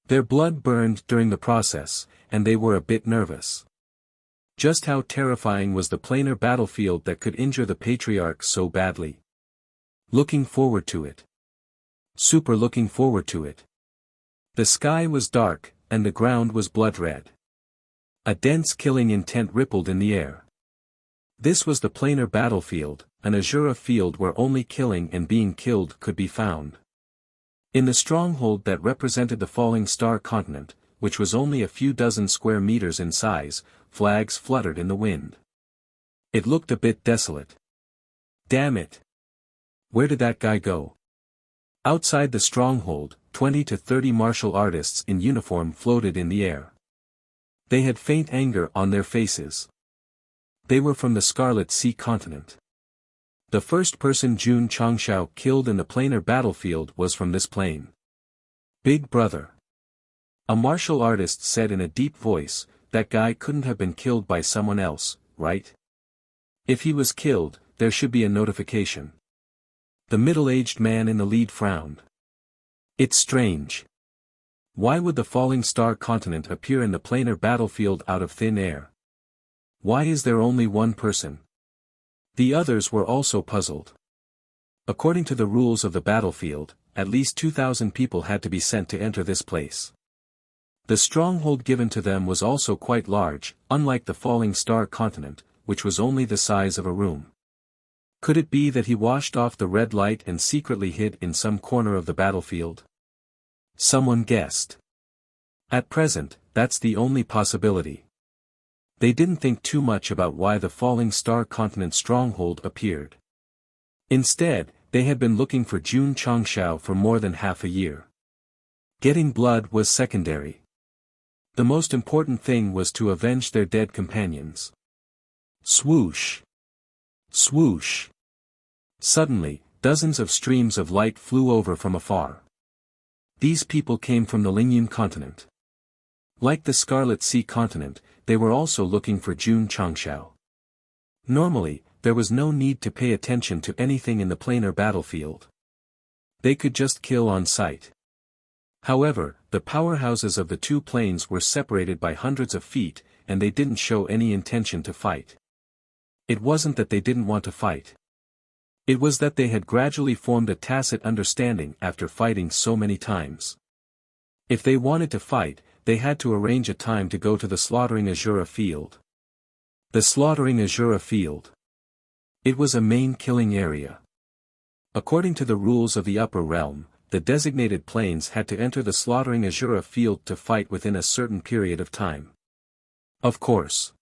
Their blood burned during the process, and they were a bit nervous. Just how terrifying was the planar battlefield that could injure the Patriarch so badly? Looking forward to it. Super looking forward to it. The sky was dark, and the ground was blood-red. A dense killing intent rippled in the air. This was the planar battlefield, an Azura field where only killing and being killed could be found. In the stronghold that represented the falling star continent, which was only a few dozen square meters in size, flags fluttered in the wind. It looked a bit desolate. Damn it! Where did that guy go? Outside the stronghold, 20 to 30 martial artists in uniform floated in the air. They had faint anger on their faces. They were from the Scarlet Sea continent. The first person Jun Changshao killed in the planar battlefield was from this plane. Big brother. A martial artist said in a deep voice, "That guy couldn't have been killed by someone else, right? If he was killed, there should be a notification." The middle-aged man in the lead frowned. It's strange. Why would the falling star continent appear in the planar battlefield out of thin air? Why is there only one person? The others were also puzzled. According to the rules of the battlefield, at least 2,000 people had to be sent to enter this place. The stronghold given to them was also quite large, unlike the falling star continent, which was only the size of a room. Could it be that he washed off the red light and secretly hid in some corner of the battlefield? Someone guessed. At present, that's the only possibility. They didn't think too much about why the falling star continent stronghold appeared. Instead, they had been looking for Jun Changshao for more than half a year. Getting blood was secondary. The most important thing was to avenge their dead companions. Swoosh! Swoosh! Suddenly, dozens of streams of light flew over from afar. These people came from the Lingyun continent. Like the Scarlet Sea continent, they were also looking for Jun Changshao. Normally, there was no need to pay attention to anything in the planar battlefield. They could just kill on sight. However, the powerhouses of the two planes were separated by hundreds of feet, and they didn't show any intention to fight. It wasn't that they didn't want to fight. It was that they had gradually formed a tacit understanding after fighting so many times. If they wanted to fight, they had to arrange a time to go to the Slaughtering Azura field. The Slaughtering Azura field. It was a main killing area. According to the rules of the Upper Realm, the designated planes had to enter the Slaughtering Azura field to fight within a certain period of time. Of course.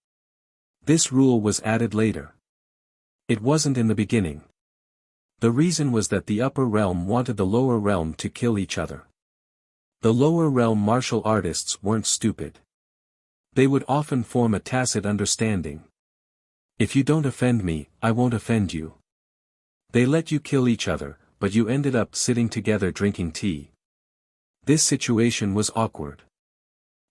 This rule was added later. It wasn't in the beginning. The reason was that the Upper Realm wanted the Lower Realm to kill each other. The Lower Realm martial artists weren't stupid. They would often form a tacit understanding. If you don't offend me, I won't offend you. They let you kill each other, but you ended up sitting together drinking tea. This situation was awkward.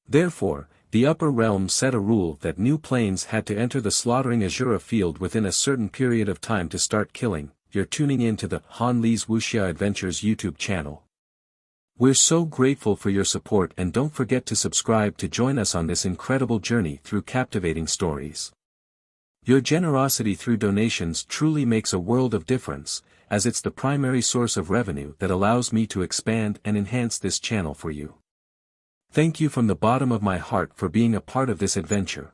Therefore, the Upper Realm set a rule that new planes had to enter the Slaughtering Azura field within a certain period of time to start killing. You're tuning in to the Han Li's Wuxia Adventures YouTube channel. We're so grateful for your support, and don't forget to subscribe to join us on this incredible journey through captivating stories. Your generosity through donations truly makes a world of difference, as it's the primary source of revenue that allows me to expand and enhance this channel for you. Thank you from the bottom of my heart for being a part of this adventure.